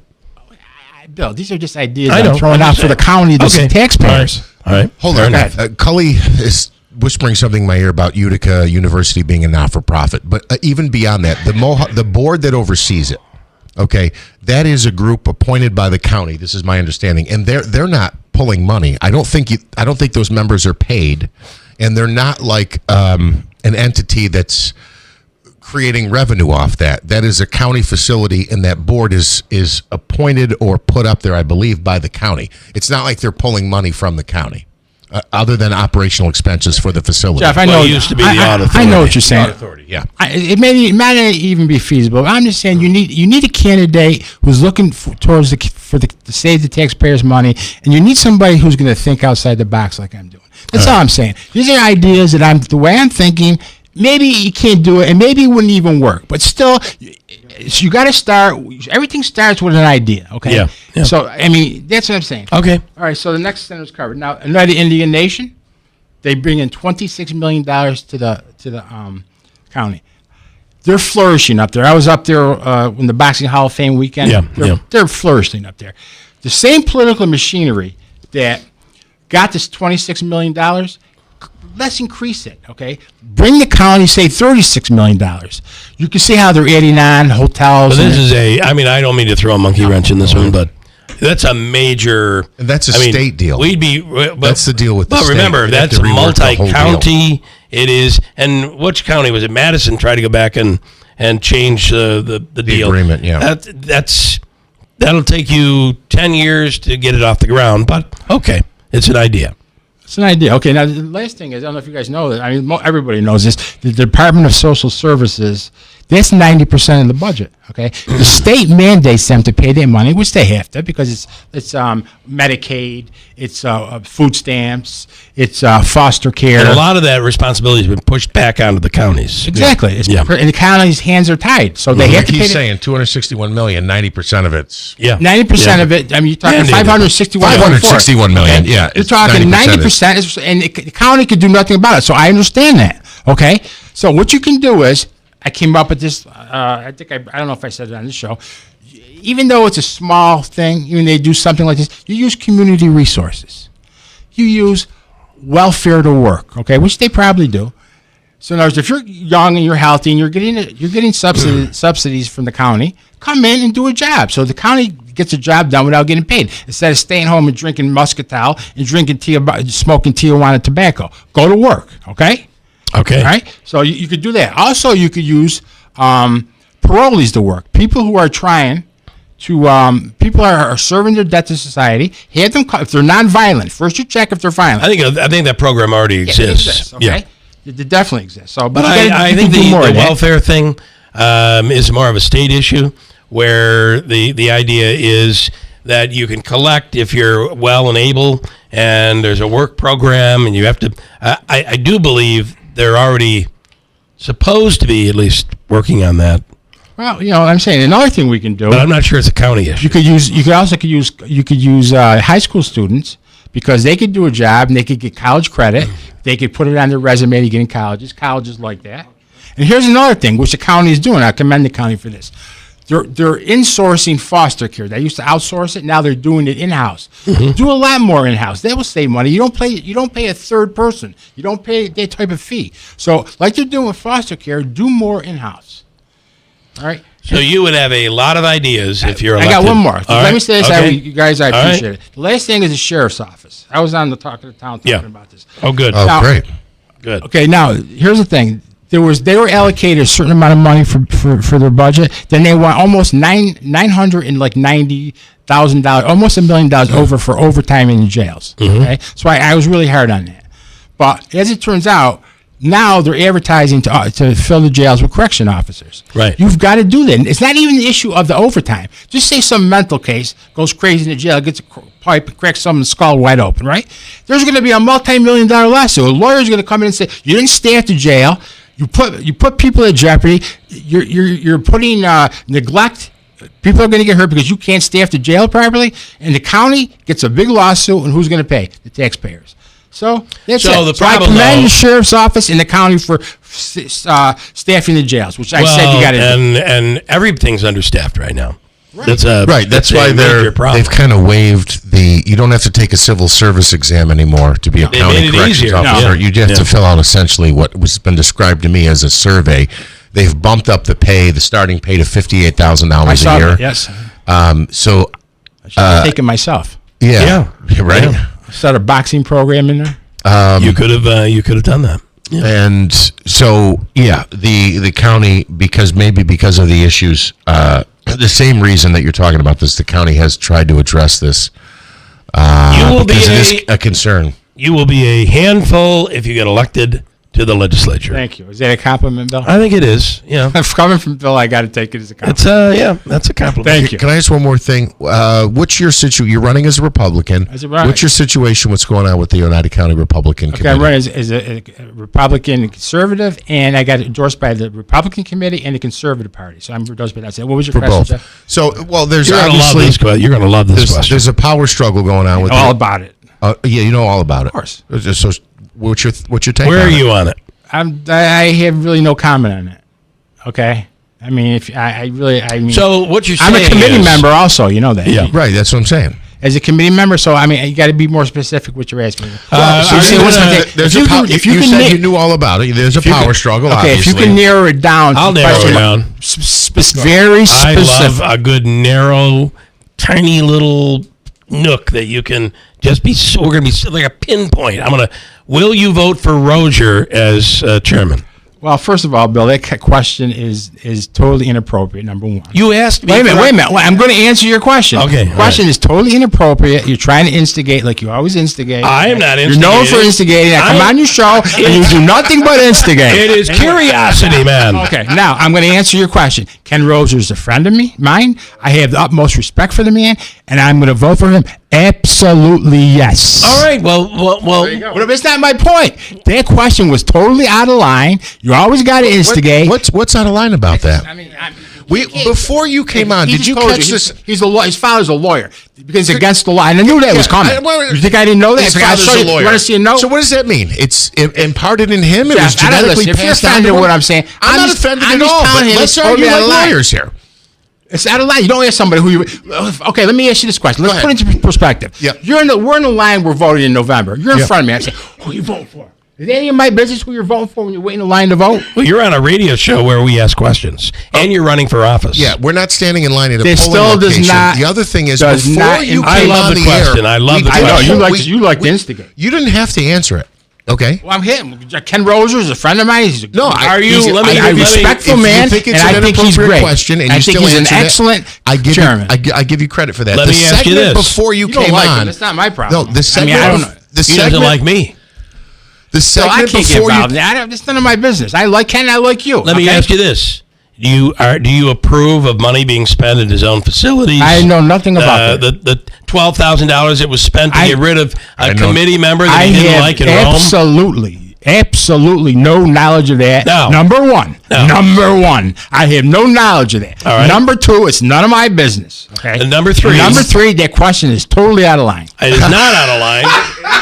Bill, these are just ideas I'm throwing out for the county, the taxpayers. All right. Hold on. Cully is whispering something in my ear about Utica University being a not-for-profit. But even beyond that, the board that oversees it, okay, that is a group appointed by the county. This is my understanding, and they're not pulling money. I don't think those members are paid, and they're not like an entity that's creating revenue off that. That is a county facility, and that board is appointed or put up there, I believe, by the county. It's not like they're pulling money from the county. other than operational expenses for the facility. Jeff, I know it used to be the audit authority. I know what you're saying. Audit authority, yeah. It may not even be feasible. I'm just saying you need a candidate who's looking towards to save the taxpayers' money, and you need somebody who's going to think outside the box like I'm doing. That's all I'm saying. These are ideas that the way I'm thinking. Maybe you can't do it, and maybe it wouldn't even work. But still, you got to start. Everything starts with an idea, okay? Yeah. So, I mean, that's what I'm saying. Okay. All right, so the next sentence covered. Now, United Indian Nation, they bring in $26 million to the county. They're flourishing up there. I was up there in the Boxing Hall of Fame weekend. They're flourishing up there. The same political machinery that got this $26 million, let's increase it, okay? Bring the county, say, $36 million. You can see how they're adding on hotels. Well, this is I don't mean to throw a monkey wrench in this one, but that's a major... And that's a state deal. That's the deal with the state. But remember, that's multi-county. It is. And which county was it? Madison tried to go back and change the deal. Agreement, yeah. That'll take you 10 years to get it off the ground, but okay, it's an idea. It's an idea. Okay, now the last thing is, I don't know if you guys know that. I mean, everybody knows this. The Department of Social Services, that's 90% of the budget. Okay, the state mandates them to pay their money, which they have to because it's Medicaid, it's food stamps, it's foster care. And a lot of that responsibility has been pushed back onto the counties. Exactly. And the counties' hands are tied, so they have to pay. He's saying $261 million, 90% of it's 90% of it. I mean, you're talking $561 million. Yeah, you're talking 90%, and the county could do nothing about it. So I understand that. Okay, so what you can do is, I came up with this. I don't know if I said it on this show. Even though it's a small thing, even they do something like this, you use community resources. You use welfare to work, okay, which they probably do. So in other words, if you're young and you're healthy and you're getting subsidies from the county, come in and do a job. So the county gets a job done without getting paid. Instead of staying home and drinking Muscatel and smoking Tijuana tobacco, go to work, okay? Okay. All right. So you could do that. Also, you could use parolees to work. People who are trying to people are serving their debt to society. Have them if they're non-violent. First, you check if they're violent. I think that program already exists. Okay. It definitely exists. So, but I think the welfare thing is more of a state issue, where the idea is that you can collect if you're well and able, and there's a work program, and you have to. I do believe they're already supposed to be at least working on that. Well, you know what I'm saying. Another thing we can do, but I'm not sure it's a county issue. You could use high school students, because they could do a job and they could get college credit. They could put it on their resume to get in colleges like that. And here's another thing which the county is doing. I commend the county for this. They're insourcing foster care. They used to outsource it. Now they're doing it in-house. Mm-hmm. Do a lot more in-house. They will save money. You don't pay a third person. You don't pay that type of fee. So like they're doing with foster care, do more in-house. All right. So you would have a lot of ideas if you're elected. I got one more. Let Let me say this, okay. you guys, I All appreciate right. it. The last thing is the sheriff's office. I was on the Talk of the Town talking about this. Oh, good. Now, great. Good. Okay, now here's the thing. They were allocated a certain amount of money for their budget. Then they want almost $990,000, almost $1 million over for overtime in the jails. Mm-hmm. Okay, so I was really hard on that. But as it turns out, now they're advertising to fill the jails with correction officers. Right. You've got to do that. It's not even the issue of the overtime. Just say some mental case goes crazy in the jail, gets a pipe, cracks someone's skull wide open, right? There's going to be a multi-million-dollar lawsuit. A lawyer's going to come in and say, you didn't stay at the jail. You put people at jeopardy. You're putting neglect. People are going to get hurt because you can't staff the jail properly. And the county gets a big lawsuit, and who's going to pay? The taxpayers. So that's it. The problem, I commend the sheriff's office and the county for staffing the jails, which I said you got to do. And everything's understaffed right now. Right. That's why they've kind of waived you don't have to take a civil service exam anymore to be a county corrections officer. You just have to fill out essentially what was been described to me as a survey. They've bumped up the starting pay to $58,000 a year. That, yes. So I should have taken myself. Yeah. Right. Yeah. Start a boxing program in there. You could have done that. Yeah. And so, the county, because of the issues, the same reason that you're talking about this, the county has tried to address this. You will because be it is a concern. You will be a handful if you get elected to the legislature. Thank you. Is that a compliment, Bill? I think it is. Yeah. Coming from Bill, I got to take it as a compliment. It's that's a compliment. Thank you. Can I ask one more thing? What's your situation? You're running as a Republican. What's your situation? What's going on with the Oneida County Republican Committee? I'm running as a Republican and conservative, and I got endorsed by the Republican Committee and the Conservative Party. So I'm endorsed by that. So what was your For question, both. Jeff? So, well, there's You're obviously going to love this question. There's a power struggle going on with all about it. Yeah, you know all about it. Of course. So, what's your take? Where on are it? you on it? I have really no comment on it. Okay. I mean, if I mean, So what you're I'm a saying committee is- member also. You know that. Yeah. Right. That's what I'm saying. As a committee member, so I mean, you got to be more specific what you're asking. If you said you knew all about it, there's a power struggle. Okay, obviously. if you can narrow it down, I'll narrow it down. Very I specific. love a good narrow, tiny little nook that you can just be. We're going to be like a pinpoint. Will you vote for Rozier as chairman? Well, first of all, Bill, that question is totally inappropriate. Number one. You asked me. Wait a minute. I'm going to answer your question. Okay, The question is totally inappropriate. You're trying to instigate like you always instigate. I am not You're known for instigating. I come on your show and you do nothing but instigate. It is curiosity, man. Okay, now I'm going to answer your question. Ken Rozier is a friend of mine. I have the utmost respect for the man, and I'm going to vote for him. Absolutely yes. All right. Well. But that's not my point. That question was totally out of line. You always got to instigate. What's out of line about that? Before you came on, did you catch this? His father's a lawyer because against the law. And I knew that was coming. You think I didn't know that? His father's a lawyer. You want to see a note? So what does that mean? It's imparted in him. It was Jeff, I don't genetically listen. If you're passed down. offended with what I'm saying, I'm not offended at all. But let's argue like lawyers here. It's out of line. You don't ask somebody who you. Okay, let me ask you this question. Let's put it into perspective. Yeah. We're in the line. We're voting in November. You're in Yeah. front of me. I say, who you voting for? Is that any of my business who you're voting for when you're waiting in line to vote? Well, you're on a radio show where we ask questions, and you're running for office. Yeah, we're not standing in line at a It polling still does location. not- The other thing is, does before not you imply- came I love on the the question. air, I love the I know question. you like to instigate. You didn't have to answer it. Okay. Well, I'm hitting. Ken Rozier is a friend of mine. He's a, No, Are you- he's a, let me- a let me- respectful if you man, think it's and an I think he's inappropriate great. question, and I you think still he's an answered it, excellent I give chairman. I give you credit for that. Let the me ask you segment this. before you You don't came like on. him. That's not my problem. No, the segment. I don't know. The He segment doesn't like me. The So I segment can't get before involved. you. That's none of my business. I like Ken. I like you. Let me ask you this: Do you approve of money being spent in his own facilities? I know nothing about that. The $12,000 that was spent to get rid of a committee member that he didn't like in Rome. Absolutely no knowledge of that. No. Number one, I have no knowledge of that. All right. Number two, it's none of my business. Okay. And number three, that question is totally out of line. It is not out of line.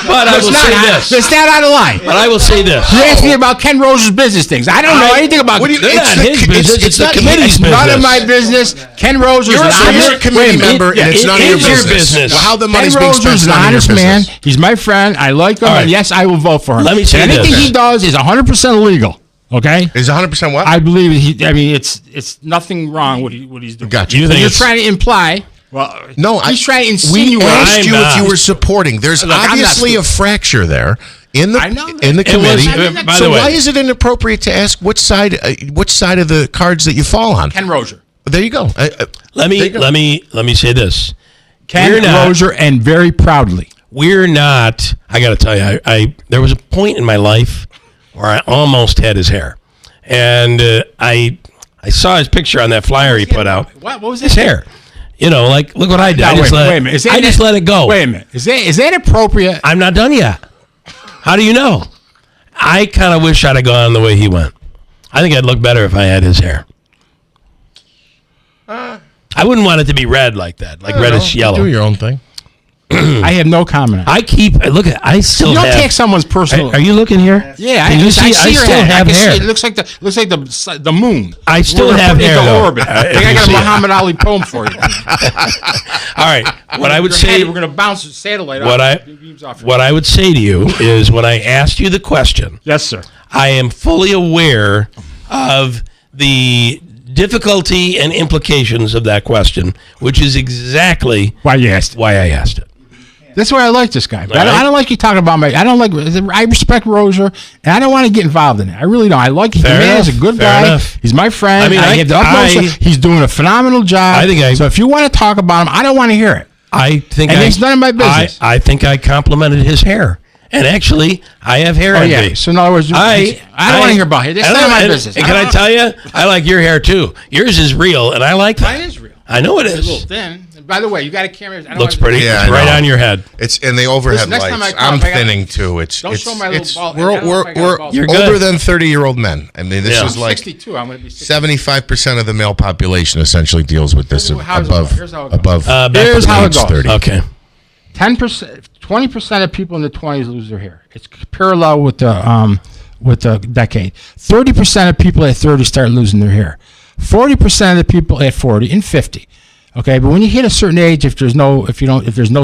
But I will say this. It's not out of line. But I will say this. You asked me about Ken Rozier's business things. I don't know anything about. They're not his business. It's the committee's business. None of my business. Ken Rozier's an honest. You're a committee member, and it's none of your business. Well, how the money's being spent Rozier's is an none of your honest man. business. He's my friend. I like him, All right. and yes, I will vote for him. Let me say and anything this. he does is 100% legal. Okay. Is 100% what? I believe it's nothing wrong what he's doing. Gotcha. You think You're it's- trying to imply. Well, No, he's trying to we insinuate. asked you I'm if you not. were supporting. There's Look, I'm not obviously a stupid. fracture there in the I know that. in the It was- committee. by So the way- why is it inappropriate to ask which side of the cards that you fall on? Ken Rozier. There you go. Let me say this. Ken We're not- Rozier, and very proudly. We're not. I got to tell you, I there was a point in my life where I almost had his hair, and I saw his picture on that flyer he put out. What was His hair. You know, like look what I did. Now, I just wait let a minute. I just let it go. Wait a minute. Is that appropriate? I'm not done yet. How do you know? I kind of wish I'd have gone the way he went. I think I'd look better if I had his hair. I wouldn't want it to be red like that, like reddish yellow. Do your own thing. I have no comment. I still You don't have. take someone's personal. Are you looking here? Yeah, Can you see? I your still head. have I can hair. See it. It looks like the moon. I still We're gonna have put it hair, into though. orbit. I If think I you got a see it. Muhammad Ali poem for you. All right. What I would say. we're going to bounce the satellite. What I would say to you is when I asked you the question. Yes, sir. I am fully aware of the difficulty and implications of that question, which is exactly why I asked it. That's why I like this guy. But Right. I don't like you talking about I respect Rozier, and I don't want to get involved in it. I really don't. I like him. The Fair man is a enough. good Fair guy. enough. He's my friend. I mean, I have the utmost. He's doing a phenomenal job. So if you want to talk about him, I don't want to hear it. I think and it's none of my business. I think I complimented his hair, And actually, I have hair envy. Yeah. So in other words, I don't want to hear about hair. That's not my business. And can I tell you, I like your hair too. Yours is real, and I like that. Mine is real. I know it It's is. a little thin. And by the way, you got a camera. I don't Looks want pretty. Yeah, it's I right know. on your head. It's and the overhead Next time lights. I come, I'm I got- thinning too. Don't show my little bald. We're You're older good. than 30-year-old men. I mean, this is like 62. I'm going to be 60. 75% of the male population essentially deals with this How does it go? Here's how it goes. above Here's how it age goes. 30. Okay. 10%, 20% of people in the 20s lose their hair. It's parallel with the decade. 30% of people at 30 start losing their hair. 40% of the people at 40 and 50. Okay, but when you hit a certain age, if there's no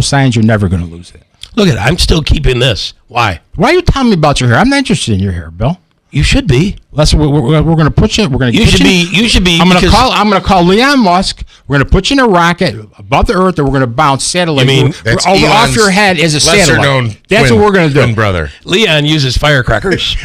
signs, you're never going to lose it. Look at it. I'm still keeping this. Why? Why are you telling me about your hair? I'm not interested in your hair, Bill. You should be. We're going to put you. We're going to. You should be. You should be. I'm going to call Leon Musk. We're going to put you in a rocket above the Earth, and we're going to bounce satellite. You mean that's off Elon's your head as a satellite. lesser-known That's twin- what we're going to do. twin brother. Leon uses firecrackers.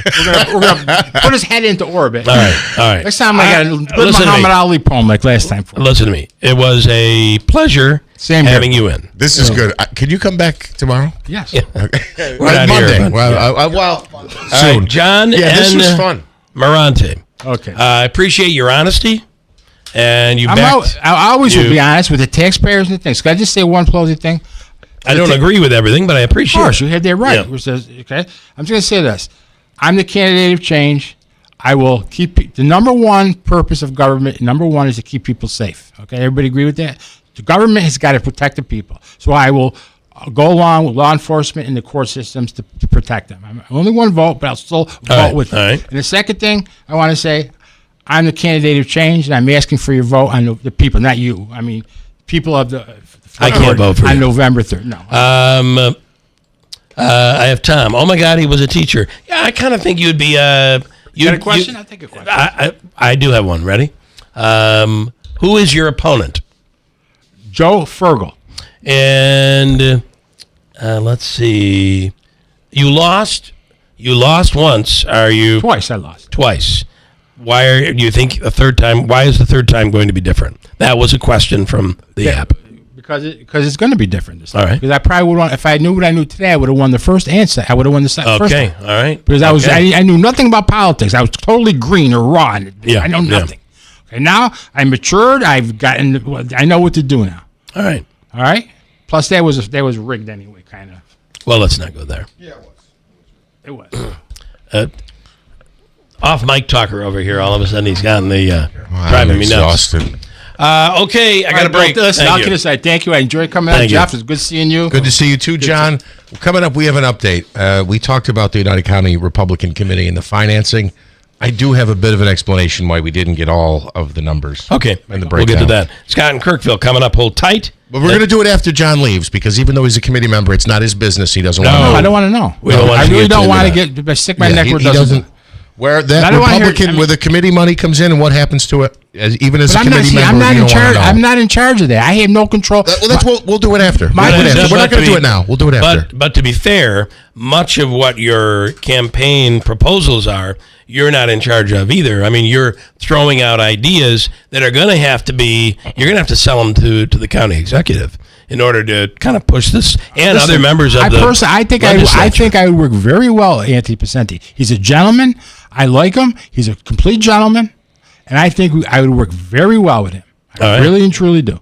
We're gonna put his head into orbit. All right. Next time I got a good listen to me. Muhammad Ali poem like last time. Listen to me. It was a pleasure having you in. This is good. Can you come back tomorrow? Yes. We're not Monday. here. Well, All soon. right, John Yeah, this and was fun. Marante. Okay. I appreciate your honesty, and you I always would be honest with the taxpayers and things. Can I just say one closing thing? I don't agree with everything, but I appreciate Of course, it. you had that right. Yeah. Which says, okay. I'm just going to say this. I'm the candidate of change. I will keep the number one purpose of government. Number one is to keep people safe. Okay, everybody agree with that? The government has got to protect the people. So I will go along with law enforcement and the court systems to protect them. I'm only one vote, but I'll still vote with them. all right. And the second thing I want to say, I'm the candidate of change, and I'm asking for your vote on the people, not you. I mean, people of the. I can't vote for on you. November 3rd. No. I have Tom. Oh my God, he was a teacher. Yeah, I kind of think you'd be. You got a question? I'll take a question. I do have one. Ready? Who is your opponent? Joe Fergal. And let's see. You lost. You lost once. Are you? Twice I lost. Twice. Why do you think a third time? Why is the third time going to be different? That was a question from the app. Because it's going to be different this time. All right. Because I probably would want, if I knew what I knew today, I would have won the first and second. I would have won the second. First Okay. time. All right. Because Okay. I knew nothing about politics. I was totally green or raw. I know yeah. nothing. Okay. Now I'm matured. I know what to do now. All right. All right. Plus that was rigged anyway, kind of. Well, let's not go there. Yeah, it was. Off mic talker over here. All of a sudden, he's gotten the I'm driving me nuts. exhausted. Okay, I got a break. Thank you. Thank you. I enjoyed coming out, Thank you. Jeff. It's good seeing you. Good to see you too, John. Coming up, we have an update. We talked about the United County Republican Committee and the financing. I do have a bit of an explanation why we didn't get all of the numbers. Okay, and the we'll breakdown. get to that. Scott and Kirkville coming up. Hold tight. But we're going to do it after John leaves because even though he's a committee member, it's not his business. He doesn't want to know. I don't want to know. We don't want I to really get don't into want that. to get stick my neck where it he doesn't. Where I that don't wanna hear- Republican, I mean- where the committee money comes in and what happens to it, even as a But I'm not, committee see, member, I'm not you in don't charge. want to I'm know. not in charge of that. I have no control. We'll do it after. We're not going to do it now. We'll do it after. But to be fair, much of what your campaign proposals are, you're not in charge of either. I mean, you're throwing out ideas that are going to have to be. You're going to have to sell them to the county executive in order to kind of push this and Listen, other members of the. I think I would work very well with Anthony Pacenti. He's a gentleman. I like him. He's a complete gentleman, and I think I would work very well with him. I really and truly do.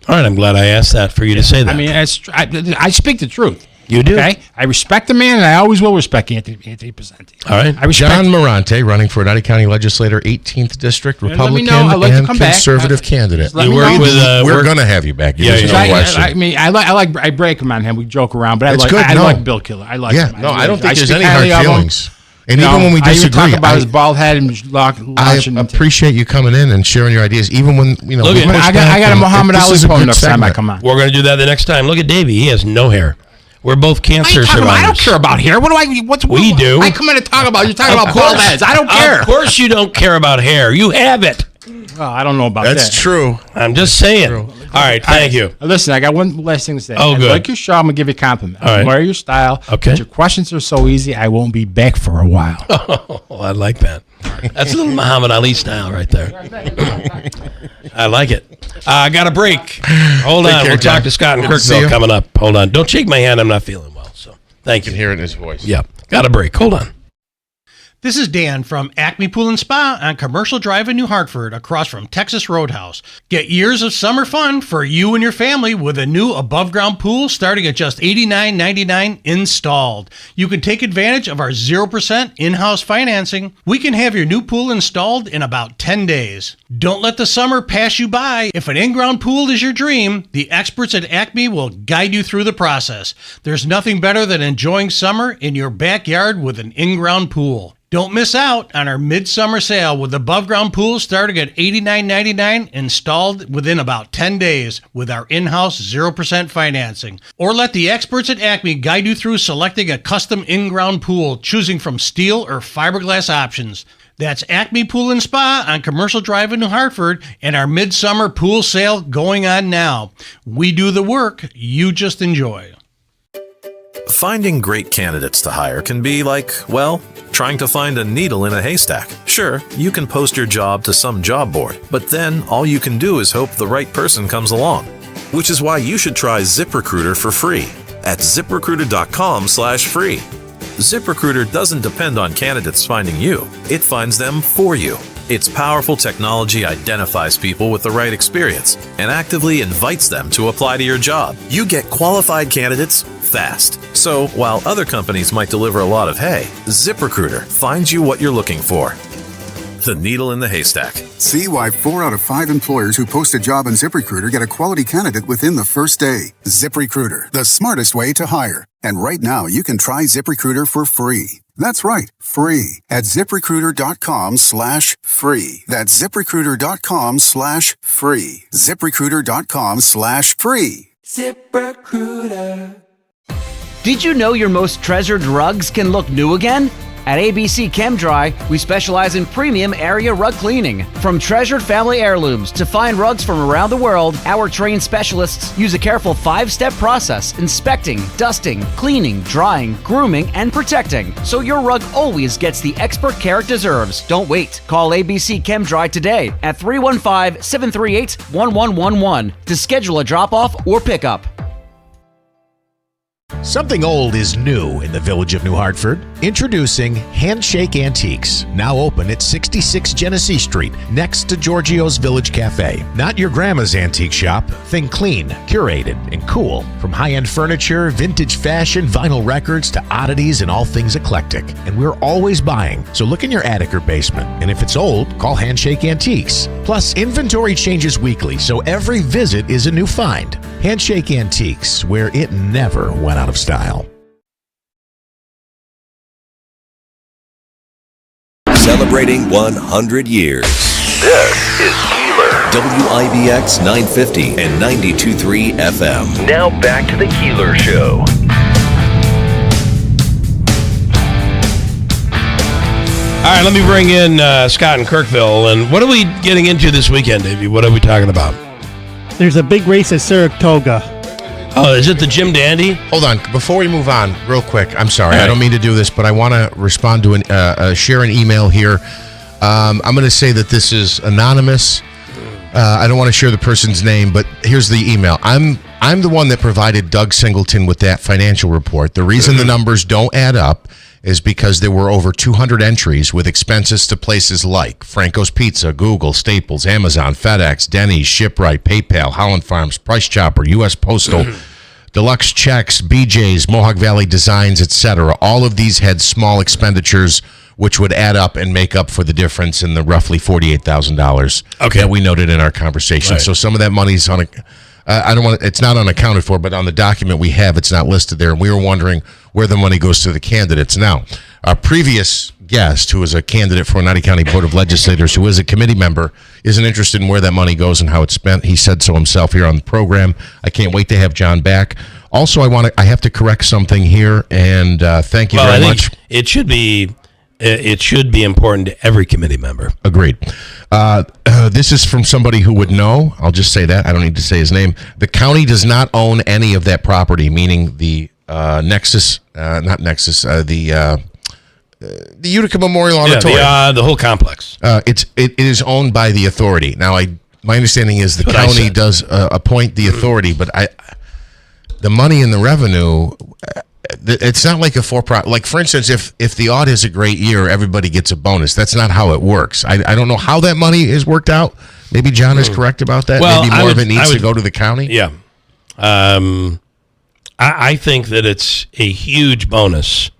All right, I'm glad I asked that for you to say that. I mean, I speak the truth. You do. Okay, I respect the man, and I always will respect Anthony Pacenti. All right, I respect John Morante, running for United County Legislator, 18th District, let me Republican know. I'd like to and come back. conservative candidate. Let me know. We're going to have you back. Yeah, There's no question. I break him on him. We joke around, but It's I good, like no. like Bill Keeler. I like him. No, I don't think there's speak any hard highly of him. feelings. And even when we I even disagree, talk about his bald head and I appreciate you coming in and sharing your ideas, even when we Look push at- I back got a and Muhammad this Ali is a phone good next time I segment. come on. We're going to do that the next time. Look at Davey. He has no hair. We're both cancer survivors. I don't care about hair. What do I? We do. I come in to talk about. You're talking about bald heads. I don't care. Of course, you don't care about hair. You have it. Well, I don't know about that. That's true. I'm just saying. All right, thank you. Listen, I got one last thing to say. Oh, I good. like your show. I'm gonna give you a compliment. All I right. admire your style. Okay. But your questions are so easy. I won't be back for a while. Oh, I like that. That's a little Muhammad Ali style right there. I like it. I got a break. Hold Take on. care, We'll John. talk to Scott and Good to see Kirkville you. coming up. Hold on. Don't shake my hand. I'm not feeling well. So. Thank You you. can hear it in his voice. Yeah. Got a break. Hold on. This is Dan from Acme Pool and Spa on Commercial Drive in New Hartford, across from Texas Roadhouse. Get years of summer fun for you and your family with a new above-ground pool starting at just $89.99 installed. You can take advantage of our 0% in-house financing. We can have your new pool installed in about 10 days. Don't let the summer pass you by. If an in-ground pool is your dream, the experts at Acme will guide you through the process. There's nothing better than enjoying summer in your backyard with an in-ground pool. Don't miss out on our midsummer sale with above-ground pools starting at $89.99 installed within about 10 days with our in-house 0% financing. Or let the experts at Acme guide you through selecting a custom in-ground pool, choosing from steel or fiberglass options. That's Acme Pool and Spa on Commercial Drive in New Hartford, and our midsummer pool sale going on now. We do the work, you just enjoy. Finding great candidates to hire can be like, well, trying to find a needle in a haystack. Sure, you can post your job to some job board, but then all you can do is hope the right person comes along. Which is why you should try ZipRecruiter for free at ZipRecruiter.com/free. ZipRecruiter doesn't depend on candidates finding you. It finds them for you. Its powerful technology identifies people with the right experience and actively invites them to apply to your job. You get qualified candidates fast. So while other companies might deliver a lot of hay, ZipRecruiter finds you what you're looking for. The needle in the haystack. See why 4 out of 5 employers who post a job on ZipRecruiter get a quality candidate within the first day. ZipRecruiter, the smartest way to hire. And right now, you can try ZipRecruiter for free. That's right, free at ZipRecruiter.com/free. That's ZipRecruiter.com/free. ZipRecruiter.com/free. ZipRecruiter. Did you know your most treasured rugs can look new again? At ABC ChemDry, we specialize in premium area rug cleaning. From treasured family heirlooms to fine rugs from around the world, our trained specialists use a careful 5-step process inspecting, dusting, cleaning, drying, grooming, and protecting, so your rug always gets the expert care it deserves. Don't wait. Call ABC ChemDry today at 315-738-1111 to schedule a drop-off or pickup. Something old is new in the village of New Hartford. Introducing Handshake Antiques, now open at 66 Genesee Street, next to Giorgio's Village Cafe. Not your grandma's antique shop. Think clean, curated, and cool. From high-end furniture, vintage fashion, vinyl records, to oddities and all things eclectic. And we're always buying, so look in your attic or basement. And if it's old, call Handshake Antiques. Plus, inventory changes weekly, so every visit is a new find. Handshake Antiques, where it never went out of style. Celebrating 100 years. This is Keeler. WIBX 950 and 92.3 FM. Now back to the Keeler Show. All right, let me bring in Scott in Kirkville. And what are we getting into this weekend, Davey? What are we talking about? There's a big race at Saratoga. Oh, is it the Jim Dandy? Hold on. Before we move on, real quick, I'm sorry. Right. I don't mean to do this, but I want to respond to share an email here. I'm going to say that this is anonymous. I don't want to share the person's name, but here's the email. I'm the one that provided Doug Singleton with that financial report. The reason the numbers don't add up is because there were over 200 entries with expenses to places like Franco's Pizza, Google, Staples, Amazon, FedEx, Denny's, ShipRite, PayPal, Holland Farms, Price Chopper, U.S. Postal, Deluxe Checks, BJ's, Mohawk Valley Designs, etc. All of these had small expenditures which would add up and make up for the difference in the roughly $48,000 that we noted in our conversation. Right. So some of that money's on a it's not unaccounted for, but on the document we have, it's not listed there. And we were wondering where the money goes to the candidates. Now, our previous guest, who is a candidate for Oneida County Board of Legislators, who is a committee member, isn't interested in where that money goes and how it's spent. He said so himself here on the program. I can't wait to have John back. Also, I have to correct something here, and thank you very much. It should be important to every committee member. Agreed. This is from somebody who would know. I'll just say that. I don't need to say his name. The county does not own any of that property, meaning the the Utica Memorial Auditorium. The whole complex. It is owned by the authority. Now, my understanding is the county does appoint the authority, but the money and the revenue, it's not like a for-profit. Like, for instance, if the odd is a great year, everybody gets a bonus. That's not how it works. I don't know how that money is worked out. Maybe John is correct about that. Well, maybe more of it needs to go to the county. Yeah. I think that it's a huge bonus.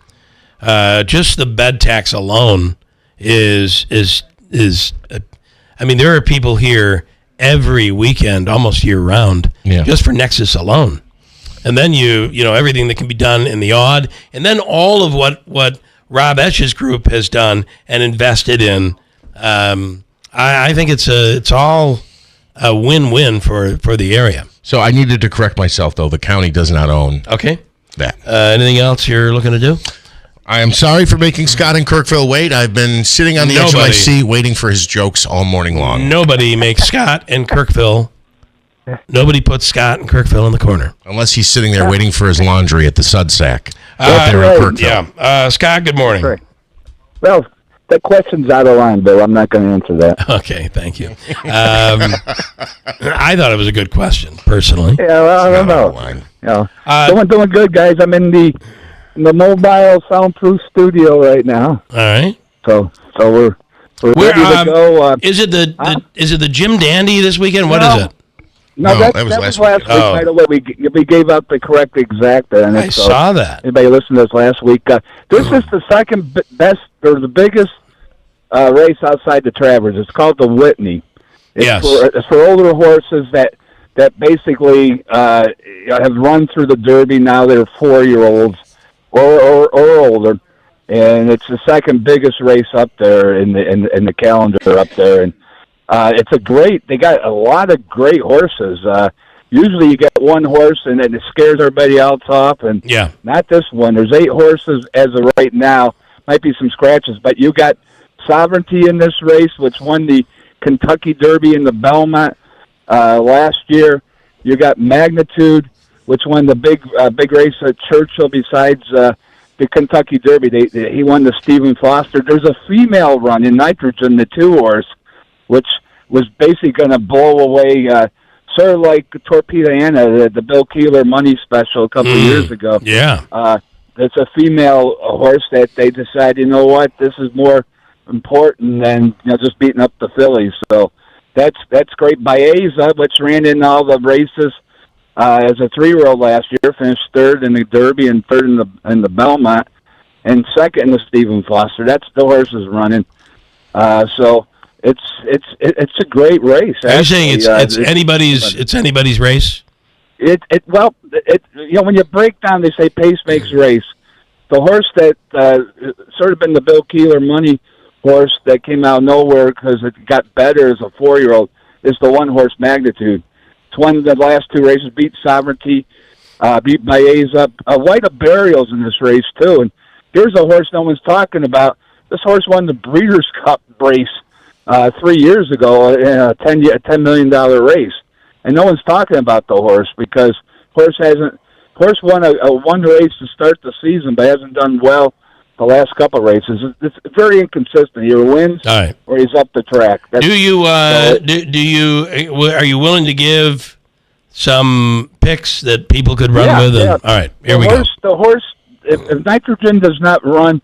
Just the bed tax alone is. I mean, there are people here every weekend, almost year round, just for Nexus alone. And then you know everything that can be done in the odd, and then all of what Rob Esch's group has done and invested in. I think it's all a win-win for the area. So I needed to correct myself, though. The county does not own that. Anything else you're looking to do? I am sorry for making Scott in Kirkville wait. I've been sitting on the edge of my seat waiting for his jokes all morning long. Nobody makes Scott in Kirkville. Nobody puts Scott in Kirkville in the corner. Unless he's sitting there waiting for his laundry at the Sudsack. There in Kirkville. Yeah. Scott, good morning. Right. Well, that question's out of line, Bill. I'm not going to answer that. Okay, thank you. I thought it was a good question, personally. Yeah, well, I don't know. Doing good, guys. I'm in the mobile soundproof studio right now. All right. So we're ready to go. Is it the Jim Dandy this weekend? What is it? No, that was last week. By the way, we gave out the correct exact. I saw that. Anybody listened to this last week? This is the second best or the biggest race outside the Travers. It's called the Whitney. It's for older horses that basically have run through the Derby. Now they're 4-year-olds or older, and it's the second biggest race up there in the calendar up there. And they got a lot of great horses. Usually you get one horse and then it scares everybody else off, and not this one. There's 8 horses as of right now. Might be some scratches, but you got Sovereignty in this race, which won the Kentucky Derby in the Belmont last year. You got Magnitude, which won the big race at Churchill besides the Kentucky Derby. He won the Stephen Foster. There's a female run in Nitrogen, the 2-horse, which was basically going to blow away, sort of like Torpedo Anna, the Bill Keeler money special a couple of years ago. Yeah. It's a female horse that they decide, you know what, this is more important than just beating up the fillies. So that's great. Baeza, which ran in all the races as a 3-year-old last year, finished 3rd in the Derby and 3rd in the Belmont, and 2nd in the Stephen Foster. That's the horses running. So it's a great race. Are you saying it's anybody's race? When you break down, they say pace makes race. The horse that sort of been the Bill Keeler money horse that came out of nowhere because it got better as a 4-year-old is the 1-horse Magnitude. It's won the last 2 races, beat Sovereignty, beat Baeza. White of Burial's in this race too. And here's a horse no one's talking about. This horse won the Breeders' Cup race 3 years ago in a $10 million race, and no one's talking about the horse because horse won one race to start the season, but hasn't done well the last couple of races. It's very inconsistent. He either wins or he's up the track. Are you willing to give some picks that people could run with? All right, here we go. The horse, if Nitrogen does not run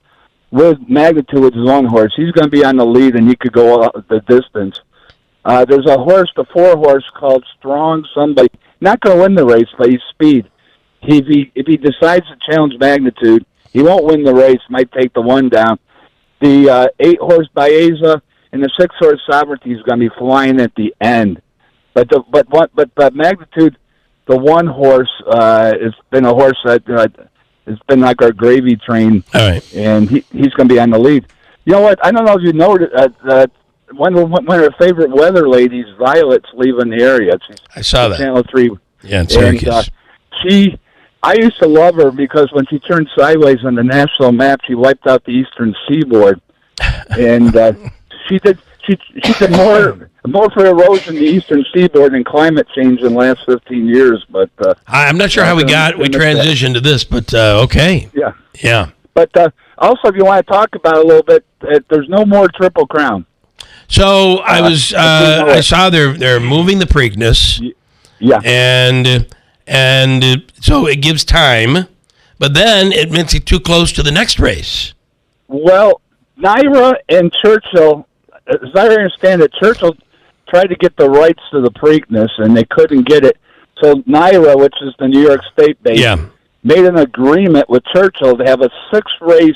with Magnitude with his own horse, he's going to be on the lead, and he could go the distance. There's a horse, the 4-horse called Strong Somebody. Not going to win the race, but he's speed. If he decides to challenge Magnitude, he won't win the race. Might take the 1 down. The 8-horse Baeza and the 6-horse Sovereignty is going to be flying at the end. But Magnitude, the 1-horse, has been a horse that it's been like our gravy train. All right. And he's going to be on the lead. You know what? I don't know if you know that one of her favorite weather ladies, Violet's leaving the area. I saw that. Channel 3. Yeah, in Syracuse. And, I used to love her because when she turned sideways on the national map, she wiped out the eastern seaboard, and she did more for erosion the eastern seaboard and climate change in the last 15 years. But I'm not sure how we transitioned to this, but okay. Yeah. But also, if you want to talk about it a little bit, there's no more Triple Crown. So I saw they're moving the Preakness. Yeah. And so it gives time, But then it makes it too close to the next race. Well, Naira and Churchill, as I understand it, Churchill tried to get the rights to the Preakness, and they couldn't get it. So Naira, which is the New York State base, made an agreement with Churchill to have a 6-race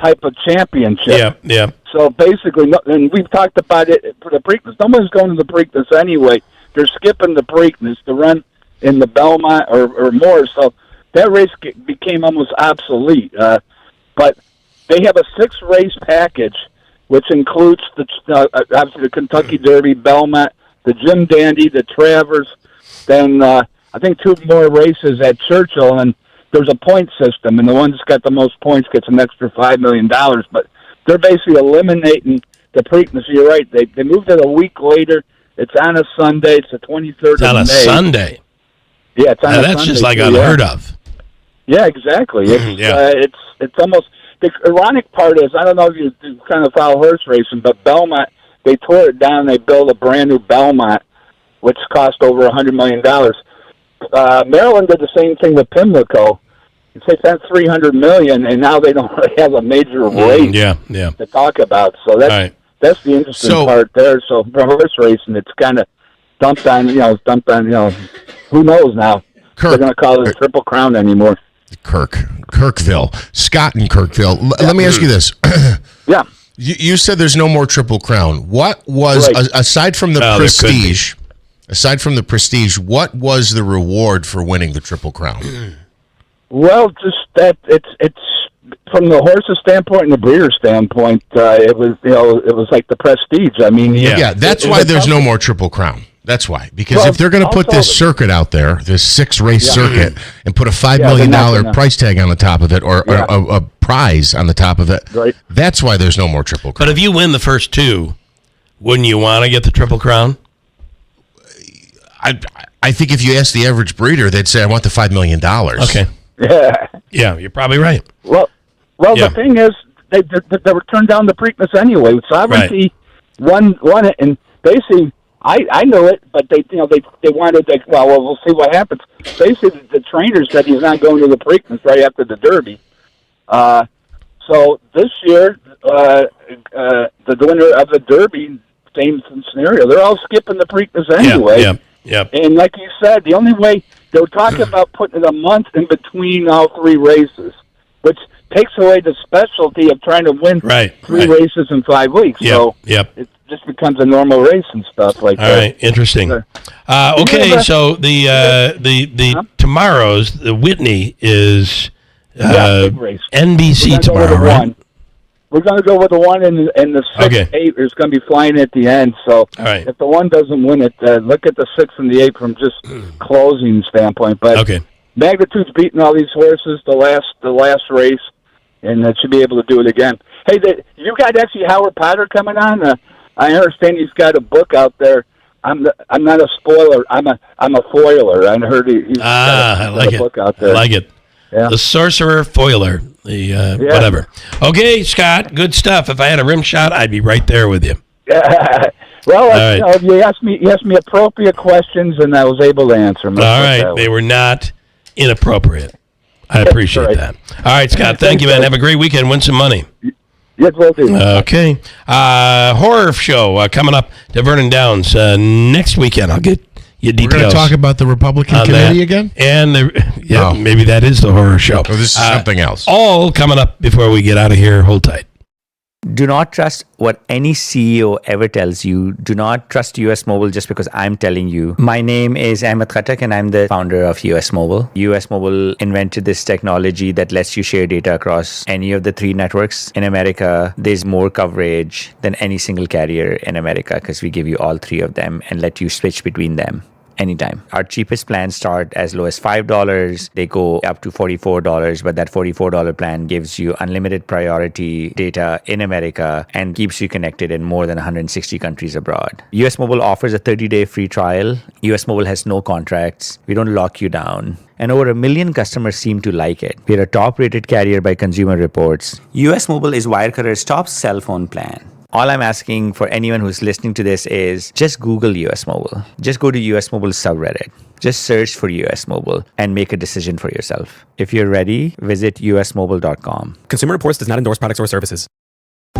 type of championship. Yeah. So basically, and we've talked about it for the Preakness. No one's going to the Preakness anyway. They're skipping the Preakness to run in the Belmont or more. So that race became almost obsolete. But they have a 6-race package, which includes obviously the Kentucky Derby, Belmont, the Jim Dandy, the Travers, then I think 2 more races at Churchill, and there's a point system, and the one that's got the most points gets an extra $5 million. But they're basically eliminating the Preakness. You're right. They moved it a week later. It's on a Sunday. It's the 23rd It's on of a May. Sunday. Yeah, it's on a Sunday. That's just like unheard of. Yeah, exactly. It's almost... The ironic part is, I don't know if you kind of follow horse racing, but Belmont, they tore it down. They built a brand new Belmont, which cost over $100 million. Maryland did the same thing with Pimlico. They spent $300 million, and now they don't really have a major race to talk about. So that's the interesting part there. So for horse racing, it's kind of dumped on. Who knows now? They're going to call it a Triple Crown anymore. Kirkville. Scott in Kirkville. Let me ask you this. Yeah. You said there's no more Triple Crown. What was, aside from the prestige, what was the reward for winning the Triple Crown? Well, just that it's from the horse's standpoint and the breeder standpoint, it was like the prestige. I mean, that's why there's no more Triple Crown. That's why. Because if they're going to put this circuit out there, this 6-race circuit, and put a $5 million price tag on the top of it, or a prize on the top of it, that's why there's no more Triple Crown. But if you win the first 2, wouldn't you want to get the Triple Crown? I think if you ask the average breeder, they'd say, I want the $5 million. Okay. Yeah, you're probably right. Well, the thing is, they were turned down the Preakness anyway. Sovereignty won it, and basically, I knew it, but they wanted to. Well, we'll see what happens. Basically, the trainer said he's not going to the Preakness right after the Derby. So this year, the winner of the Derby, same scenario. They're all skipping the Preakness anyway. Yeah. And like you said, the only way they were talking about putting it a month in between all 3 races, which takes away the specialty of trying to win 3 races in 5 weeks. So it just becomes a normal race and stuff like that. All right, interesting. Okay, so the tomorrow's the Whitney is NBC tomorrow, right? We're going to go with the 1 and the 6-8 is going to be flying at the end. So if the 1 doesn't win it, look at the 6 and the 8 from just closing standpoint. But Magnitude's beating all these horses the last race, and should be able to do it again. Hey, you got actually Howard Potter coming on. I understand he's got a book out there. I'm not a spoiler. I'm a foiler. I heard he's got a book out there. I like it. Yeah. The Sorcerer Foiler. Whatever. Okay, Scott, good stuff. If I had a rim shot, I'd be right there with you. Well, you asked me appropriate questions, and I was able to answer them. All right, they were not inappropriate. I appreciate that. All right, Scott, thank you, man. Have a great weekend. Win some money. Yes, will do. Okay. Horror show coming up to Vernon Downs next weekend. I'll get you details. We're going to talk about the Republican committee again? And maybe that is the horror show. Oh, this is something else. All coming up before we get out of here. Hold tight. Do not trust what any CEO ever tells you. Do not trust US Mobile just because I'm telling you. My name is Ahmed Khattak and I'm the founder of US Mobile. US Mobile invented this technology that lets you share data across any of the 3 networks in America. There's more coverage than any single carrier in America because we give you all 3 of them and let you switch between them anytime. Our cheapest plans start as low as $5. They go up to $44, but that $44 plan gives you unlimited priority data in America and keeps you connected in more than 160 countries abroad. US Mobile offers a 30-day free trial. US Mobile has no contracts. We don't lock you down. And over 1 million customers seem to like it. We're a top-rated carrier by Consumer Reports. US Mobile is Wirecutter's top cell phone plan. All I'm asking for anyone who's listening to this is just Google US Mobile. Just go to US Mobile subreddit. Just search for US Mobile and make a decision for yourself. If you're ready, visit usmobile.com. Consumer Reports does not endorse products or services.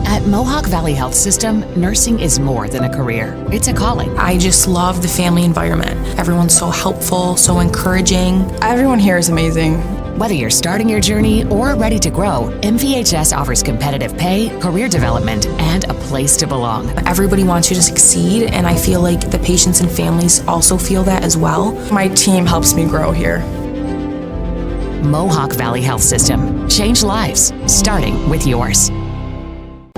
At Mohawk Valley Health System, nursing is more than a career. It's a calling. I just love the family environment. Everyone's so helpful, so encouraging. Everyone here is amazing. Whether you're starting your journey or ready to grow, MVHS offers competitive pay, career development, and a place to belong. Everybody wants you to succeed, and I feel like the patients and families also feel that as well. My team helps me grow here. Mohawk Valley Health System. Change lives, starting with yours.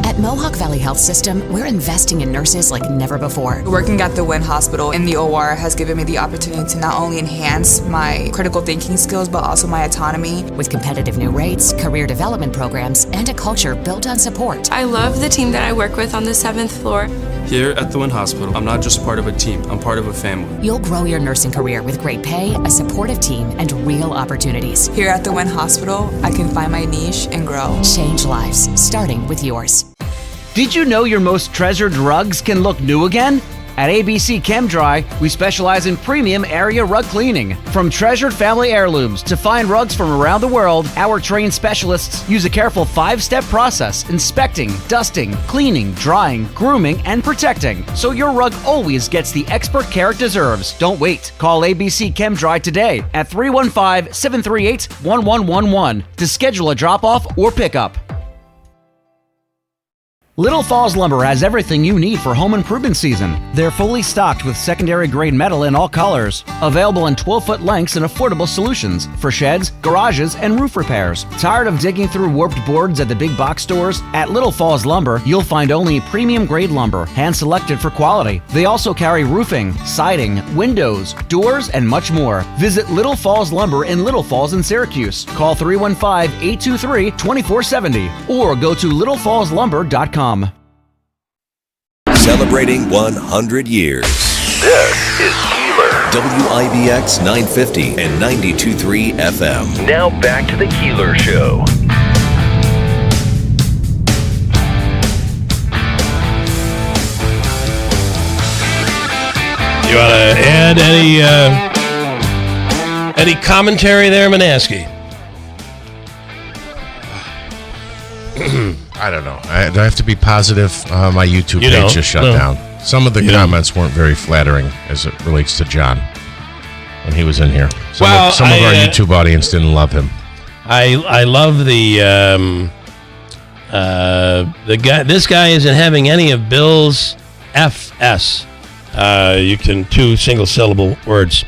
At Mohawk Valley Health System, we're investing in nurses like never before. Working at the Wynn Hospital in the OR has given me the opportunity to not only enhance my critical thinking skills, but also my autonomy. With competitive new rates, career development programs, and a culture built on support. I love the team that I work with on the 7th floor. Here at the Wynn Hospital, I'm not just part of a team, I'm part of a family. You'll grow your nursing career with great pay, a supportive team, and real opportunities. Here at the Wynn Hospital, I can find my niche and grow. Change lives, starting with yours. Did you know your most treasured rugs can look new again? At ABC ChemDry, we specialize in premium area rug cleaning. From treasured family heirlooms to fine rugs from around the world, our trained specialists use a careful 5-step process inspecting, dusting, cleaning, drying, grooming, and protecting, so your rug always gets the expert care it deserves. Don't wait. Call ABC ChemDry today at 315-738-1111 to schedule a drop-off or pickup. Little Falls Lumber has everything you need for home improvement season. They're fully stocked with secondary grade metal in all colors. Available in 12-foot lengths and affordable solutions for sheds, garages, and roof repairs. Tired of digging through warped boards at the big box stores? At Little Falls Lumber, you'll find only premium grade lumber, hand-selected for quality. They also carry roofing, siding, windows, doors, and much more. Visit Little Falls Lumber in Little Falls in Syracuse. Call 315-823-2470 or go to littlefallslumber.com. Celebrating 100 years. This is Keeler. WIBX 950 and 92.3 FM. Now back to the Keeler Show. You want to add any commentary there, Manaski? I don't know. Do I have to be positive? My YouTube page just shut down. Some of the comments weren't very flattering as it relates to John when he was in here. Some of our YouTube audience didn't love him. I love the guy. This guy isn't having any of Bill's FS. You can 2 single syllable words.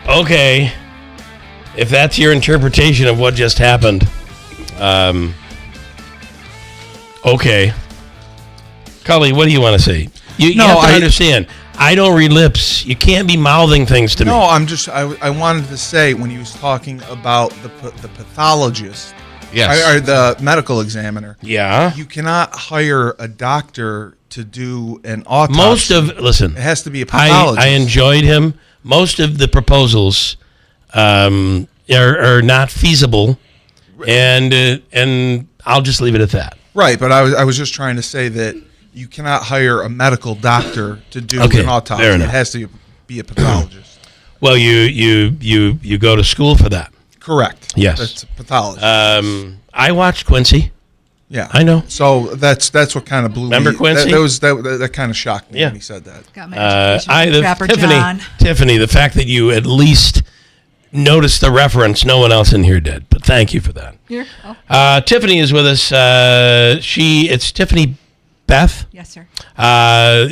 Okay, if that's your interpretation of what just happened. Okay. Cully, what do you want to say? You have to understand. I don't read lips. You can't be mouthing things to me. No, I wanted to say when he was talking about the pathologist, or the medical examiner. Yeah. You cannot hire a doctor to do an autopsy. Listen. It has to be a pathologist. I enjoyed him. Most of the proposals are not feasible. And I'll just leave it at that. Right, but I was just trying to say that you cannot hire a medical doctor to do an autopsy. It has to be a pathologist. Well, you go to school for that. Correct. Yes, that's a pathologist. I watched Quincy. Yeah, I know. So that's what kind of blew me. Remember Quincy? That kind of shocked me when he said that. Got my education Tiffany, the fact that you at least noticed the reference, no one else in here did. But thank you for that. Tiffany is with us. It's Tiffany Beth. Yes, sir.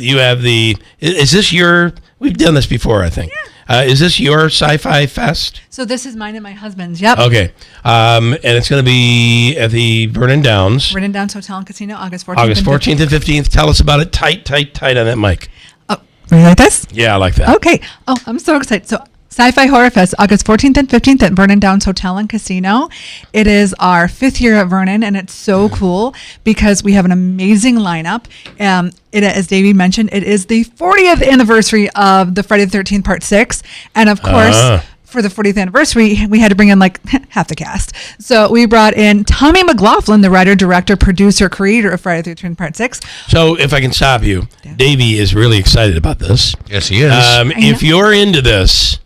You have is this your? We've done this before, I think. Yeah. Is this your Sci-Fi Fest? So this is mine and my husband's. Yep. Okay. And it's going to be at the Vernon Downs. Vernon Downs Hotel and Casino, August 14th. August 14th and 15th. Tell us about it. Tight on that mic. Oh, you like this? Yeah, I like that. Okay. Oh, I'm so excited. So Sci-Fi Horror Fest, August 14th and 15th at Vernon Downs Hotel and Casino. It is our 5th year at Vernon, and it's so cool because we have an amazing lineup. As Davey mentioned, it is the 40th anniversary of the Friday the 13th Part 6. And of course, for the 40th anniversary, we had to bring in like half the cast. So we brought in Tommy McLaughlin, the writer, director, producer, creator of Friday the 13th Part 6. So if I can stop you, Davey is really excited about this. Yes, he is. If you're into this,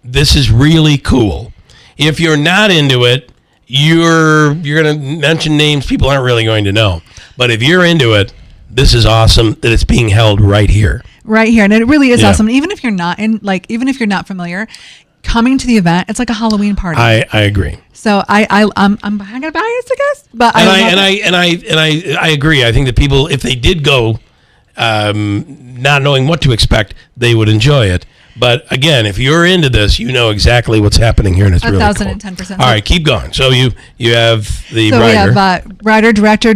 this is really cool. If you're not into it, you're going to mention names people aren't really going to know. But if you're into it, this is awesome that it's being held right here. Right here, and it really is awesome. Even if you're not even if you're not familiar, coming to the event, it's like a Halloween party. I agree. So I'm kind of biased, I guess, but I agree. I think that people, if they did go, not knowing what to expect, they would enjoy it. But again, if you're into this, you know exactly what's happening here, and it's really cool. 1,010%. All right, keep going. So you have the so writer. We have writer, director,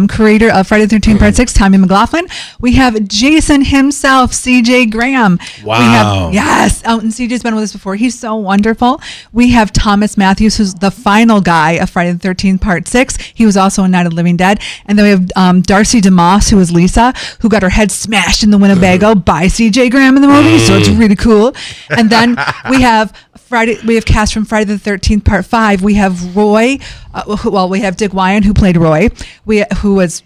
creator of Friday the 13th Part 6, Tommy McLaughlin. We have Jason himself, CJ Graham. Wow. And CJ's been with us before. He's so wonderful. We have Thomas Matthews, who's the final guy of Friday the 13th Part 6. He was also in Night of the Living Dead. And then we have Darcy DeMoss, who is Lisa, who got her head smashed in the Winnebago by CJ Graham in the movie. So it's really cool. And then we have cast from Friday the 13th Part 5. We have Roy. We have Dick Wyan, who played Roy. Who was,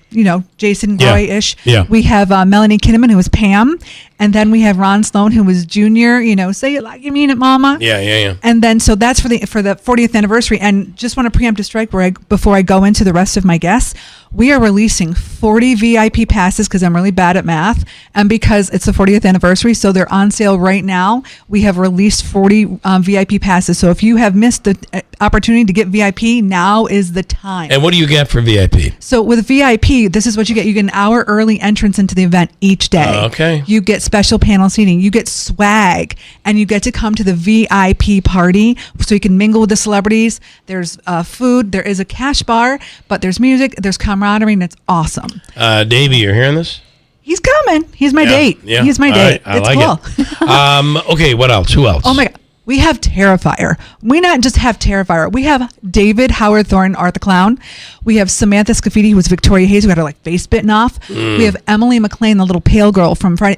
Jason Roy-ish. Yeah. We have Melanie Kinnaman, who was Pam. And then we have Ron Sloan, who was Junior. Say it like you mean it, Mama. Yeah. And then so that's for the 40th anniversary. And just want to preempt a strike before I go into the rest of my guests. We are releasing 40 VIP passes because I'm really bad at math, and because it's the 40th anniversary, so they're on sale right now. We have released 40 VIP passes. So if you have missed the opportunity to get VIP, now is the time. And what do you get for VIP? So with VIP, this is what you get. You get an hour early entrance into the event each day. Okay. You get special panel seating. You get swag, and you get to come to the VIP party so you can mingle with the celebrities. There's food. There is a cash bar, but there's music. There's camaraderie, and it's awesome. Davey, you're hearing this? He's coming. He's my date. Yeah. He's my date. Right, it's like cool. It. Okay, what else? Who else? Oh my God. We have Terrifier. We not just have Terrifier. We have David Howard Thornton, Art the Clown. We have Samantha Scafidi, who was Victoria Hayes, who had her face bitten off. We have Emily McLean, the little pale girl from from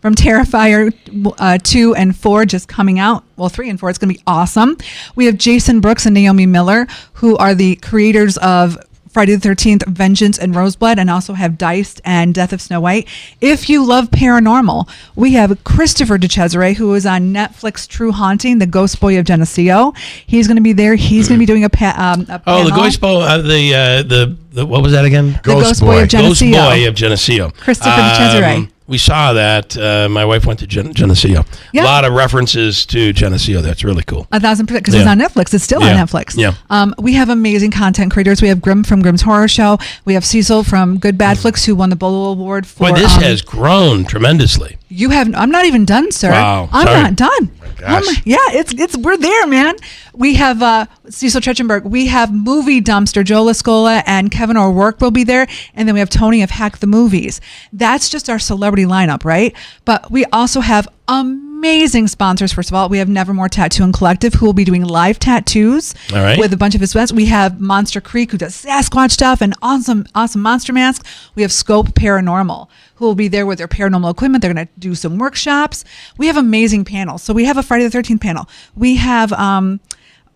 Terrifier 2 and 4 just coming out. Well, 3 and 4. It's going to be awesome. We have Jason Brooks and Naomi Miller, who are the creators of Friday the 13th, Vengeance and Roseblood, and also have Diced and Death of Snow White. If you love paranormal, we have Christopher DeCesare, who is on Netflix True Haunting, the Ghost Boy of Geneseo. He's going to be there. He's going to be doing a panel. The Ghost Boy, what was that again? Ghost Boy of Geneseo. Ghost Boy of Geneseo. Christopher DeCesare. We saw that. My wife went to Geneseo. A lot of references to Geneseo. That's really cool. 1,000%, because it's on Netflix. It's still on Netflix. Yeah. We have amazing content creators. We have Grimm from Grimm's Horror Show. We have Cecil from Good Bad Flicks, who won the Bolo Award for. Boy, this has grown tremendously. You have. I'm not even done, sir. Wow. I'm Sorry. not done. Gosh. It's we're there, man. We have Cecil Tretchenberg. We have Movie Dumpster. Joe Lascola and Kevin O'Rourke will be there, and then we have Tony of Hack the Movies. That's just our celebrity lineup, right? But we also have amazing sponsors. First of all, we have Nevermore Tattoo and Collective, who will be doing live tattoos with a bunch of his events. We have Monster Creek, who does Sasquatch stuff and awesome monster masks. We have Scope Paranormal, who will be there with their paranormal equipment. They're going to do some workshops. We have amazing panels. So we have a Friday the 13th panel. We have a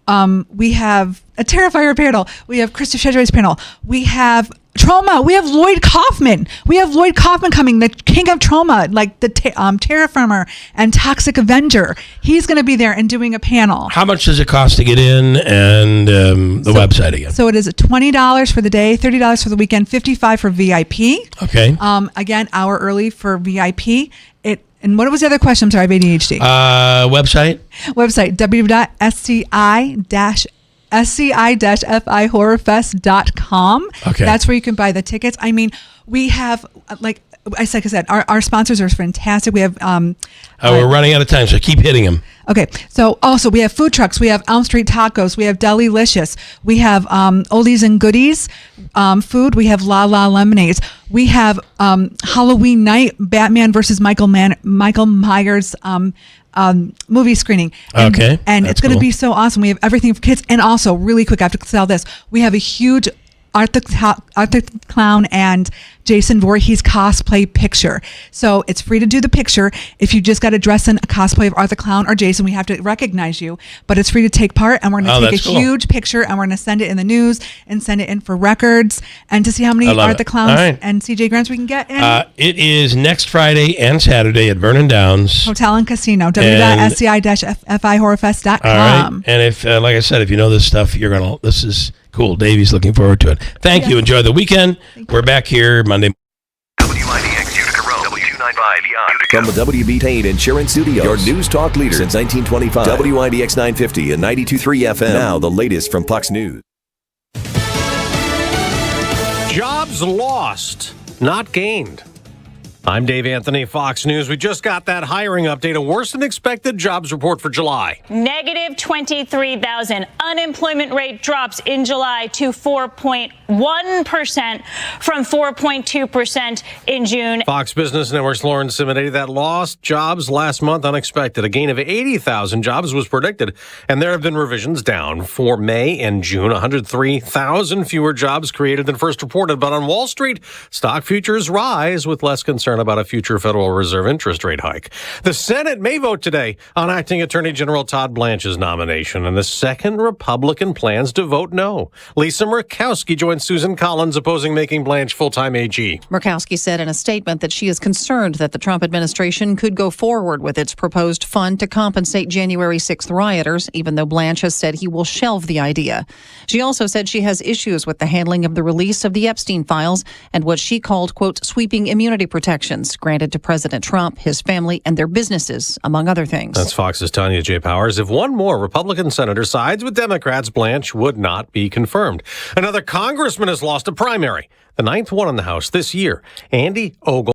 Terrifier panel. We have Krista Shedra's panel. We have Trauma. We have Lloyd Kaufman. We have Lloyd Kaufman coming, the king of trauma, like the Terraformer and Toxic Avenger. He's going to be there and doing a panel. How much does it cost to get in, and the website again? So it is $20 for the day, $30 for the weekend, $55 for VIP. Okay. Again, hour early for VIP. And what was the other question? I'm sorry, I have ADHD. Website www.sci-fihorrorfest.com. Okay. That's where you can buy the tickets. I mean, we have, like I said, our sponsors are fantastic. We have... we're running out of time, so keep hitting them. Okay, so also we have food trucks. We have Elm Street Tacos. We have Delilicious. We have Oldies and Goodies food. We have La La Lemonades. We have Halloween night, Batman versus Michael Myers movie screening. And it's going to be so awesome. We have everything for kids. And also, really quick, I have to sell this. We have a huge Art the Clown and Jason Voorhees cosplay picture. So it's free to do the picture. If you just got to dress in a cosplay of Art the Clown or Jason, we have to recognize you. But it's free to take part, and we're going to take a huge picture, and we're going to send it in the news and send it in for records, and to see how many Art the Clowns and CJ Grants we can get in. It is next Friday and Saturday at Vernon Downs Hotel and Casino, www.sci-fihorrorfest.com. All right. And if, like I said, if you know this stuff, this is cool. Davey's looking forward to it. Thank you. Enjoy the weekend. We're back here Monday. WIBX Utica Road, W295 Utica. From the WB Payne Insurance Studios, your news talk leader since 1925. WIBX 950 and 92.3 FM. Now the latest from Fox News. Jobs lost, not gained. I'm Dave Anthony, Fox News. We just got that hiring update, a worse than expected jobs report for July. Negative 23,000. Unemployment rate drops in July to 4.1% from 4.2% in June. Fox Business Network's Lauren Simonetta, that lost jobs last month unexpected. A gain of 80,000 jobs was predicted, and there have been revisions down for May and June. 103,000 fewer jobs created than first reported. But on Wall Street, stock futures rise with less concern about a future Federal Reserve interest rate hike. The Senate may vote today on Acting Attorney General Todd Blanche's nomination, and the second Republican plans to vote no. Lisa Murkowski joins Susan Collins opposing making Blanche full-time AG. Murkowski said in a statement that she is concerned that the Trump administration could go forward with its proposed fund to compensate January 6th rioters, even though Blanche has said he will shelve the idea. She also said she has issues with the handling of the release of the Epstein files and what she called, quote, sweeping immunity protections granted to President Trump, his family, and their businesses, among other things. That's Fox's Tanya J. Powers. If one more Republican senator sides with Democrats, Blanche would not be confirmed. Another congressman has lost a primary, the ninth one in the House this year. Andy Ogle